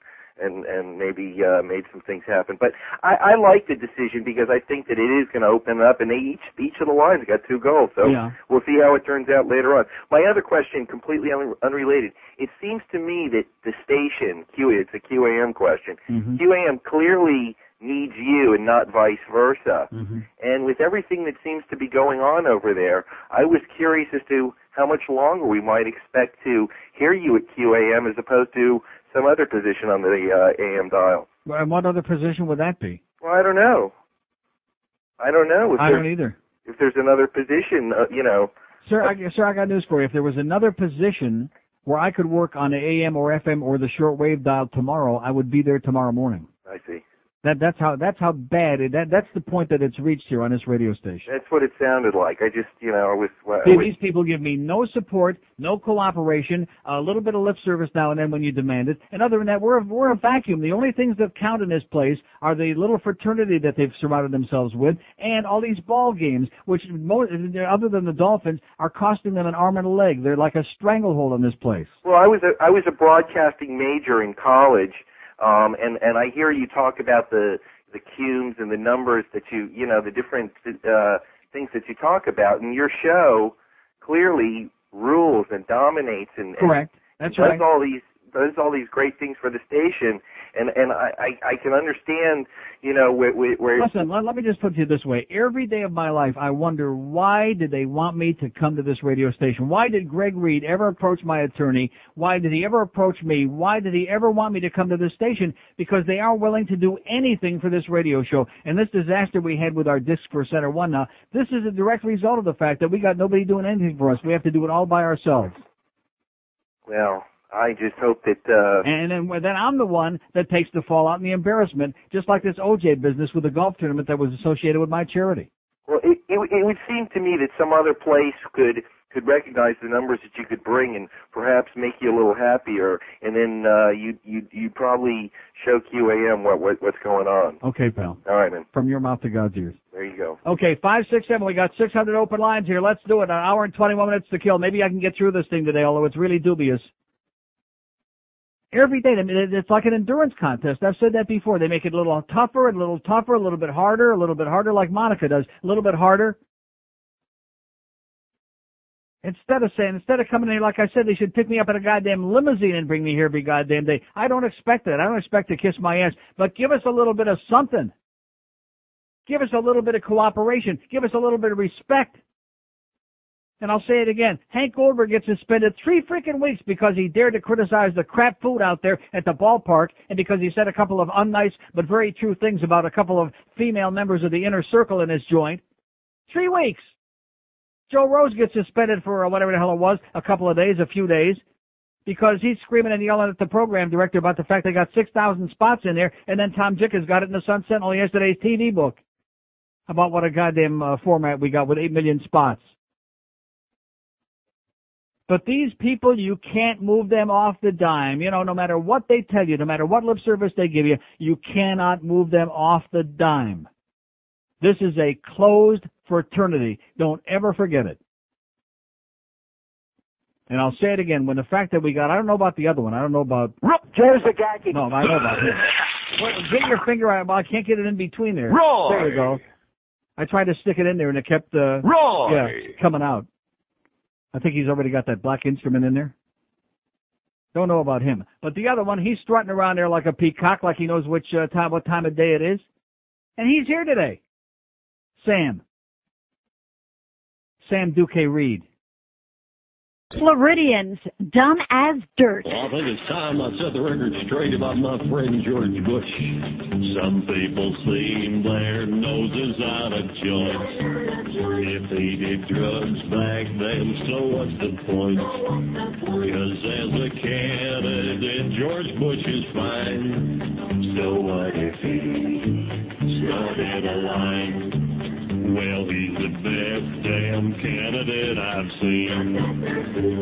maybe made some things happen. But I like the decision because I think that it is going to open up, and each of the lines got 2 goals. So We'll see how it turns out later on. My other question, completely unrelated. It seems to me that the station, it's a QAM question, QAM clearly needs you and not vice versa. And with everything that seems to be going on over there, I was curious as to how much longer we might expect to hear you at QAM as opposed to some other position on the AM dial. And what other position would that be? Well, I don't know. I don't either. If there's another position, Sir, I got news for you. If there was another position where I could work on the AM or FM or the shortwave dial tomorrow, I would be there tomorrow morning. I see. That's how bad that's the point that it's reached here on this radio station. That's what it sounded like. I just, These people give me no support, no cooperation, a little bit of lip service now and then when you demand it. And other than that, we're a vacuum. The only things that count in this place are the little fraternity that they've surrounded themselves with, and all these ball games, which other than the Dolphins, are costing them an arm and a leg. They're like a stranglehold in this place. Well, I was a broadcasting major in college. And I hear you talk about the cumes and the numbers that the different things that you talk about, and your show clearly rules and dominates and correct. That's does right. Does all these great things for the station, and I can understand, where. Listen, let me just put it this way. Every day of my life, I wonder, why did they want me to come to this radio station? Why did Greg Reed ever approach my attorney? Why did he ever approach me? Why did he ever want me to come to this station? Because they are willing to do anything for this radio show. And this disaster we had with our disc for Center One now, this is a direct result of the fact that we got nobody doing anything for us. We have to do it all by ourselves. Well, I just hope that... And then I'm the one that takes the fallout and the embarrassment, just like this OJ business with the golf tournament that was associated with my charity. Well, it would seem to me that some other place could recognize the numbers that you could bring and perhaps make you a little happier, and then you'd probably show QAM what's going on. Okay, pal. All right, man. From your mouth to God's ears. There you go. Okay, 567. We got 600 open lines here. Let's do it. An hour and 21 minutes to kill. Maybe I can get through this thing today, although it's really dubious. Every day, it's like an endurance contest. I've said that before. They make it a little tougher, a little bit harder, like Monica does, a little bit harder. Instead of coming in here, like I said, they should pick me up in a goddamn limousine and bring me here every goddamn day. I don't expect that. I don't expect to kiss my ass, but give us a little bit of something. Give us a little bit of cooperation. Give us a little bit of respect. And I'll say it again. Hank Goldberg gets suspended 3 freaking weeks because he dared to criticize the crap food out there at the ballpark, and because he said a couple of unnice but very true things about a couple of female members of the inner circle in his joint. 3 weeks. Joe Rose gets suspended for whatever the hell it was, a few days, because he's screaming and yelling at the program director about the fact they got 6,000 spots in there, and then Tom Jickens got it in the Sun Sentinel yesterday's TV book about what a goddamn format we got with 8 million spots. But these people, you can't move them off the dime. No matter what they tell you, no matter what lip service they give you, you cannot move them off the dime. This is a closed fraternity. Don't ever forget it. And I'll say it again, when the fact that we got, I don't know about the other one. I don't know about... Joe Zagacki. No, I know about him. Get your finger out. Well, I can't get it in between there. Roy. There you go. I tried to stick it in there, and it kept coming out. I think he's already got that black instrument in there. Don't know about him. But the other one, he's strutting around there like a peacock, like he knows what time of day it is. And he's here today. Sam Duque Reed. Floridians, dumb as dirt. Well, I think it's time I set the record straight about my friend George Bush. Some people seem their noses out of joint. If he did drugs back then, so what's the point? Because as a candidate, George Bush is fine. So what if he started a line? Well, he's the best damn candidate I've seen.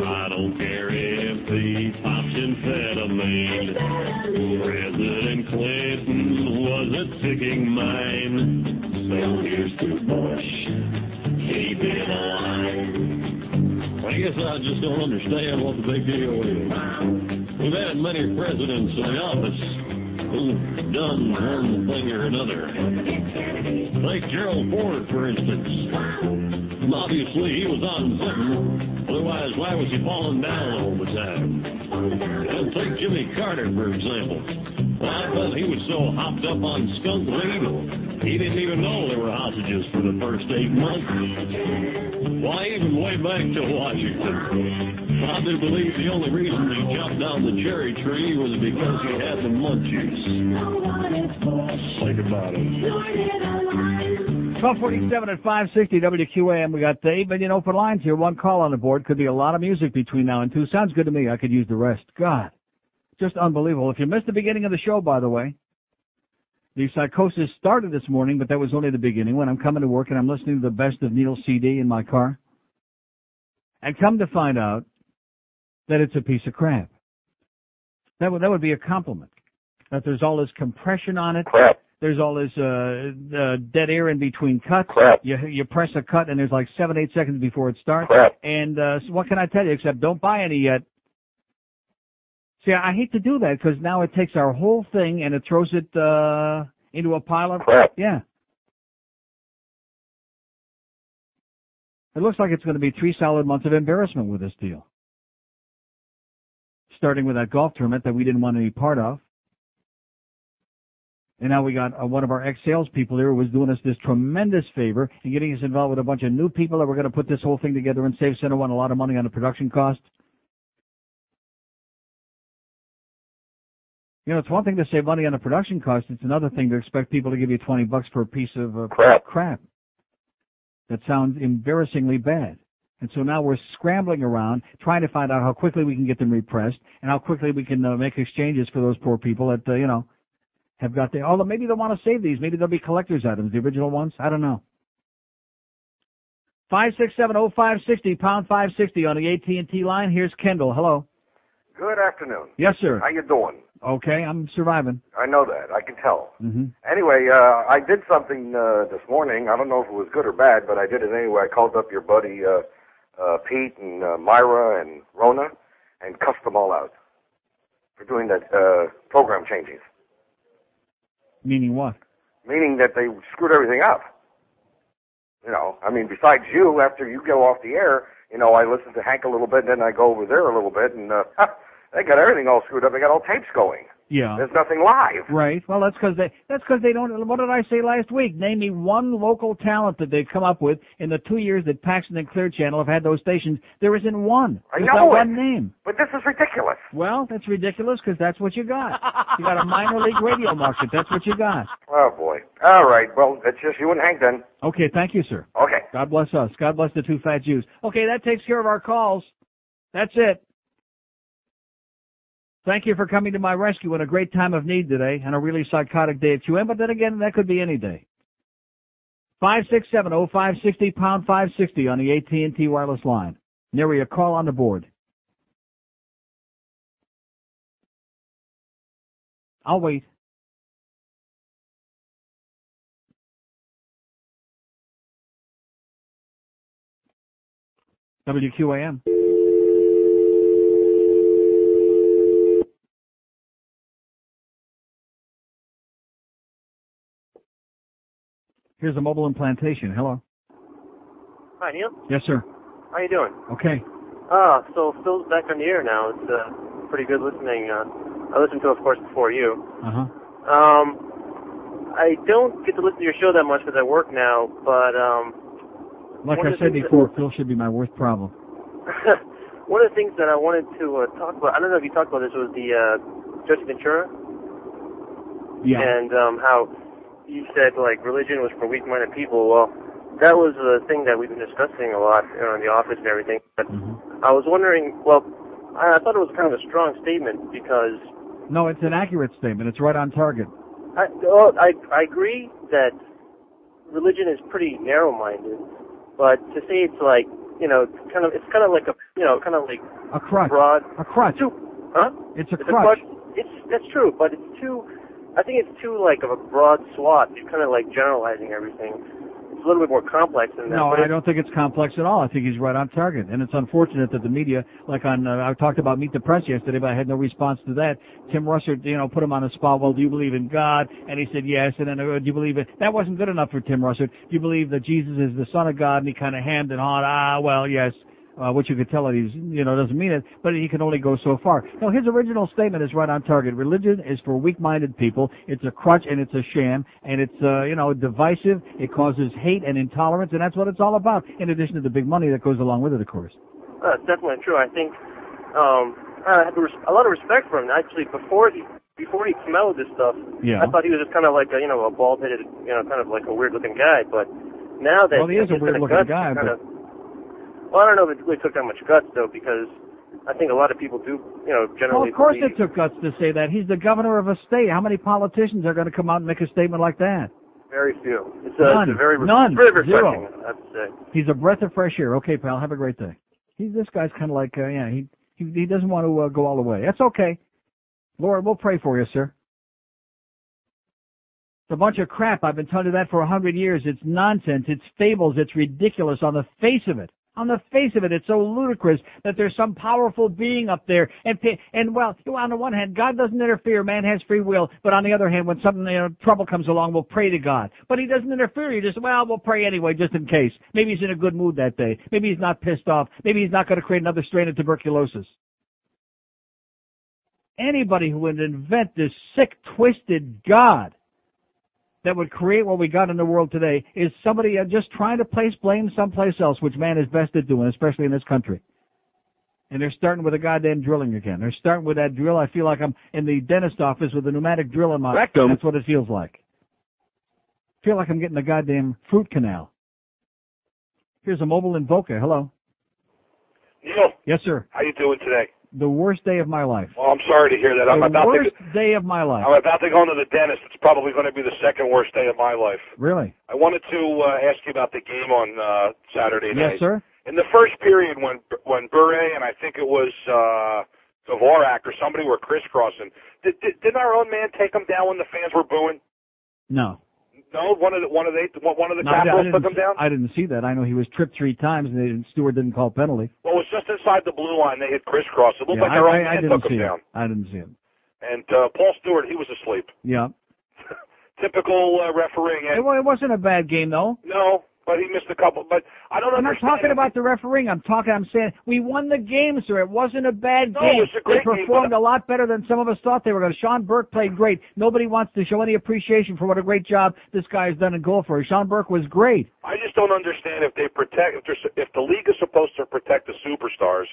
I don't care if he pops amphetamine. President Clinton was a ticking mine. So here's to Bush. Keep it alive. I guess I just don't understand what the big deal is. We've had many presidents in office who've done one thing or another. Take Gerald Ford, for instance. Obviously, he was on something. Otherwise, why was he falling down all the time? And take Jimmy Carter, for example. Well, I bet he was so hopped up on skunk weed, he didn't even know there were hostages for the first 8 months. Why, even way back to Washington, I do believe the only reason he chopped down the cherry tree was because he had the munchies. Think about it. 1247 at 560 WQAM. We got 8 million open lines here. One call on the board. Could be a lot of music between now and 2. Sounds good to me. I could use the rest. God, just unbelievable. If you missed the beginning of the show, by the way, the psychosis started this morning, but that was only the beginning. When I'm coming to work and I'm listening to the best of Neil's CD in my car, and come to find out that it's a piece of crap. That would be a compliment. That there's all this compression on it. Crap. There's all this dead air in between cuts. Crap. You press a cut and there's like 7-8 seconds before it starts. Crap. And so what can I tell you except don't buy any yet. See, I hate to do that because now it takes our whole thing and it throws it into a pile of crap. Yeah. It looks like it's going to be 3 solid months of embarrassment with this deal. Starting with that golf tournament that we didn't want to be part of. And now we got one of our ex-salespeople here who was doing us this tremendous favor and getting us involved with a bunch of new people that were going to put this whole thing together and save Center One a lot of money on the production cost. You know, it's one thing to save money on the production cost. It's another thing to expect people to give you $20 for a piece of crap. That sounds embarrassingly bad. And so now we're scrambling around trying to find out how quickly we can get them repressed and how quickly we can make exchanges for those poor people that, have got the, although maybe they'll want to save these. Maybe they'll be collector's items, the original ones. I don't know. 5670560, pound 560 on the AT&T line. Here's Kendall. Hello. Good afternoon. Yes, sir. How you doing? Okay, I'm surviving. I know that. I can tell. Mm-hmm. Anyway, I did something this morning. I don't know if it was good or bad, but I did it anyway. I called up your buddy Pete and Myra and Rona and cussed them all out for doing that program changes. Meaning what? Meaning that they screwed everything up. You know, I mean, besides you, after you go off the air, I listen to Hank a little bit, and then I go over there a little bit, and they got everything all screwed up. They got all tapes going. Yeah. There's nothing live. Right. Well, that's because they don't. What did I say last week? Name me one local talent that they've come up with in the 2 years that Paxton and Clear Channel have had those stations. There isn't one. There's not one name. But this is ridiculous. Well, that's ridiculous because that's what you got. You got a minor league radio market. That's what you got. Oh boy. All right. Well, it's just you and Hank then. Okay. Thank you, sir. Okay. God bless us. God bless the two fat Jews. Okay, that takes care of our calls. That's it. Thank you for coming to my rescue in a great time of need today and a really psychotic day at QM, but then again, that could be any day. 5670560, pound 560 on the AT&T wireless line. Nary a call on the board. I'll wait. WQAM. Here's a mobile implantation. Hello. Hi, Neil. Yes, sir. How you doing? Okay. So Phil's back on the air now. It's pretty good listening. I listened to it, of course, before you. Uh-huh. I don't get to listen to your show that much because I work now, but Like I said before, Phil should be my worst problem. one of the things that I wanted to talk about, I don't know if you talked about this, was the Judge Ventura. Yeah. And how you said, like, religion was for weak-minded people. Well, that was a thing that we've been discussing a lot in the office and everything. But I was wondering, well, I thought it was kind of a strong statement because... No, it's an accurate statement. It's right on target. I agree that religion is pretty narrow-minded, but to say it's like, it's kind of like a crutch. Broad. A crutch. Huh? It's a crutch. That's true, but I think it's too like of a broad swath. You're kind of like generalizing everything. It's a little bit more complex than that. No, I don't think it's complex at all. I think he's right on target. And it's unfortunate that the media, like I talked about Meet the Press yesterday, but I had no response to that. Tim Russert, put him on the spot. Well, do you believe in God? And he said yes. And then, do you believe it? That wasn't good enough for Tim Russert. Do you believe that Jesus is the Son of God? And he kind of hemmed and hawed, well, yes. Which you could tell that he's, doesn't mean it, but he can only go so far. No, his original statement is right on target. Religion is for weak-minded people. It's a crutch and it's a sham, and it's, divisive. It causes hate and intolerance, and that's what it's all about, in addition to the big money that goes along with it, of course. That's definitely true. I think, I have a lot of respect for him. Actually, before he came out with this stuff, yeah. I thought he was just kind of like a bald-headed, kind of like a weird-looking guy, but now that... Well, he is a weird-looking guy, but... Well, I don't know if it really took that much guts, though, because I think a lot of people do, generally... Well, of course believe... it took guts to say that. He's the governor of a state. How many politicians are going to come out and make a statement like that? Very few. It's None. very None. very refreshing, Zero. I have to say. He's a breath of fresh air. Okay, pal, have a great day. This guy's kind of like, he doesn't want to go all the way. That's okay. Lord, we'll pray for you, sir. It's a bunch of crap. I've been telling you that for 100 years. It's nonsense. It's fables. It's ridiculous on the face of it. On the face of it, it's so ludicrous that there's some powerful being up there. And well, on the one hand, God doesn't interfere. Man has free will. But on the other hand, when something, trouble comes along, we'll pray to God. But he doesn't interfere. You just, we'll pray anyway, just in case. Maybe he's in a good mood that day. Maybe he's not pissed off. Maybe he's not going to create another strain of tuberculosis. Anybody who would invent this sick, twisted God that would create what we got in the world today is somebody just trying to place blame someplace else, which man is best at doing, especially in this country. And they're starting with a goddamn drilling again. They're starting with that drill. I feel like I'm in the dentist office with a pneumatic drill in my... Rectum. That's what it feels like. I feel like I'm getting a goddamn fruit canal. Here's a mobile in Boca. Hello. Neil. Yes, sir. How you doing today? The worst day of my life. Well, I'm sorry to hear that. The worst day of my life. I'm about to go into the dentist. It's probably going to be the second worst day of my life. Really? I wanted to ask you about the game on Saturday night. Yes, sir. In the first period, when Bure and I think it was Dvorak or somebody were crisscrossing, didn't our own man take him down when the fans were booing? No. No, one of the Capitals took him down. I didn't see that. I know he was tripped 3 times, and Stewart didn't call penalty. Well, it was just inside the blue line. They hit crisscross. It looked like our own man took him down. I didn't see it. And Paul Stewart, he was asleep. Yeah. Typical refereeing. It wasn't a bad game, though. No, but he missed a couple. But I don't I'm understand. not talking about the refereeing. I'm saying we won the game, sir. It wasn't a bad game. No, it was a great they performed a lot better than some of us thought they were going to. Sean Burke played great. Nobody wants to show any appreciation for what a great job this guy has done in goal for us. Sean Burke was great. I just don't understand if they if the league is supposed to protect the superstars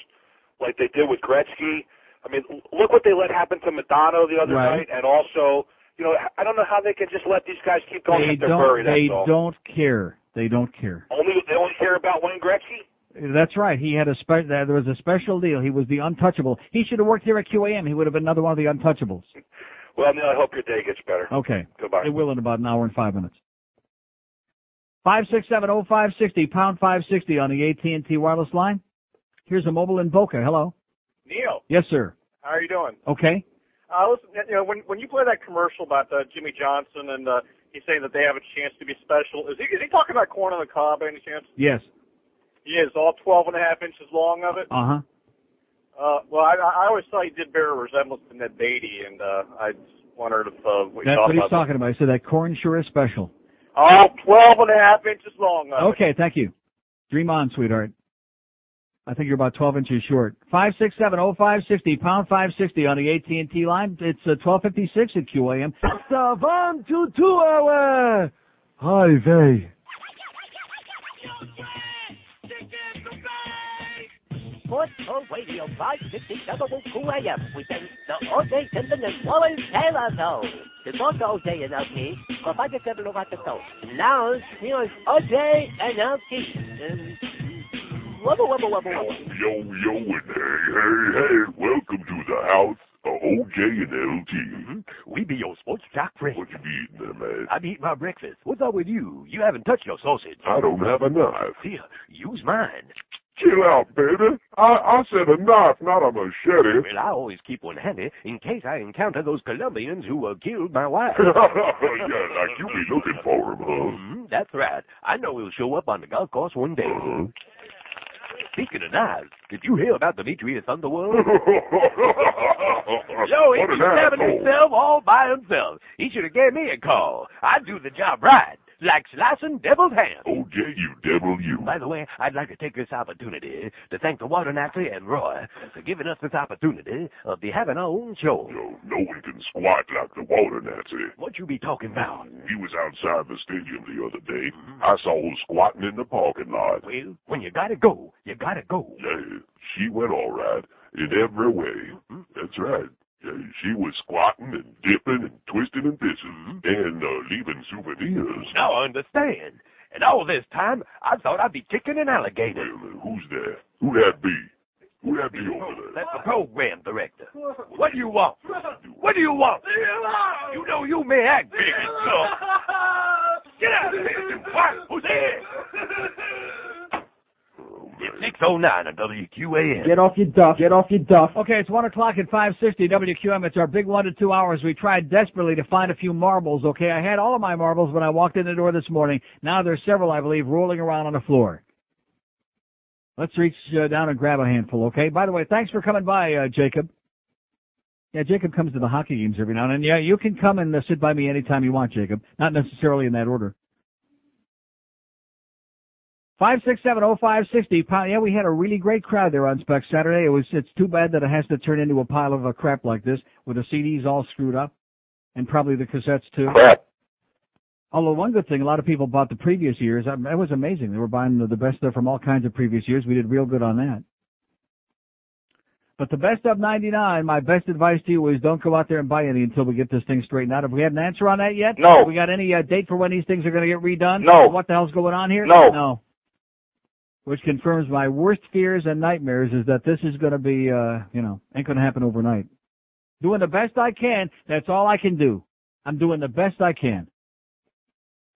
like they did with Gretzky. I mean, look what they let happen to Madonna the other night, and also, I don't know how they can just let these guys keep going if they're buried. They don't care. They don't care. They only care about Wayne Gretzky? That's right. He had there was a special deal. He was the untouchable. He should have worked here at QAM. He would have been another one of the untouchables. Well, Neil, I hope your day gets better. Okay. Goodbye. It will in about an hour and 5 minutes. 567-0560, pound 560 on the AT&T wireless line. Here's a mobile in Boca. Hello. Neil. Yes, sir. How are you doing? Okay. Listen, when you play that commercial about Jimmy Johnson and he's saying that they have a chance to be special, is he talking about corn on the cob by any chance? Yes. He is, all 12.5 inches long of it? Uh-huh. Well, I always thought he did bear a resemblance to Ned Beatty, and I just wondered if what you That's thought what he's about talking about. He said that corn sure is special. Oh, 12.5 inches long. Okay, thank you. Dream on, sweetheart. I think you're about 12 inches short. 567-0560, pound 560 on the AT&T line. It's 12:56 at QAM. The 1 to 2 hour. Hi, Vay. Sports Talk Radio 560 WQAM presents the O.J. Simpson and Wallace Taylor Show. To talk to O.J. and LT, provide the several at the show. Now, here's O.J. and LT. Wubba, wubba, wubba, wubba. Yo, and hey, welcome to the house of O.J. and LT. We be your sports talk friends. What you be eating there, man? I'm eating my breakfast. What's up with you? You haven't touched your sausage. I don't have a knife. Here, use mine. Chill out, baby. I said a knife, not a machete. Well, I always keep one handy in case I encounter those Colombians who killed my wife. Yeah, like you be looking for them, huh? That's right. I know he'll show up on the golf course one day. Speaking of knives, did you hear about Demetrius Underworld? Yo, he be stabbing himself all by himself. He should have gave me a call. I'd do the job right, like slicing devil's ham. O.J., you devil, you. By the way, I'd like to take this opportunity to thank the Water Nazi and Roy for giving us this opportunity of having our own show. Yo, no one can squat like the Water Nazi. What you be talking about? He was outside the stadium the other day. I saw him squatting in the parking lot. Well, when you gotta go, you gotta go. Yeah, she went all right in every way. That's right. Yeah, she was squatting and dipping and twisting and pissing and leaving souvenirs. Now I understand. And all this time, I thought I'd be kicking an alligator. Well, who's there? Who that be? Who that be over there? That's the program director. What do you want? What do you want? You know you may act big and tough. Get out of here. What? Who's there? It's 609 on WQAM. Get off your duff. Get off your duff. Okay, it's 1 o'clock at 560 WQAM. It's our big 1 to 2 hours. We tried desperately to find a few marbles, okay? I had all of my marbles when I walked in the door this morning. Now there's several, I believe, rolling around on the floor. Let's reach down and grab a handful, okay? By the way, thanks for coming by, Jacob. Yeah, Jacob comes to the hockey games every now and then. Yeah, you can come and sit by me anytime you want, Jacob. Not necessarily in that order. 567-0560. Yeah, we had a really great crowd there on Spec Saturday. It's too bad that it has to turn into a pile of crap like this with the CDs all screwed up and probably the cassettes too. Crap. Although one good thing, a lot of people bought the previous years. That was amazing. They were buying the best stuff from all kinds of previous years. We did real good on that. But the best of 99, my best advice to you is don't go out there and buy any until we get this thing straightened out. Have we had an answer on that yet? No. Have we got any date for when these things are going to get redone? No. What the hell's going on here? No. No. Which confirms my worst fears and nightmares is that this is going to be, ain't going to happen overnight. Doing the best I can, that's all I can do. I'm doing the best I can.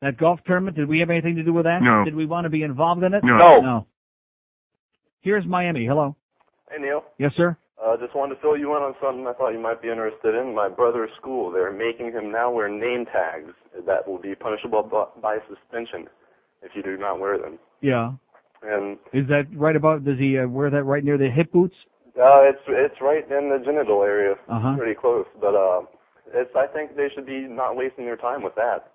That golf tournament, did we have anything to do with that? No. Did we want to be involved in it? No. No. Here's Miami. Hello. Hey, Neil. Yes, sir? Just wanted to fill you in on something I thought you might be interested in. My brother's school, they're making him now wear name tags that will be punishable by suspension if you do not wear them. Yeah. And is that right about, does he wear that right near the hip boots? it's right in the genital area, pretty close. But I think they should be not wasting their time with that.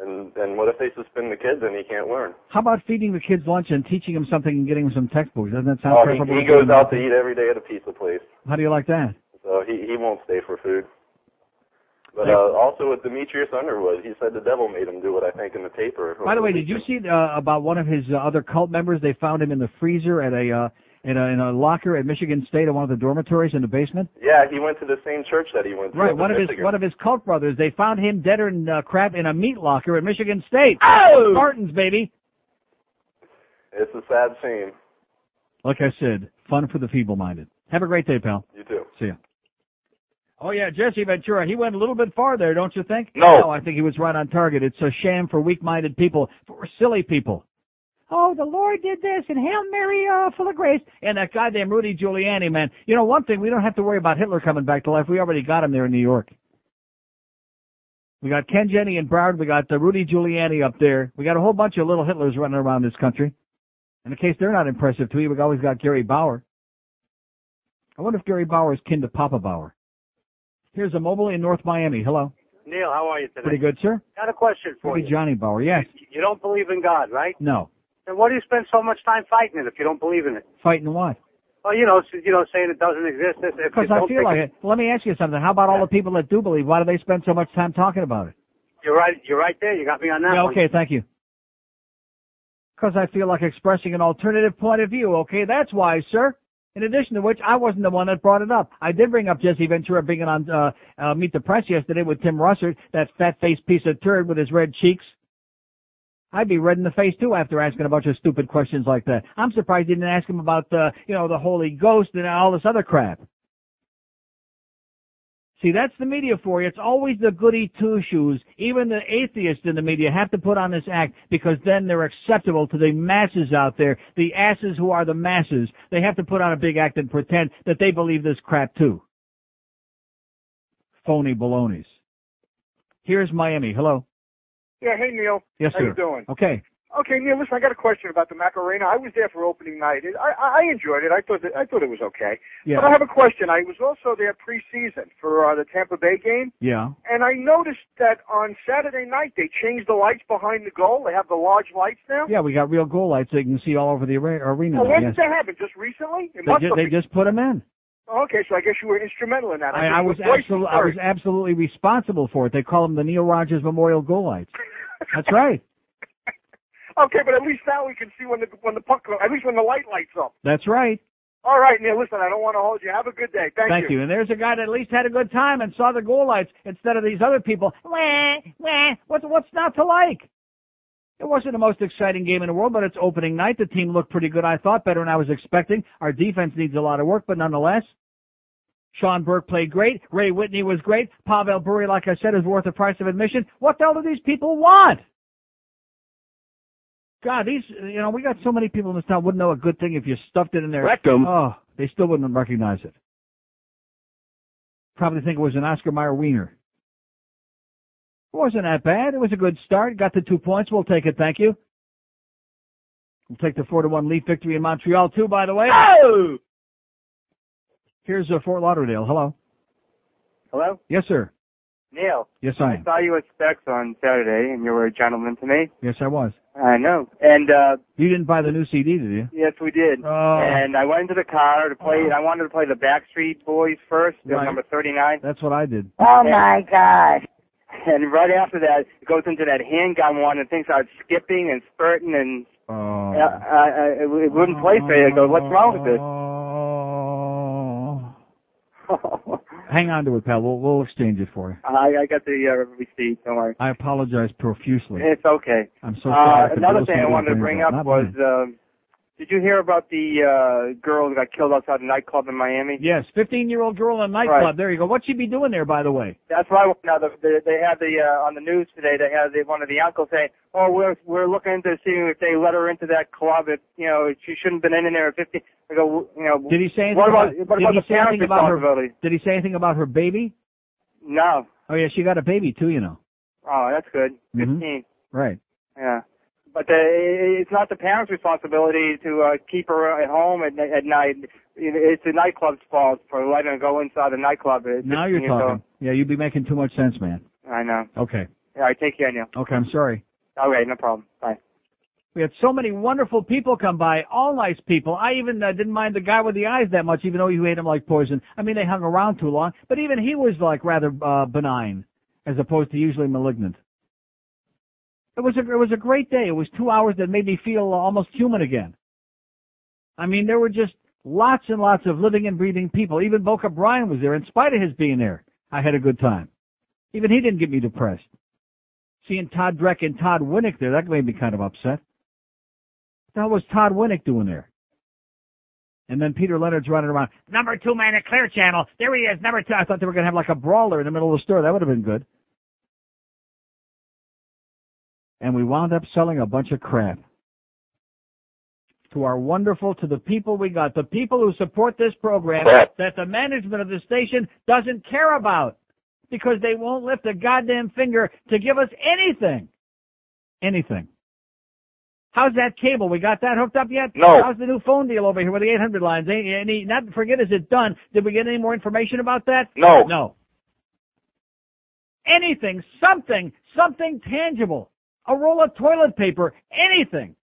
And what if they suspend the kid, then he can't learn? How about feeding the kids lunch and teaching them something and getting them some textbooks? Doesn't that sound preferable? He goes out to eat every day at a pizza place. How do you like that? So he won't stay for food. But also with Demetrius Underwood, he said the devil made him do it, I think, in the paper. By the way, did you see about one of his other cult members? They found him in the freezer at in a locker at Michigan State in one of the dormitories in the basement. Yeah, he went to the same church that he went to. Right, one of his cult brothers. They found him deader than crap in a meat locker at Michigan State. Oh, Spartans, baby! It's a sad scene. Like I said, fun for the feeble-minded. Have a great day, pal. You too. See ya. Oh, yeah, Jesse Ventura, he went a little bit far there, don't you think? No, I think he was right on target. It's a sham for weak-minded people, for silly people. Oh, the Lord did this, and Hail Mary, full of grace. And that goddamn Rudy Giuliani, man. You know, one thing, we don't have to worry about Hitler coming back to life. We already got him there in New York. We got Ken Jenney and Broward. We got Rudy Giuliani up there. We got a whole bunch of little Hitlers running around this country. And in case they're not impressive to you, we've always got Gary Bauer. I wonder if Gary Bauer is kin to Papa Bauer. Here's a mobile in North Miami. Hello. Neil, how are you today? Pretty good, sir. Got a question for Maybe you. Johnny Bauer, yes. You don't believe in God, right? No. Then why do you spend so much time fighting it if you don't believe in it? Fighting what? Well, saying it doesn't exist. Because I feel like it. Let me ask you something. How about all the people that do believe? Why do they spend so much time talking about it? You're right. You're right there. You got me on that one. Okay, thank you. Because I feel like expressing an alternative point of view. Okay, that's why, sir. In addition to which, I wasn't the one that brought it up. I did bring up Jesse Ventura being on Meet the Press yesterday with Tim Russert, that fat-faced piece of turd with his red cheeks. I'd be red in the face, too, after asking a bunch of stupid questions like that. I'm surprised you didn't ask him about, the Holy Ghost and all this other crap. See, that's the media for you. It's always the goody two-shoes. Even the atheists in the media have to put on this act because then they're acceptable to the masses out there, the asses who are the masses. They have to put on a big act and pretend that they believe this crap, too. Phony balonies. Here's Miami. Hello. Yeah, hey, Neil. Yes, How sir. you doing? Okay. Okay, Neil, listen, I got a question about the Macarena. I was there for opening night. I enjoyed it. I thought it was okay. Yeah. But I have a question. I was also there preseason for the Tampa Bay game. Yeah. And I noticed that on Saturday night they changed the lights behind the goal. They have the large lights now. Yeah, we got real goal lights so you can see all over the arena. Well, when Yes. did that happen? Just recently? It They just put them in. Okay, so I guess you were instrumental in that. I was absolutely responsible for it. They call them the Neil Rogers Memorial Goal Lights. That's right. Okay, but at least now we can see when the puck, at least when the light lights up. That's right. All right, Neil, listen, I don't want to hold you. Have a good day. Thank you. And there's a guy that at least had a good time and saw the goal lights instead of these other people. What's not to like? It wasn't the most exciting game in the world, but it's opening night. The team looked pretty good, I thought, better than I was expecting. Our defense needs a lot of work, but nonetheless. Sean Burke played great. Ray Whitney was great. Pavel Bure, like I said, is worth the price of admission. What the hell do these people want? God, we got so many people in this town wouldn't know a good thing if you stuffed it in their rectum. Oh, they still wouldn't recognize it. Probably think it was an Oscar Mayer wiener. It wasn't that bad. It was a good start. Got the 2 points. We'll take it. Thank you. We'll take the 4-1 lead victory in Montreal, too, by the way. Oh! Here's Fort Lauderdale. Hello. Hello? Yes, sir. Neil. Yes, I am. I saw you at Specs on Saturday, and you were a gentleman to me. Yes, I was. I know. And, you didn't buy the new CD, did you? yes, we did. Oh. And I went into the car to play, I wanted to play the Backstreet Boys first, Right. number 39. That's what I did. Oh, my God. And right after that, it goes into that handgun one, and things start skipping and spurting, and it wouldn't play for you. I go, what's wrong with this? Hang on to it, pal. We'll exchange it for you. I got the receipt, don't worry. I apologize profusely. It's okay. I'm so sorry. Another thing I wanted to bring up was, did you hear about the girl that got killed outside a nightclub in Miami? Yes, 15-year-old girl in a nightclub. Right. There you go. What'd she be doing there, by the way? That's why now they had on the news today. They had one of the uncles saying, "Oh, we're looking into seeing if they let her into that club. If she shouldn't have been in there at 15." I go, Did he say anything what about did the he say parents' anything about her? responsibility? Did he say anything about her baby? No. Oh yeah, she got a baby too. Oh, that's good. 15. Mm-hmm. Right. Yeah. But it's not the parents' responsibility to keep her at home at night. It's the nightclub's fault for letting her go inside the nightclub. Now you're talking. Yeah, you'd be making too much sense, man. I know. Okay. All right, take care now. Okay, I'm sorry. All right, no problem. Bye. We had so many wonderful people come by, all nice people. I even didn't mind the guy with the eyes that much, even though you hate him like poison. I mean, they hung around too long, but even he was like rather benign, as opposed to usually malignant. It was a great day. It was 2 hours that made me feel almost human again. I mean, there were just lots and lots of living and breathing people. Even Boca Brian was there, in spite of his being there. I had a good time. Even he didn't get me depressed. Seeing Todd Dreck and Todd Winnick there, that made me kind of upset. What the hell was Todd Winnick doing there? And then Peter Leonard's running around, number 2 man at Clear Channel. There he is, number 2. I thought they were going to have like a brawler in the middle of the store. That would have been good. And we wound up selling a bunch of crap. To the people we got, the people who support this program, that the management of the station doesn't care about, because they won't lift a goddamn finger to give us anything. Anything. How's that cable? We got that hooked up yet? No. How's the new phone deal over here with the 800 lines? Not forget, is it done? Did we get any more information about that? No. No. anything, something tangible, a roll of toilet paper, anything,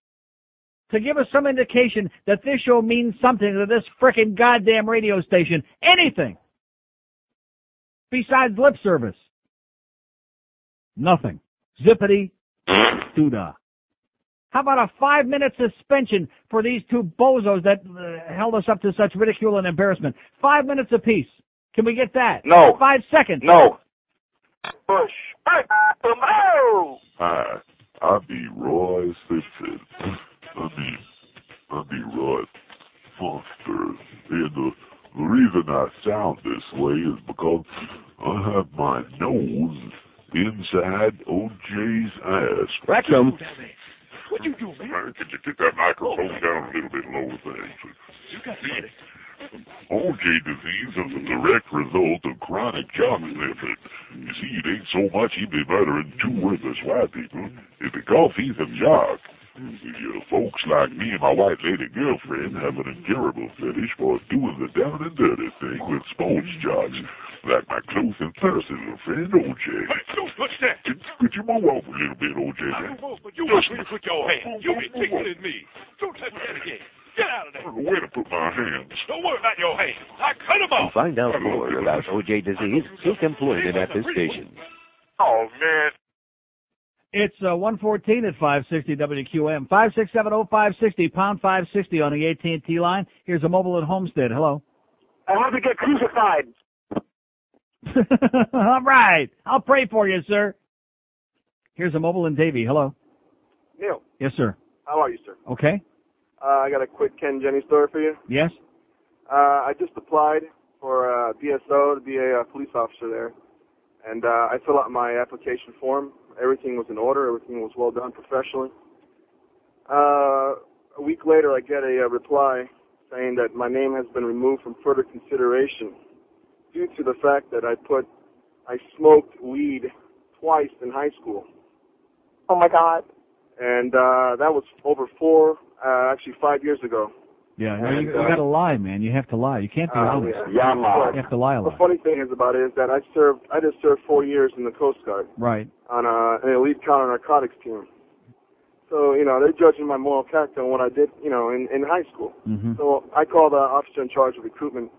to give us some indication that this show means something to this frickin' goddamn radio station. Anything. Besides lip service. Nothing. Zippity doodah. How about a 5-minute suspension for these two bozos that held us up to such ridicule and embarrassment? 5 minutes apiece. Can we get that? No. 5 seconds. No. Bush. Hi, I be Roy Simpson. I be Roy Foster. And the reason I sound this way is because I have my nose inside OJ's ass. Rectum. What you do, man? Could you get that microphone down a little bit lower, thanks? You got it. OJ disease is a direct result of chronic job sniffing. You see, it ain't so much he be murdering two worthless white people. It's because he's a jock. Folks like me and my white lady girlfriend have an incurable fetish for doing the down and dirty thing with sponge jocks, like my close and personal friend OJ. Hey, don't touch that. Could you move off a little bit, OJ? I won't, but you want me to put your hand. You be tickling me. Don't touch that again. Get out of there. Where to put my hands? Don't worry about your hands. I cut them off. To find out more about OJ disease, seek employment at this station. Oh, man. It's 1:14 at 560 WQAM. 5670560, pound 560 on the AT&T line. Here's a mobile at Homestead. Hello. I want to get crucified. All right. I'll pray for you, sir. Here's a mobile in Davie. Hello. Neil. Yes, sir. How are you, sir? Okay. I got a quick Ken Jenny story for you. Yes. I just applied for DSO to be a police officer there. And I fill out my application form. Everything was in order. Everything was well done professionally. A week later, I get a reply saying that my name has been removed from further consideration due to the fact that I smoked weed twice in high school. Oh, my God. And that was over 5 years ago. Yeah, no, you got to lie, man. You have to lie. You can't be honest. Yeah, you have to lie a lot. The funny thing is about it is that I just served 4 years in the Coast Guard. Right. On an elite counter narcotics team. So, they're judging my moral character on what I did, in high school. Mm-hmm. So I called the officer in charge of recruitment,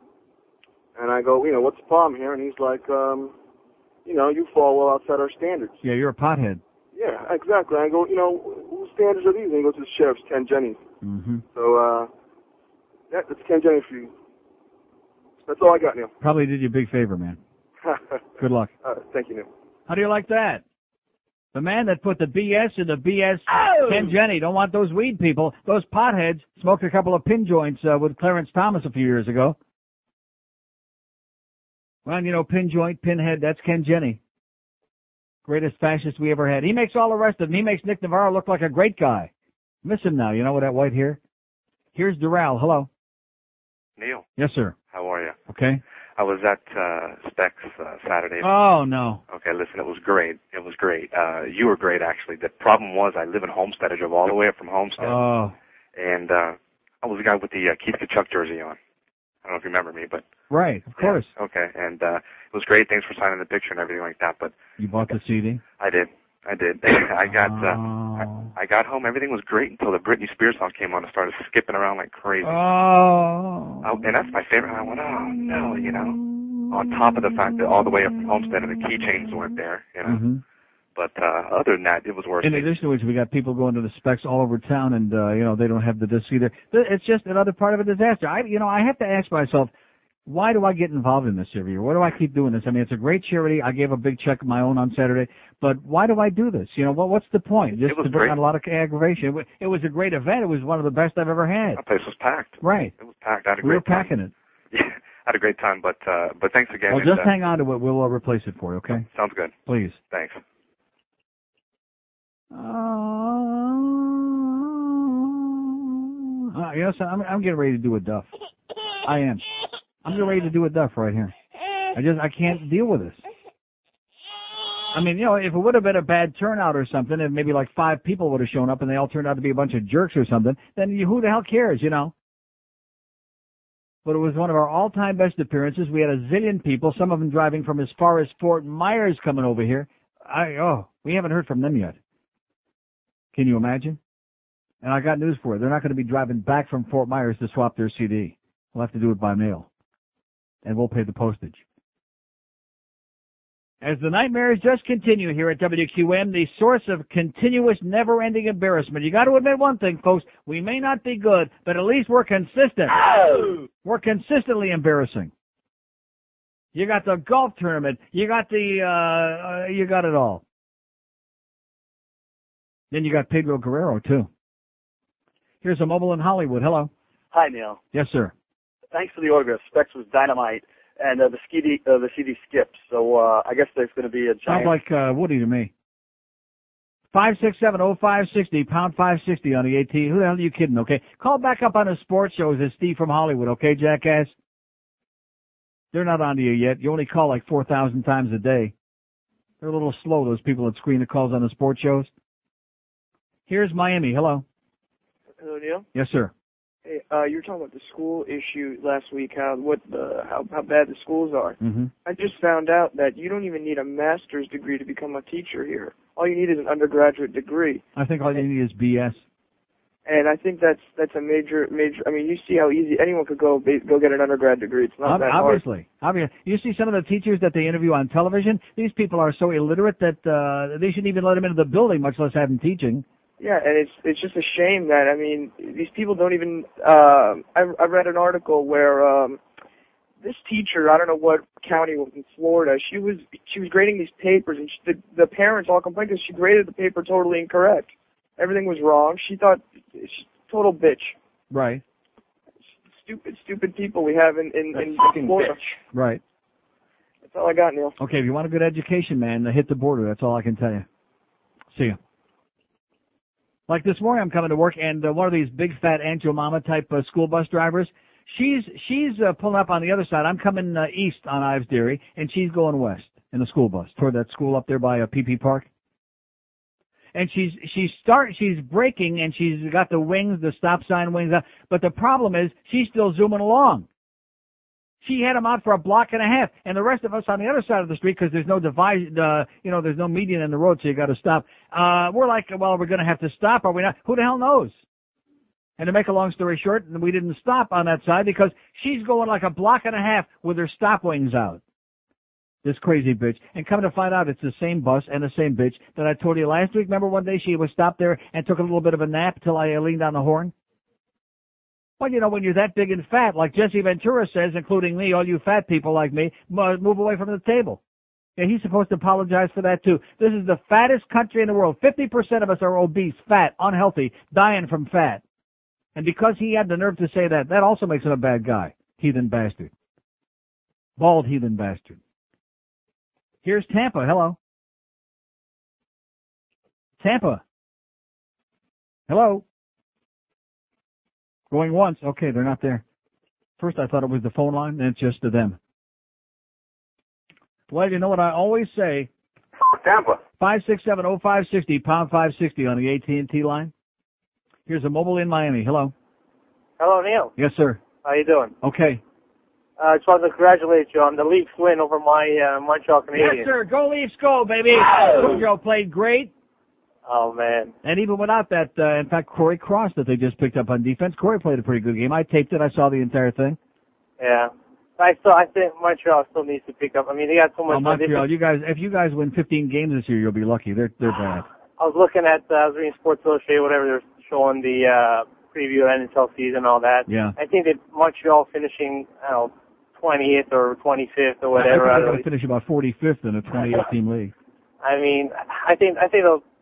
and I go, what's the problem here? And he's like, you fall well outside our standards. Yeah, you're a pothead. Yeah, exactly. I go, whose standards are these? And he goes to the sheriff's, Ken Jennings. Mm-hmm. So, it's Ken Jennings for you. That's all I got, Neil. Probably did you a big favor, man. Good luck. Thank you, Neil. How do you like that? The man that put the BS in the BS, Ken Jenny. Don't want those weed people. Those potheads smoked a couple of pin joints with Clarence Thomas a few years ago. Well, pin joint, pinhead, that's Ken Jenny. Greatest fascist we ever had. He makes all the rest of them. He makes Nick Navarro look like a great guy. Miss him now, with that white hair. Here's Doral. Hello. Neil. Yes, sir. How are you? Okay. I was at Specs Saturday. Oh, no. Okay, listen, it was great. It was great. You were great, actually. The problem was I live in Homestead. I drove all the way up from Homestead. Oh. And I was the guy with the Keith Kachuk jersey on. I don't know if you remember me, but... Right, of course. Okay, and it was great. Thanks for signing the picture and everything like that, but... You bought the CD? I did. I got home. Everything was great until the Britney Spears song came on and started skipping around like crazy. Oh. And that's my favorite. I went, oh, no, On top of the fact that all the way up from Homestead and the keychains weren't there, Mm-hmm. But other than that, it was worse. In addition to which, we got people going to the Specs all over town, and they don't have the disc either. It's just another part of a disaster. I have to ask myself, why do I get involved in this every year? Why do I keep doing this? I mean, it's a great charity. I gave a big check of my own on Saturday, but why do I do this? What's the point? Just to bring on a lot of aggravation. It was a great event. It was one of the best I've ever had. That place was packed. Right. It was packed. I had a we great were packing it. Yeah, I had a great time, but thanks again. Well, just hang on to it. We'll replace it for you, okay? Sounds good. Please. Thanks. I'm getting ready to do a duff. I am. I'm getting ready to do a duff right here. I can't deal with this. I mean, if it would have been a bad turnout or something, and maybe like 5 people would have shown up and they all turned out to be a bunch of jerks or something, then who the hell cares, but it was one of our all-time best appearances. We had a zillion people, some of them driving from as far as Fort Myers coming over here. We haven't heard from them yet. Can you imagine? And I got news for you. They're not going to be driving back from Fort Myers to swap their CD. We'll have to do it by mail. And we'll pay the postage. As the nightmares just continue here at WQAM, the source of continuous, never-ending embarrassment. You got to admit one thing, folks. We may not be good, but at least we're consistent. Oh! We're consistently embarrassing. You got the golf tournament. You got you got it all. Then you got Pedro Guerrero, too. Here's a mobile in Hollywood. Hello. Hi, Neil. Yes, sir. Thanks for the autograph. Specs was dynamite, and the CD skipped. So I guess there's going to be a giant. Sounds like Woody to me. 567-0560, pound 560 on the AT. Who the hell are you kidding? Okay, call back up on the sports shows as Steve from Hollywood. Okay, jackass. They're not on to you yet. You only call like 4,000 times a day. They're a little slow. Those people that screen the calls on the sports shows. Here's Miami. Hello. Hello, Neil. Yes, sir. Hey, you were talking about the school issue last week, how bad the schools are. Mm-hmm. I just found out that you don't even need a master's degree to become a teacher here. All you need is an undergraduate degree. I think all you need is BS. And I think that's a major. I mean, you see how easy anyone could go get an undergrad degree. It's not that hard. Obviously. You see some of the teachers that they interview on television. These people are so illiterate that they shouldn't even let them into the building, much less have them teaching. Yeah, and it's just a shame that, I mean, these people don't even, I read an article where, this teacher, I don't know what county it was in Florida, she was grading these papers, and the parents all complained because she graded the paper totally incorrect. Everything was wrong. She thought, total bitch. Right. Stupid people we have in Florida. Bitch. Right. That's all I got, Neil. Okay, if you want a good education, man, hit the border. That's all I can tell you. See ya. Like this morning, I'm coming to work, and one of these big fat Aunt Joe Mama type school bus drivers, she's pulling up on the ot's side. I'm coming east on Ives Dairy, and she's going west in the school bus toward that school up there by PP Park. And she's braking, and she's got the wings, the stop sign wings up. But the problem is, she's still zooming along. She had them out for a block and a half, and the rest of us on the other side of the street, because there's no divide, there's no median in the road, so you got to stop. We're like, well, we're going to have to stop, are we not? Who the hell knows? And to make a long story short, we didn't stop on that side because she's going like a block and a half with her stop wings out. This crazy bitch. And come to find out, it's the same bus and the same bitch that I told you last week. Remember one day she was stopped there and took a little bit of a nap till I leaned on the horn? Well, when you're that big and fat, like Jesse Ventura says, including me, all you fat people like me, move away from the table. Yeah, he's supposed to apologize for that, too. This is the fattest country in the world. 50% of us are obese, fat, unhealthy, dying from fat. And because he had the nerve to say that, that also makes him a bad guy. Heathen bastard. Bald heathen bastard. Here's Tampa. Hello. Tampa. Hello. Going once. Okay, they're not there. First I thought it was the phone line, and it's just to them. Well, you know what I always say? Tampa. 567-0560, pound 560 on the AT&T line. Here's a mobile in Miami. Hello. Hello, Neil. Yes, sir. How you doing? Okay. I just wanted to congratulate you on the Leafs win over my Montreal Canadiens. Yes, sir. Go Leafs, go, baby. Cujo played great. Oh, man. And even without that, in fact, Corey Cross that they just picked up on defense, Corey played a pretty good game. I taped it. I saw the entire thing. Yeah. I think Montreal still needs to pick up. I mean, they got so much. Montreal, if you guys win 15 games this year, you'll be lucky. They're bad. I was looking at, I was reading Sports Illustrated, whatever, they're showing the preview of the NHL season and all that. Yeah. I think that Montreal finishing, 20th or 25th or whatever. I think they're going to finish about 45th in a 28-team league. I mean, I think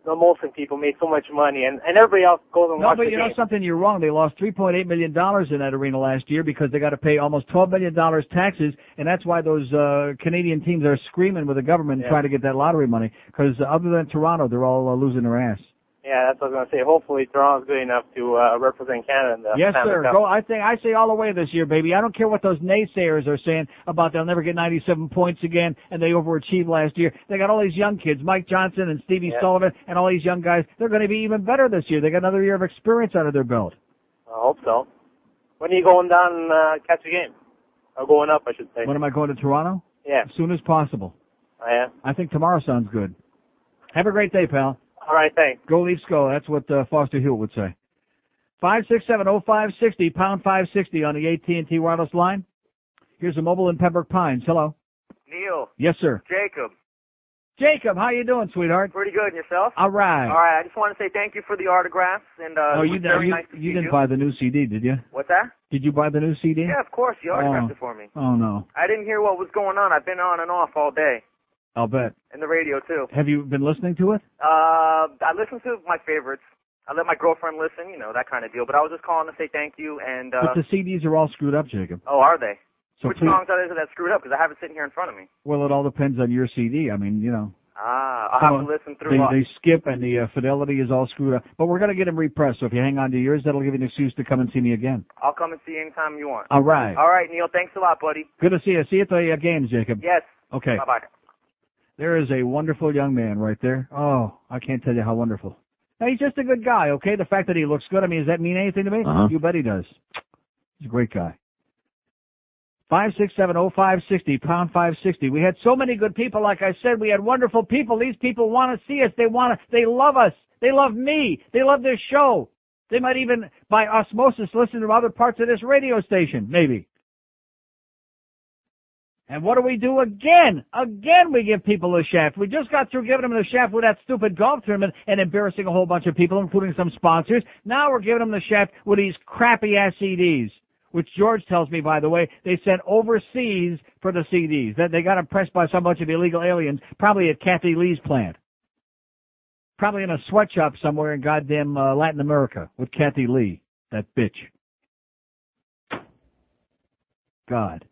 the Molson people made so much money, and everybody else goes and watches the game. No, but you know something? You're wrong. They lost $3.8 million in that arena last year because they got to pay almost $12 million taxes, and that's why those Canadian teams are screaming with the government trying to get that lottery money, because other than Toronto, they're all losing their ass. Yeah, that's what I was going to say. Hopefully Toronto's good enough to represent Canada in the Yes, Stanley sir. Cup. Go. I say all the way this year, baby. I don't care what those naysayers are saying about they'll never get 97 points again and they overachieved last year. They got all these young kids, Mike Johnson and Stevie Sullivan and all these young guys. They're going to be even better this year. They got another year of experience under their belt. I hope so. When are you going down and catch a game? Or going up, I should say. When am I going to Toronto? Yeah. As soon as possible. Oh, yeah? I think tomorrow sounds good. Have a great day, pal. All right, thanks. Go Leafs go. That's what Foster Hewitt would say. 567-0560, pound 560 on the AT&T wireless line. Here's a mobile in Pembroke Pines. Hello. Neil. Yes, sir. Jacob. Jacob, how you doing, sweetheart? Pretty good, and yourself? All right. All right, I just want to say thank you for the autographs, and you very nice to see didn't buy the new CD, did you? What's that? Did you buy the new CD? Yeah, of course, you autographed it for me. Oh, no. I didn't hear what was going on. I've been on and off all day. I'll bet. And the radio, too. Have you been listening to it? I listen to my favorites. I let my girlfriend listen, you know, that kind of deal. But I was just calling to say thank you, and... But the CDs are all screwed up, Jacob. Oh, are they? So Which please... songs are there that screwed up? Because I have it sitting here in front of me. Well, it all depends on your CD. I mean, you know. I'll have to listen through. They skip, and the fidelity is all screwed up. But we're going to get them repressed, so if you hang on to yours, that'll give you an excuse to come and see me again. I'll come and see you anytime you want. All right. All right, Neil. Thanks a lot, buddy. Good to see you. See you at the games, Jacob. Yes. Okay. Bye-bye. There is a wonderful young man right there. Oh, I can't tell you how wonderful. Now, he's just a good guy, okay? The fact that he looks good, I mean, does that mean anything to me? You bet he does. He's a great guy. 567-0560, pound 560. We had so many good people, like I said. We had wonderful people. These people want to see us. They love us. They love me. They love this show. They might even, by osmosis, listen to other parts of this radio station, maybe. And what do we do again? Again, we give people the shaft. We just got through giving them the shaft with that stupid golf tournament and embarrassing a whole bunch of people, including some sponsors. Now we're giving them the shaft with these crappy-ass CDs, which George tells me, by the way, they sent overseas for the CDs. That they got them pressed by some bunch of illegal aliens, probably at Kathy Lee's plant. Probably in a sweatshop somewhere in goddamn Latin America with Kathy Lee, that bitch. God.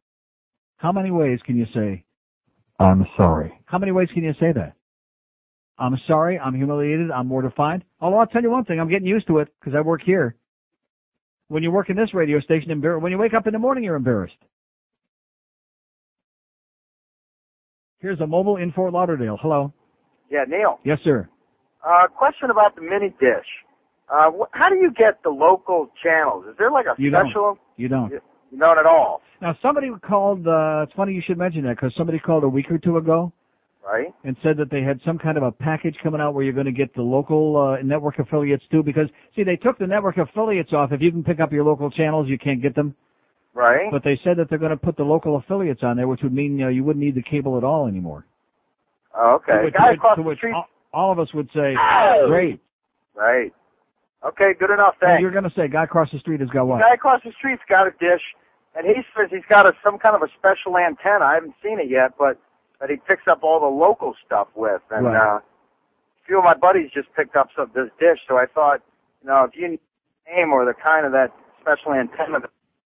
How many ways can you say, I'm sorry? How many ways can you say that? I'm sorry, I'm humiliated, I'm mortified. Although I'll tell you one thing, I'm getting used to it because I work here. When you work in this radio station, when you wake up in the morning, you're embarrassed. Here's a mobile in Fort Lauderdale. Hello. Yeah, Neil. Yes, sir. Question about the mini dish. How do you get the local channels? Is there like a special? You don't. You don't at all. Now, somebody called, it's funny you should mention that, because somebody called a week or two ago. Right. And said that they had some kind of a package coming out where you're going to get the local network affiliates too, because, see, they took the network affiliates off. If you can pick up your local channels, you can't get them. Right. But they said that they're going to put the local affiliates on there, which would mean you wouldn't need the cable at all anymore. Oh, okay. Guy across the street. All of us would say, great. Right. Okay, good enough, thanks. You're going to say, guy across the street has got what? The guy across the street's got a dish, and he says he's got some kind of a special antenna. I haven't seen it yet, but that he picks up all the local stuff with. And right. A few of my buddies just picked up this dish, so I thought, if you need a name or the kind of that special antenna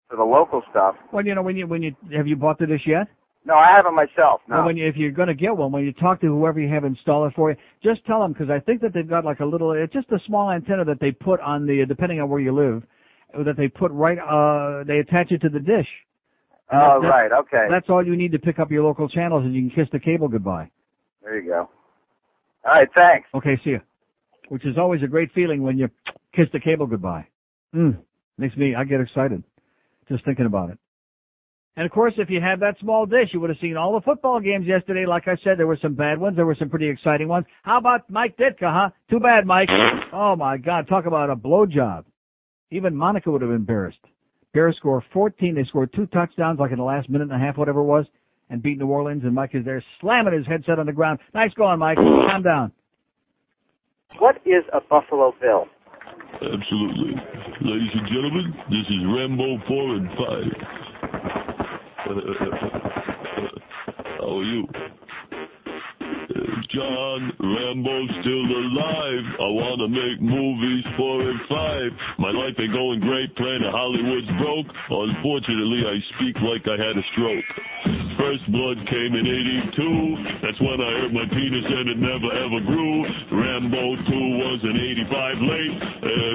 for the local stuff. Well, have you bought the dish yet? No, I haven't myself. No. Well, if you're going to get one, when you talk to whoever you have install it for you, just tell them, because I think that they've got like a little, it's just a small antenna that they put on depending on where you live, that they put they attach it to the dish. Oh, right, okay. That's all you need to pick up your local channels, and you can kiss the cable goodbye. There you go. All right, thanks. Okay, see you. Which is always a great feeling when you kiss the cable goodbye. I get excited just thinking about it. And, of course, if you had that small dish, you would have seen all the football games yesterday. Like I said, there were some bad ones. There were some pretty exciting ones. How about Mike Ditka, huh? Too bad, Mike. Oh, my God, talk about a blowjob. Even Monica would have been embarrassed. Bears score 14. They scored 2 touchdowns like in the last minute and a half, whatever it was, and beat New Orleans. And Mike is there slamming his headset on the ground. Nice going, Mike. Calm down. What is a Buffalo Bill? Absolutely. Ladies and gentlemen, this is Rambo 4 and 5. How are you? John Rambo's still alive. I want to make movies 4 and 5. My life ain't going great, playing at Hollywood's broke. Unfortunately, I speak like I had a stroke. first blood came in 82. That's when I hurt my penis and it never ever grew. Rambo 2 was in 85 late.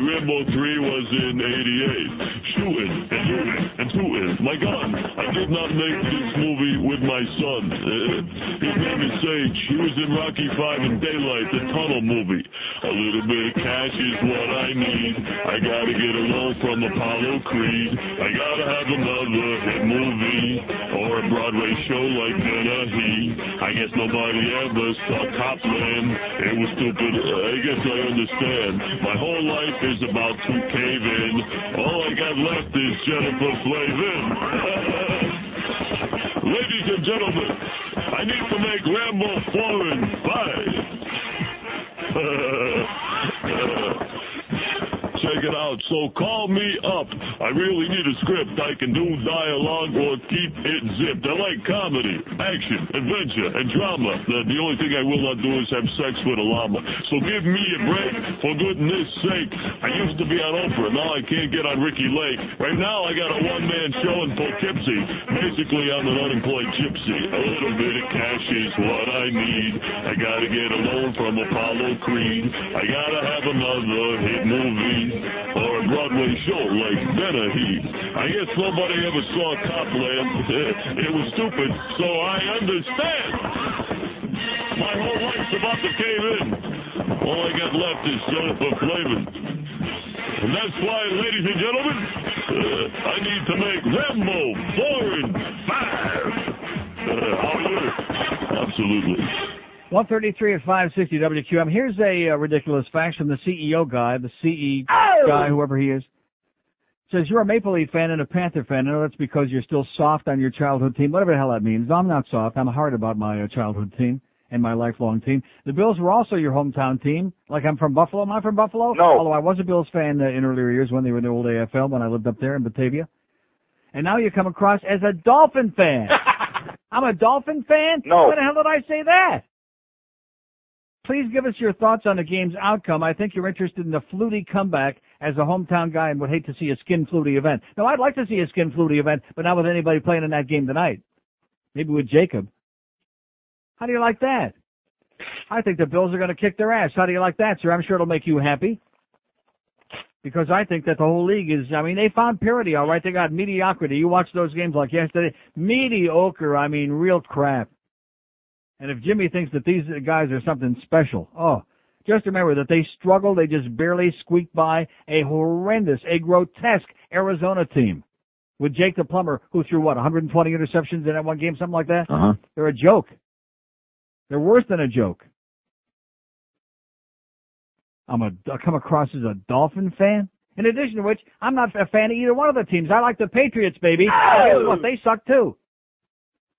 Rambo 3 was in 88. Shooting and shooting and shooting. My God, I did not make this movie with my son. His name is Sage. He was in Rocky 5 and Daylight, the tunnel movie. A little bit of cash is what I need. I gotta get a loan from Apollo Creed. I gotta have another hit movie or a Broadway show like Dennehy. I guess nobody ever saw Copland. It was stupid. I guess I understand. My whole life is about to cave in. All I got left is Jennifer Flavin. Ladies and gentlemen, I need to make Rambo 4 and 5. Check it out. So call me up. I really need a script. I can do dialogue or keep it zipped. I like comedy, action, adventure, and drama. The only thing I will not do is have sex with a llama. So give me a break, for goodness sake. I used to be on Oprah. Now I can't get on Ricky Lake. Right now I got a one-man show in Poughkeepsie. Basically, I'm an unemployed gypsy. A little bit of cash is what I need. I gotta get a loan from Apollo Creed. I gotta have another hit movie or a Broadway show like Dennehy. I guess nobody ever saw Copland. It was stupid, so I understand. My whole life's about to cave in. All I got left is Jennifer Flavin. And that's why, ladies and gentlemen, I need to make Rambo 4 and 5. How are you? Absolutely. 133 at 560 WQAM. Here's a ridiculous fact from the CEO guy, the CE guy, whoever he is. Says, you're a Maple Leaf fan and a Panther fan. I know that's because you're still soft on your childhood team, whatever the hell that means. No, I'm not soft. I'm hard about my childhood team and my lifelong team. The Bills were also your hometown team. Like, I'm from Buffalo. Am I from Buffalo? No. Although I was a Bills fan in earlier years when they were in the old AFL, when I lived up there in Batavia. And now you come across as a Dolphin fan. I'm a Dolphin fan? No. Why the hell did I say that? Please give us your thoughts on the game's outcome. I think you're interested in the Flutie comeback as a hometown guy and would hate to see a Skin Flutie event. No, I'd like to see a Skin Flutie event, but not with anybody playing in that game tonight. Maybe with Jacob. How do you like that? I think the Bills are going to kick their ass. How do you like that, sir? I'm sure it'll make you happy. Because I think that the whole league is, I mean, they found parity, all right? They got mediocrity. You watch those games like yesterday. Mediocre, I mean, real crap. And if Jimmy thinks that these guys are something special, just remember that they struggled. They just barely squeaked by a horrendous, a grotesque Arizona team with Jake the Plumber, who threw, 120 interceptions in that one game, something like that? Uh-huh. They're a joke. They're worse than a joke. I come across as a Dolphin fan. In addition to which, I'm not a fan of either one of the teams. I like the Patriots, baby. Guess what? They suck, too.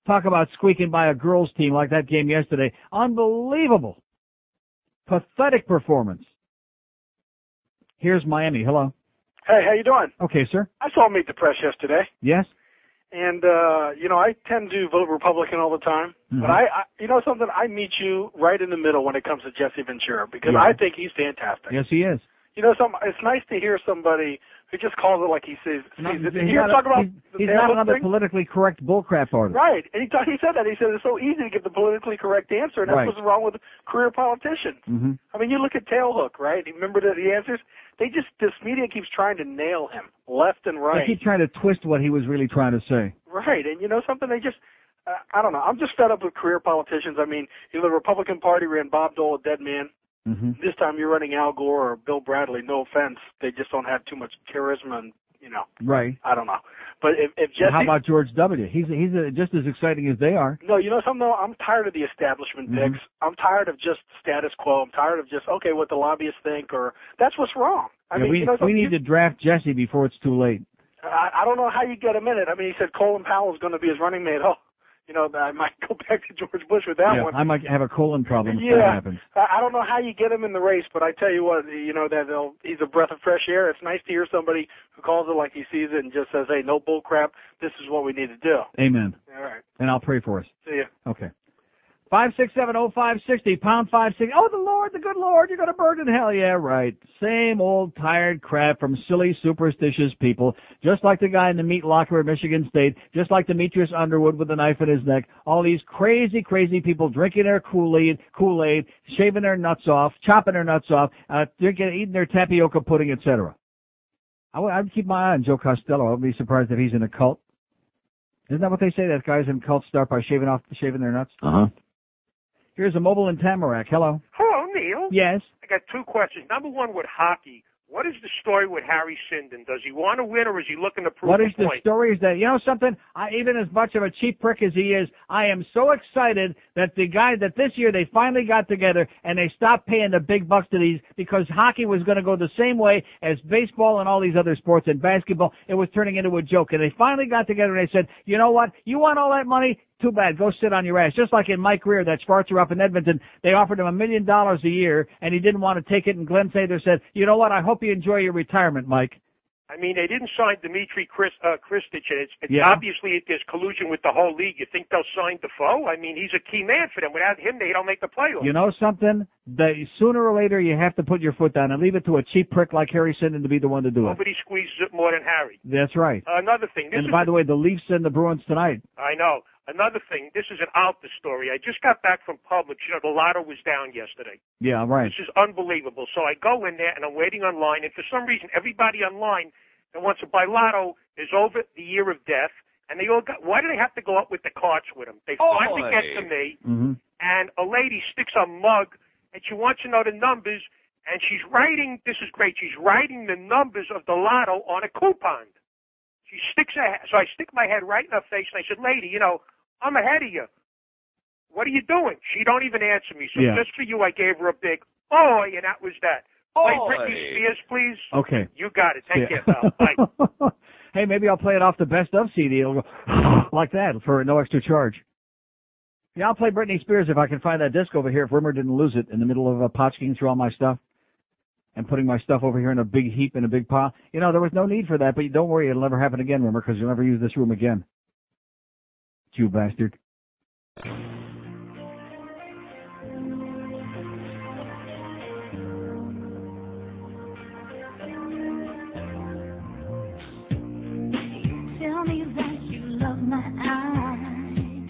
Talk about squeaking by a girls' team like that game yesterday. Unbelievable. Pathetic performance. Here's Miami. Hello. Hey, how you doing? Okay, sir. I saw Meet the Press yesterday. Yes? And, I tend to vote Republican all the time. Mm-hmm. But I something? I meet you right in the middle when it comes to Jesse Ventura because I think he's fantastic. Yes, he is. It's nice to hear somebody who just calls it like he sees it. He's not another politically correct bullcrap artist. Right. And he said that. He said it's so easy to give the politically correct answer, and that's what's wrong with career politicians. Mm-hmm. I mean, you look at Tailhook, right? You remember the answers? This media keeps trying to nail him left and right. They keep trying to twist what he was really trying to say. Right. And something, they just, I don't know. I'm just fed up with career politicians. I mean, the Republican Party ran Bob Dole, a dead man. Mm-hmm. This time you're running Al Gore or Bill Bradley. No offense, they just don't have too much charisma, and Right. I don't know. But if Jesse, how about George W? He's just as exciting as they are. No, something though. I'm tired of the establishment picks. I'm tired of just status quo. I'm tired of just what the lobbyists think, or that's what's wrong. I mean, we need to draft Jesse before it's too late. I don't know how you get him in it. I mean, he said Colin Powell is going to be his running mate. I might go back to George Bush with that one. I might have a colon problem if that happens. I don't know how you get him in the race, but I tell you what, he's a breath of fresh air. It's nice to hear somebody who calls it like he sees it and just says, hey, no bull crap. This is what we need to do. Amen. All right. And I'll pray for us. See you. Okay. 5670560, pound 560. Oh, the Lord, the good Lord, you're going to burn in hell. Yeah, right. Same old tired crap from silly, superstitious people, just like the guy in the meat locker at Michigan State, just like Demetrius Underwood with a knife in his neck. All these crazy, crazy people drinking their Kool-Aid, shaving their nuts off, chopping their nuts off, eating their tapioca pudding, etc. I'd keep my eye on Joe Costello. I wouldn't be surprised if he's in a cult. Isn't that what they say, that guys in cults start by shaving their nuts? Uh-huh. Here's a mobile in Tamarack. Hello. Hello, Neil. Yes. I got two questions. Number one, with hockey, what is the story with Harry Sinden? Does he want to win, or is he looking to prove What is a the point? story is that, you know something, even as much of a cheap prick as he is, I am so excited that this year they finally got together and they stopped paying the big bucks to these, because hockey was going to go the same way as baseball and all these other sports, and basketball. It was turning into a joke. And they finally got together and they said, you know what, you want all that money? Too bad. Go sit on your ass. Just like in Mike Greer, that Schwarzer up in Edmonton, they offered him $1 million a year, and he didn't want to take it. And Glenn Sather said, you know what, I hope you enjoy your retirement, Mike. I mean, they didn't sign Dmitry Kristich, and it's Yeah. obviously there's collusion with the whole league. You think they'll sign Defoe? I mean, he's a key man for them. Without him, they don't make the playoffs. You know something? Sooner or later, you have to put your foot down and leave it to a cheap prick like Harry Sinden to be the one to do it. Nobody squeezes it more than Harry. That's right. Another thing. And by the way, the Leafs and the Bruins tonight. I know. Another thing, this is an Alta story. I just got back from Publix. You know, the lotto was down yesterday. Yeah, right. This is unbelievable. So I go in there, and I'm waiting online, and for some reason, everybody online that wants to buy lotto is over the year of death, and they all got, why do they have to go up with the carts with them? They finally get to me, and a lady sticks a mug, and she wants to know the numbers, and she's writing, this is great, she's writing the numbers of the lotto on a coupon. She sticks her, so I stick my head right in her face, and I said, lady, you know, I'm ahead of you. What are you doing? She don't even answer me. So just for you, I gave her a big, oi, and that was that. Play Britney Spears, please. Okay. You got it. Take care, pal. Bye. Hey, maybe I'll play it off the best of CD. It'll go like that for no extra charge. Yeah, I'll play Britney Spears if I can find that disc over here, if Rimmer didn't lose it in the middle of potchking through all my stuff and putting my stuff over here in a big heap in a big pile. You know, there was no need for that, but don't worry, it'll never happen again, Rimmer, because you'll never use this room again. You bastard. Tell me that you love my eyes,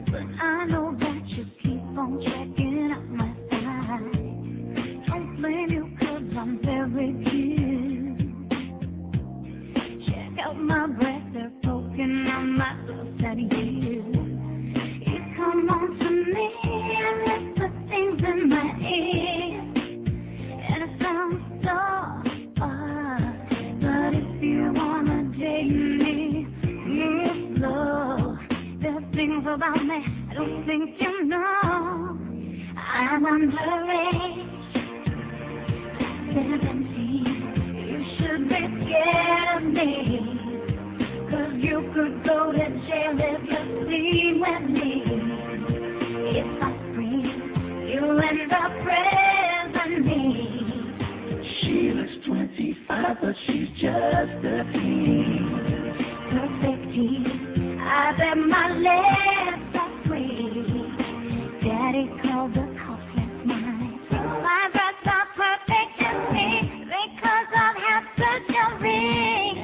but I know that you keep on checking out my thighs. Don't blame you 'cause I'm very cute. Check out my breasts, they're poking on my lips at you. You come on to me and whisper things in my ear, and it sounds so odd, but if you wanna date me, move slow. There's things about me I don't think you know. I'm underage, 17. You should be scared of me, 'cause you could go to jail if you sleep with me. If I scream, you end up praising me. She looks 25, but she's just a teen. Perfect teen. I bet my lips are sweet. Daddy called the cops last night. My breasts are perfect to me because I've had surgery.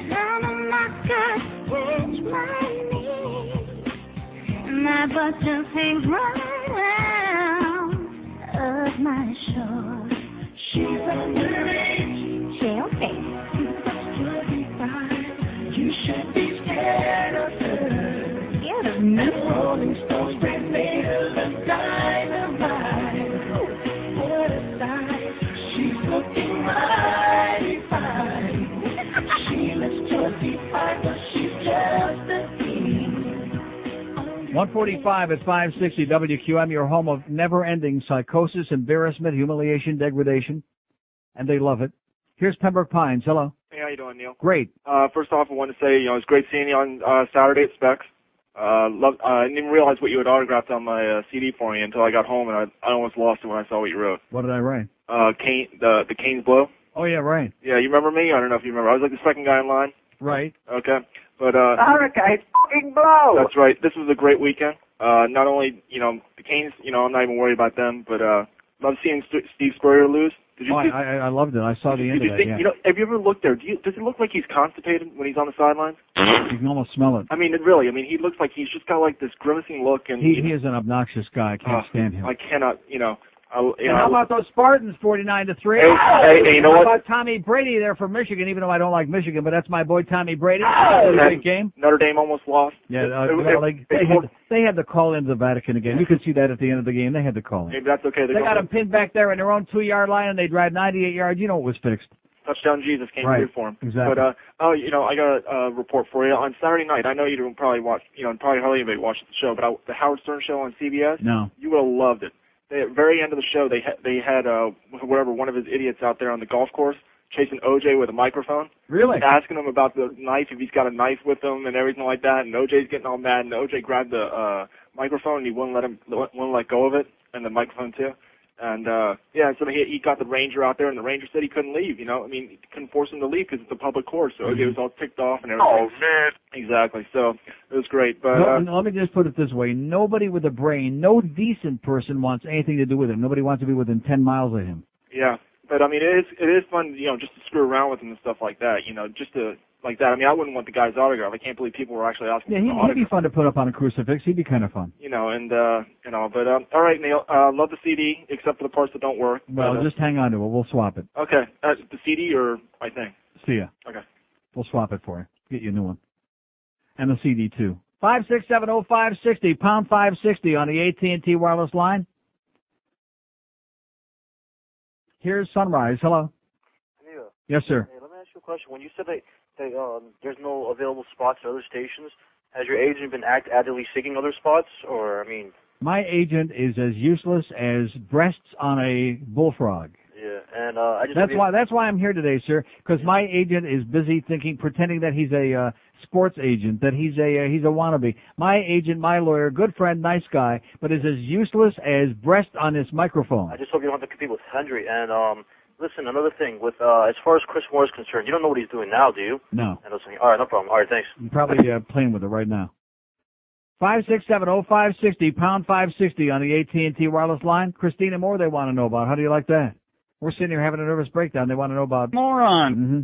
None of my skirts reach my knees. My butt just hangs right around of my shorts. She's underage. Okay. You should be scared of her. Scared of me? Rolling Stones bring nails and dynamite. Put aside, she's looking mighty fine. She looks 25, but she's just a teen. 145 at 560 WQAM, your home of never-ending psychosis, embarrassment, humiliation, degradation, and they love it. Here's Pembroke Pines. Hello. Hey, how you doing, Neil? Great. First off, I want to say, it's great seeing you on Saturday at Specs. I didn't even realize what you had autographed on my CD for me until I got home, and I almost lost it when I saw what you wrote. What did I write? The Canes Blow. Oh, yeah, right. Yeah, you remember me? I don't know if you remember. I was like the second guy in line. Right. Okay. But Hurricane fucking blow. That's right. This was a great weekend. Not only, the Canes, I'm not even worried about them, but love seeing Steve Spurrier lose. Did you see? I loved it. I saw the end of that, yeah. Have you ever looked there? Does it look like he's constipated when he's on the sidelines? You can almost smell it. I mean, really. I mean, he looks like he's just got like this grimacing look. And he is an obnoxious guy. I can't stand him. I cannot, And how about those Spartans, 49-3? Hey, you know what? How about Tommy Brady there from Michigan, even though I don't like Michigan, but that's my boy Tommy Brady. Great game. Notre Dame almost lost. Yeah, they had to call into the Vatican again. You could see that at the end of the game. They had to call in. Maybe that's okay. They got him pinned back there in their own 2-yard line, and they drive 98 yards. You know it was fixed. Touchdown Jesus came through for him. Exactly. But I got a report for you on Saturday night. I know you don't probably watch, probably hardly anybody watched the show, but the Howard Stern show on CBS. No. You would have loved it. At the very end of the show, they had one of his idiots out there on the golf course chasing OJ with a microphone. Really? Asking him about the knife, if he's got a knife with him and everything like that. And OJ's getting all mad, and OJ grabbed the microphone and he wouldn't let go of it, and the microphone too. And so he got the ranger out there, and the ranger said he couldn't leave. He couldn't force him to leave because it's a public course. So OJ was all ticked off and everything. Oh man! Exactly. So it was great. But let me just put it this way: nobody with a brain, no decent person wants anything to do with him. Nobody wants to be within 10 miles of him. Yeah, but I mean, it is fun, just to screw around with him and stuff like that. Just to like that. I mean, I wouldn't want the guy's autograph. I can't believe people were actually asking. Yeah, he'd be fun to put up on a crucifix. He'd be kind of fun. But all right, Neil. Love the CD, except for the parts that don't work. Well, just hang on to it. We'll swap it. Okay, the CD or my thing. See ya. Okay. We'll swap it for you. Get you a new one. And the CD too. 5670560 pound 560 on the AT&T wireless line. Here's Sunrise. Hello. Neil. Yes, sir. Hey, let me ask you a question. When you said that there's no available spots at other stations, has your agent been actively seeking other spots, or I mean? My agent is as useless as breasts on a bullfrog. Yeah, and that's why I'm here today, sir. Because my agent is busy pretending that he's a sports agent, that he's a wannabe. My agent, my lawyer, good friend, nice guy, but is as useless as breast on his microphone. I just hope you don't have to compete with Henry. And listen, another thing with as far as Chris Moore is concerned, you don't know what he's doing now, do you? No. All right, no problem. All right, thanks. I'm probably playing with it right now. 5670560 pound 560 on the AT&T wireless line. Christina Moore, they want to know about. How do you like that? We're sitting here having a nervous breakdown. They want to know about moron. Mm-hmm.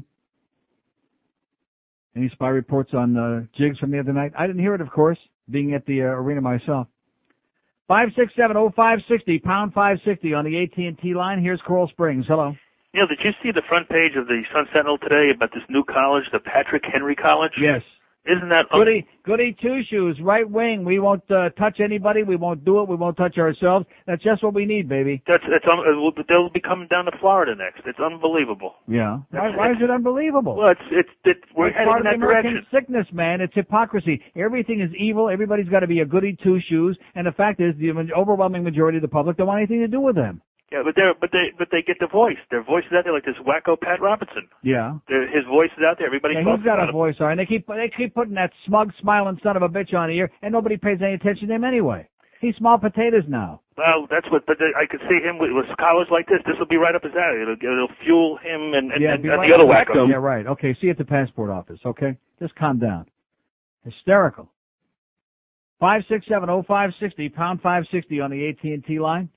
Any spy reports on jigs from the other night? I didn't hear it, of course, being at the arena myself. 5670560 pound 560 on the AT&T line. Here's Coral Springs. Hello. Neil, did you see the front page of the Sun Sentinel today about this new college, the Patrick Henry College? Yes. Isn't that goody two shoes, right wing? We won't touch anybody. We won't do it. We won't touch ourselves. That's just what we need, baby. They'll be coming down to Florida next. It's unbelievable. Yeah. Why is it unbelievable? Well, we're heading part in of that the American direction. sickness, man. It's hypocrisy. Everything is evil. Everybody's got to be a goody two shoes. And the fact is, the overwhelming majority of the public don't want anything to do with them. Yeah, but they get the voice. Their voice is out there, like this wacko Pat Robertson. Yeah. His voice is out there. Everybody talks he's got about a voice, all right. And they keep putting that smug, smiling son of a bitch on the ear, and nobody pays any attention to him anyway. He's small potatoes now. Well, I could see him with college like this. This will be right up his alley. It'll fuel him and the other wackos. Yeah, right. Okay, see you at the passport office, okay? Just calm down. Hysterical. 5670560 pound 560 on the AT&T line.